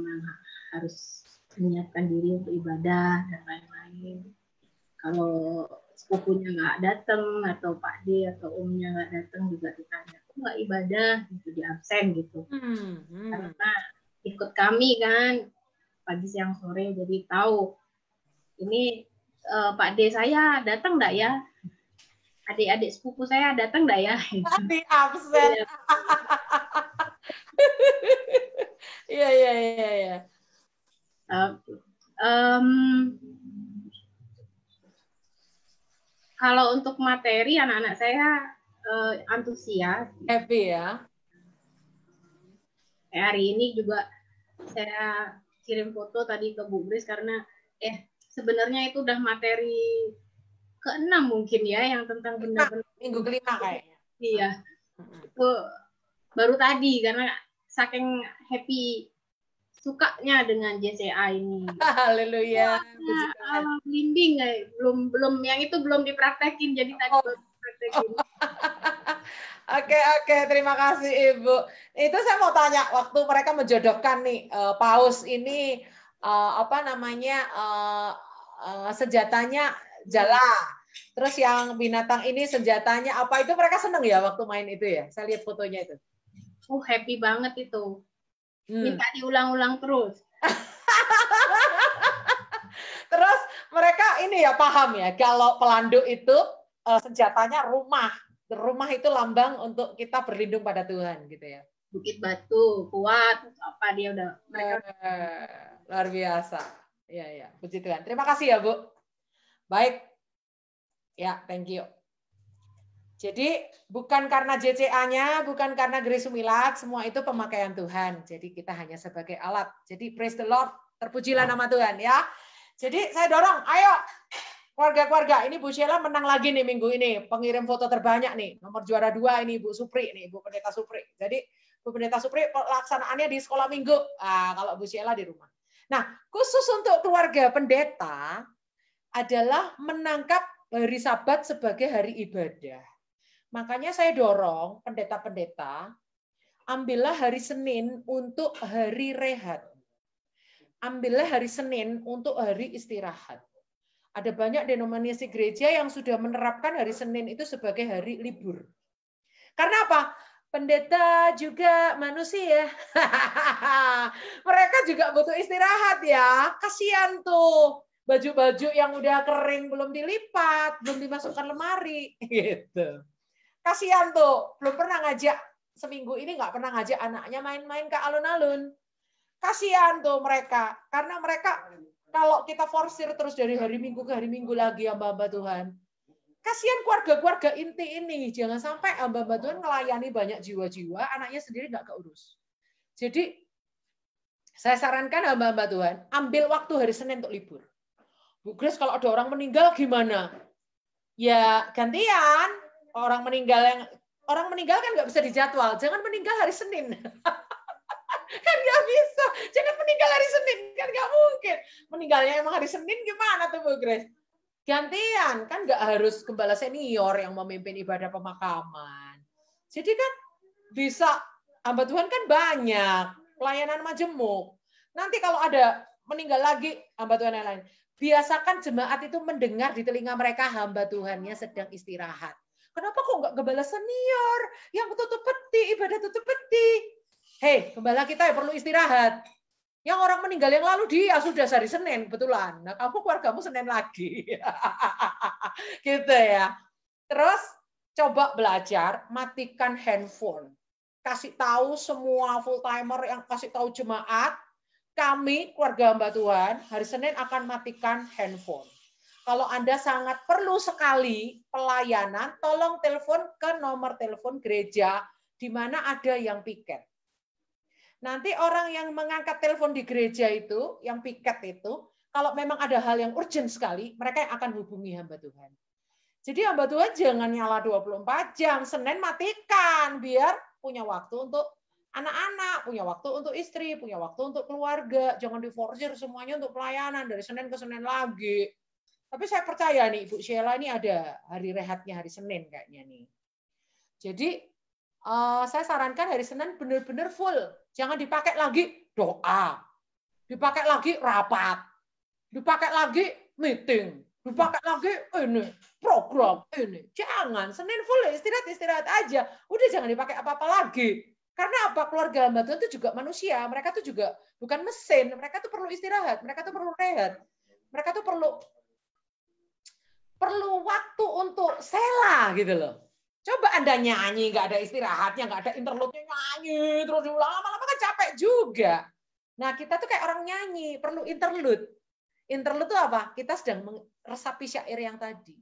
S7: harus menyiapkan diri untuk ibadah dan lain-lain. Kalau sepupunya nggak datang atau Pak D atau Omnya nggak datang juga ditanya, nggak ibadah gitu, di absen gitu. Karena ikut kami kan pagi siang sore, jadi tahu ini Pak D saya datang nggak ya, adik-adik sepupu saya datang nggak ya,
S1: di absen. Iya.
S7: Kalau untuk materi anak-anak saya antusias,
S1: happy ya.
S7: Hari ini juga saya kirim foto tadi ke Bu Bris karena sebenarnya itu udah materi ke-6 mungkin ya yang tentang benda-benda
S1: minggu kelima kayaknya.
S7: Iya. Itu baru tadi karena saking happy sukanya dengan JCA ini.
S1: Haleluya.
S7: Bimbing belum yang itu belum dipraktekin, jadi tadi baru dipraktekin.
S1: Oke, terima kasih Ibu. Itu saya mau tanya, waktu mereka menjodohkan nih paus ini senjatanya jala. Terus yang binatang ini senjatanya apa, itu mereka seneng ya waktu main itu ya? Saya lihat fotonya itu.
S7: Happy banget itu. Minta diulang-ulang terus.
S1: Terus mereka ini ya paham ya, kalau pelanduk itu senjatanya rumah. Rumah itu lambang untuk kita berlindung pada Tuhan gitu ya.
S7: Bukit batu kuat apa dia udah mereka
S1: luar biasa. Iya. Puji Tuhan. Terima kasih ya, Bu. Baik. Ya, thank you. Jadi bukan karena JCA-nya, bukan karena Grace Sumilat, semua itu pemakaian Tuhan. Jadi kita hanya sebagai alat. Jadi praise the Lord, terpujilah nama Tuhan ya. Jadi saya dorong, ayo keluarga-keluarga, ini Bu Sheila menang lagi nih minggu ini, pengirim foto terbanyak nih, nomor juara 2 ini Bu Supri nih, Bu Pendeta Supri. Jadi Bu Pendeta Supri pelaksanaannya di sekolah minggu, kalau Bu Sheila di rumah. Nah, khusus untuk keluarga pendeta adalah menangkap hari Sabat sebagai hari ibadah. Makanya saya dorong pendeta-pendeta ambillah hari Senin untuk hari rehat. Ambillah hari Senin untuk hari istirahat. Ada banyak denominasi gereja yang sudah menerapkan hari Senin itu sebagai hari libur. Karena apa? Pendeta juga manusia. Mereka juga butuh istirahat ya. Kasihan tuh. Baju-baju yang udah kering belum dilipat, belum dimasukkan lemari. Gitu. Kasihan tuh. Belum pernah ngajak, seminggu ini nggak pernah ngajak anaknya main-main ke alun-alun. Kasihan tuh mereka. Karena mereka, kalau kita forsir terus dari hari Minggu ke hari Minggu lagi ya hamba Tuhan. Kasihan keluarga-keluarga inti ini. Jangan sampai hamba Tuhan melayani banyak jiwa-jiwa, anaknya sendiri nggak keurus. Jadi, saya sarankan hamba Tuhan, ambil waktu hari Senin untuk libur. Bu Grace, kalau ada orang meninggal gimana? Ya, gantian. Orang meninggal kan nggak bisa dijadwal. Jangan meninggal hari Senin. Kan nggak bisa. Jangan meninggal hari Senin. Kan nggak mungkin. Meninggalnya emang hari Senin gimana tuh Bu Grace? Gantian, kan nggak harus gembala senior yang memimpin ibadah pemakaman. Jadi kan bisa, hamba Tuhan kan banyak, pelayanan majemuk. Nanti kalau ada meninggal lagi, hamba Tuhan yang lain, biasakan jemaat itu mendengar di telinga mereka hamba Tuhannya sedang istirahat. Kenapa kok nggak gembala senior yang tutup peti, ibadah tutup peti? Hei, gembala kita ya perlu istirahat. Yang orang meninggal yang lalu dia sudah hari Senin, betulan. Nah, kamu keluargamu Senin lagi. Gitu ya. Terus coba belajar, matikan handphone. Kasih tahu semua full timer yang kasih tahu jemaat, kami keluarga hamba Tuhan hari Senin akan matikan handphone. Kalau Anda sangat perlu sekali pelayanan, tolong telepon ke nomor telepon gereja di mana ada yang piket. Nanti orang yang mengangkat telepon di gereja itu, yang piket itu, kalau memang ada hal yang urgent sekali, mereka yang akan hubungi hamba Tuhan. Jadi hamba Tuhan jangan nyala 24 jam, Senin matikan, biar punya waktu untuk anak-anak, punya waktu untuk istri, punya waktu untuk keluarga. Jangan diforsir semuanya untuk pelayanan, dari Senin ke Senin lagi. Tapi saya percaya nih, Ibu Sheila ini ada hari rehatnya hari Senin kayaknya nih. Jadi saya sarankan hari Senin benar-benar full. Jangan dipakai lagi doa. Dipakai lagi rapat. Dipakai lagi meeting. Dipakai lagi ini, program ini. Jangan, Senin full istirahat aja. Udah jangan dipakai apa-apa lagi. Karena apa? Keluarga hamba Tuhan itu juga manusia. Mereka tuh juga bukan mesin. Mereka tuh perlu istirahat. Mereka tuh perlu rehat. Mereka tuh perlu waktu untuk sela gitu loh. Coba Anda nyanyi, nggak ada istirahatnya, nggak ada interlude-nya, nyanyi, terus diulang, lama-lama kan capek juga. Nah, kita tuh kayak orang nyanyi, perlu interlude. Interlude itu apa? Kita sedang meresapi syair yang tadi.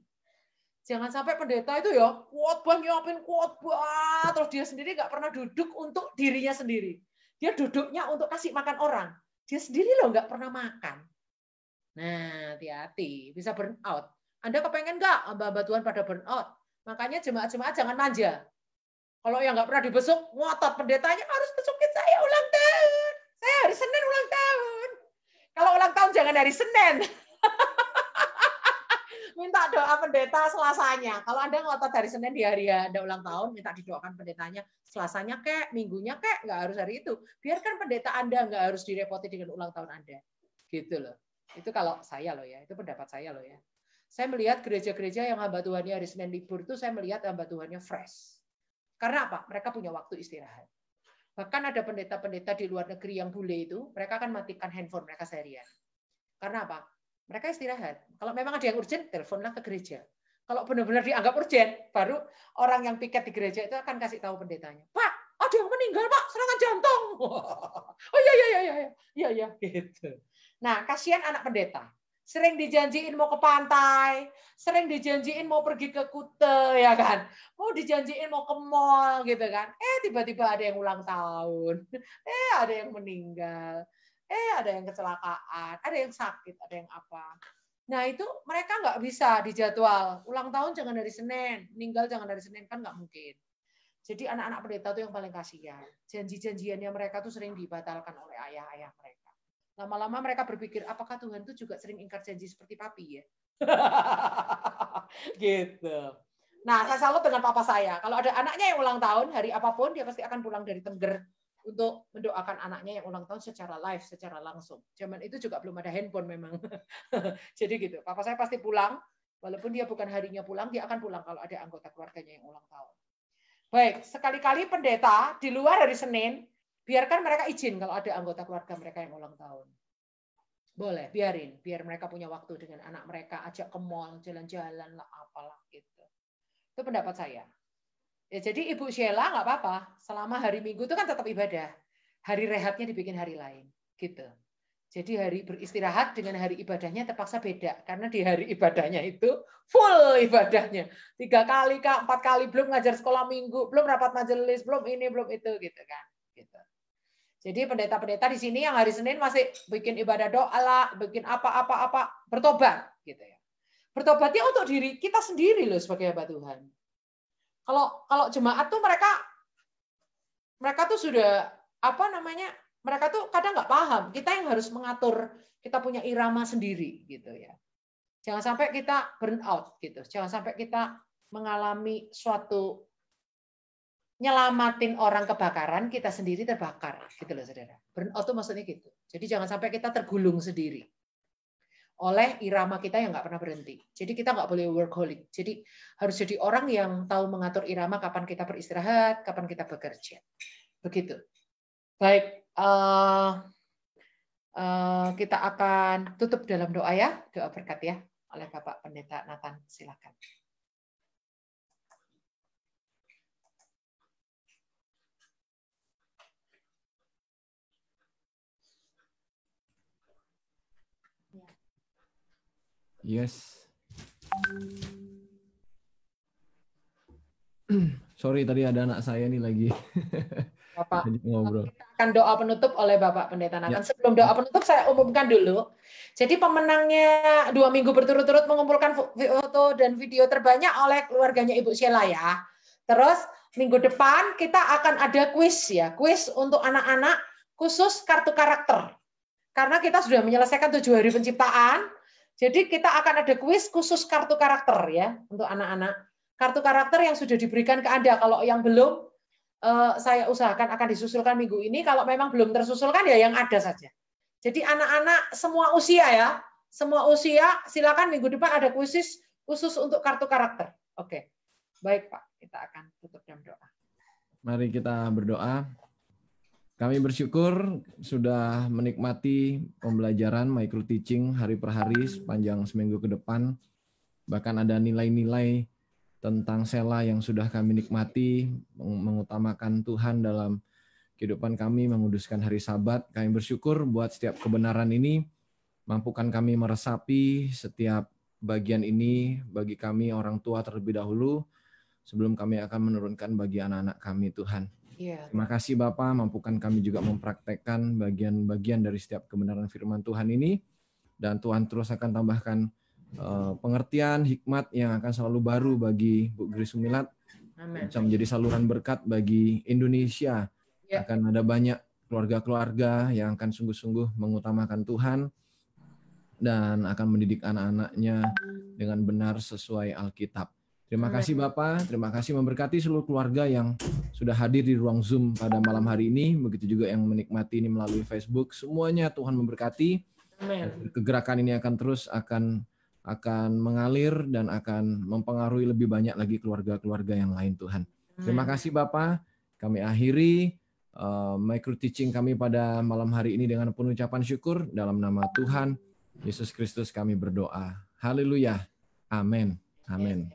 S1: Jangan sampai pendeta itu ya, khotbah nyiapin khotbah, terus dia sendiri nggak pernah duduk untuk dirinya sendiri. Dia duduknya untuk kasih makan orang. Dia sendiri loh nggak pernah makan. Nah, hati-hati, bisa burn out. Anda kepengen nggak hamba-hamba Tuhan pada burn out? Makanya jemaat-jemaat jangan manja. Kalau yang nggak pernah dibesuk, ngotot pendetanya harus besukin saya ulang tahun. Saya hari Senin ulang tahun. Kalau ulang tahun jangan hari Senin. Minta doa pendeta Selasanya. Kalau Anda ngotot hari Senin di hari Anda ulang tahun, minta didoakan pendetanya. Selasanya kek, minggunya kek, nggak harus hari itu. Biarkan pendeta Anda nggak harus direpoti dengan ulang tahun Anda. Gitu loh. Itu kalau saya loh ya. Itu pendapat saya loh ya. Saya melihat gereja-gereja yang hamba Tuhannya hari Senin libur itu, saya melihat hamba Tuhannya fresh. Karena apa? Mereka punya waktu istirahat. Bahkan ada pendeta-pendeta di luar negeri yang bule itu, mereka akan matikan handphone mereka seharian. Karena apa? Mereka istirahat. Kalau memang ada yang urgent, teleponlah ke gereja. Kalau benar-benar dianggap urgent, baru orang yang piket di gereja itu akan kasih tahu pendetanya. Pak, ada yang meninggal Pak, serangan jantung. Oh iya, gitu. Nah, kasihan anak pendeta. Sering dijanjiin mau ke pantai, sering dijanjiin mau pergi ke Kuta, ya kan? Mau dijanjiin mau ke mall, gitu kan? Tiba-tiba ada yang ulang tahun, ada yang meninggal, ada yang kecelakaan, ada yang sakit, ada yang apa. Nah itu mereka nggak bisa dijadwal. Ulang tahun jangan dari Senin, meninggal jangan dari Senin, kan nggak mungkin. Jadi anak-anak pendeta itu yang paling kasihan. Janji-janjiannya mereka tuh sering dibatalkan oleh ayah-ayah mereka. Lama-lama mereka berpikir, apakah Tuhan itu juga sering ingkar janji seperti papi ya? Gitu. Nah, saya salut dengan papa saya. Kalau ada anaknya yang ulang tahun, hari apapun, dia pasti akan pulang dari Tengger untuk mendoakan anaknya yang ulang tahun secara live, secara langsung. Zaman itu juga belum ada handphone memang. Jadi gitu, papa saya pasti pulang, walaupun dia bukan harinya pulang, dia akan pulang kalau ada anggota keluarganya yang ulang tahun. Baik, sekali-kali pendeta di luar hari Senin, biarkan mereka izin kalau ada anggota keluarga mereka yang ulang tahun. Boleh, biarin, biar mereka punya waktu dengan anak mereka, ajak ke mall, jalan-jalan lah, apalah gitu. Itu pendapat saya. Ya, jadi Ibu Sheila nggak apa-apa. Selama hari Minggu itu kan tetap ibadah. Hari rehatnya dibikin hari lain. Gitu. Jadi hari beristirahat dengan hari ibadahnya terpaksa beda. Karena di hari ibadahnya itu full ibadahnya. 3 kali, 4 kali. Belum ngajar sekolah minggu. Belum rapat majelis. Belum ini, belum itu. Gitu kan. Gitu. Jadi pendeta-pendeta di sini yang hari Senin masih bikin ibadah doa lah. Bikin apa-apa-apa. Bertobat. Gitu ya. Bertobatnya untuk diri kita sendiri loh sebagai hamba Tuhan. Kalau jemaat tuh mereka tuh sudah mereka tuh kadang nggak paham. Kita yang harus mengatur, kita punya irama sendiri gitu ya. Jangan sampai kita burn out gitu. Jangan sampai kita mengalami suatu nyelamatin orang kebakaran, kita sendiri terbakar gitu loh saudara. Burn out tuh maksudnya gitu. Jadi jangan sampai kita tergulung sendiri oleh irama kita yang nggak pernah berhenti. Jadi kita nggak boleh workaholic. Jadi harus jadi orang yang tahu mengatur irama kapan kita beristirahat, kapan kita bekerja. Begitu. Baik, kita akan tutup dalam doa ya, doa berkat ya oleh Bapak Pendeta Nathan. Silakan.
S2: Yes. Sorry tadi ada anak saya nih lagi.
S1: Bapak,
S2: ngobrol.
S1: kita akan doa penutup oleh Bapak Pendeta Nathan.
S2: Ya.
S1: Sebelum doa penutup saya umumkan dulu. Jadi pemenangnya 2 minggu berturut-turut mengumpulkan foto dan video terbanyak oleh keluarganya Ibu Sheila ya. Terus minggu depan kita akan ada kuis ya, kuis untuk anak-anak khusus kartu karakter. Karena kita sudah menyelesaikan 7 hari penciptaan. Jadi kita akan ada kuis khusus kartu karakter ya untuk anak-anak. Kartu karakter yang sudah diberikan ke Anda. Kalau yang belum, saya usahakan akan disusulkan minggu ini. Kalau memang belum tersusulkan ya yang ada saja. Jadi anak-anak semua usia ya, semua usia silakan minggu depan ada kuis khusus untuk kartu karakter. Oke, baik Pak, kita akan tutup dalam doa.
S2: Mari kita berdoa. Kami bersyukur sudah menikmati pembelajaran micro teaching hari per hari sepanjang seminggu ke depan. Bahkan ada nilai-nilai tentang Sela yang sudah kami nikmati, mengutamakan Tuhan dalam kehidupan kami, menguduskan hari Sabat. Kami bersyukur buat setiap kebenaran ini, mampukan kami meresapi setiap bagian ini bagi kami orang tua terlebih dahulu, sebelum kami akan menurunkan bagi anak-anak kami Tuhan. Terima kasih Bapak, mampukan kami juga mempraktekkan bagian-bagian dari setiap kebenaran firman Tuhan ini, dan Tuhan terus akan tambahkan pengertian, hikmat yang akan selalu baru bagi Bu Grace Sumilat, bisa menjadi saluran berkat bagi Indonesia. Akan ada banyak keluarga-keluarga yang akan sungguh-sungguh mengutamakan Tuhan dan akan mendidik anak-anaknya dengan benar sesuai Alkitab. Terima kasih Bapak, terima kasih memberkati seluruh keluarga yang sudah hadir di ruang Zoom pada malam hari ini, begitu juga yang menikmati ini melalui Facebook. Semuanya Tuhan memberkati. Kegerakan ini akan terus akan mengalir dan akan mempengaruhi lebih banyak lagi keluarga-keluarga yang lain Tuhan. Terima kasih Bapak. Kami akhiri micro teaching kami pada malam hari ini dengan penuh ucapan syukur dalam nama Tuhan Yesus Kristus kami berdoa. Haleluya. Amin. Amin.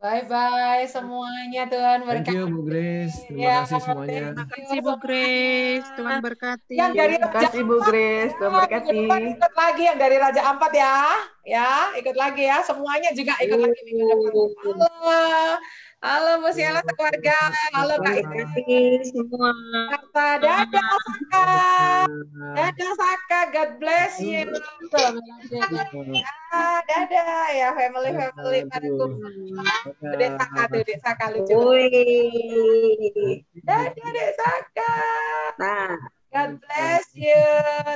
S1: Bye-bye semuanya, Tuhan berkati.
S2: Thank you Bu Grace, terima kasih semuanya.
S6: Terima kasih Bu Grace, Tuhan berkati.
S1: Yang dari
S8: Terima kasih Bu Grace, Tuhan berkati.
S1: Ikut lagi yang dari Raja Ampat ya, ikut lagi ya, semuanya juga ikut lagi minggu depan. Halo Bu Sheila sekeluarga, halo Kak
S4: Terima semua.
S1: Dadah Saka, dadah Saka, God bless you. Dadah ya family padaku. Dek Saka lucu. Dadah Dek Saka. God bless you,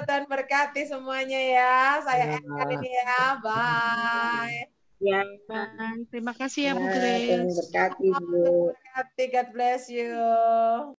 S1: Tuhan berkati semuanya ya. Saya Eka ini ya, bye.
S4: Ya.
S6: Terima kasih ya Bu
S4: Tuhan
S6: Grace.
S4: berkati Bu.
S9: God bless you.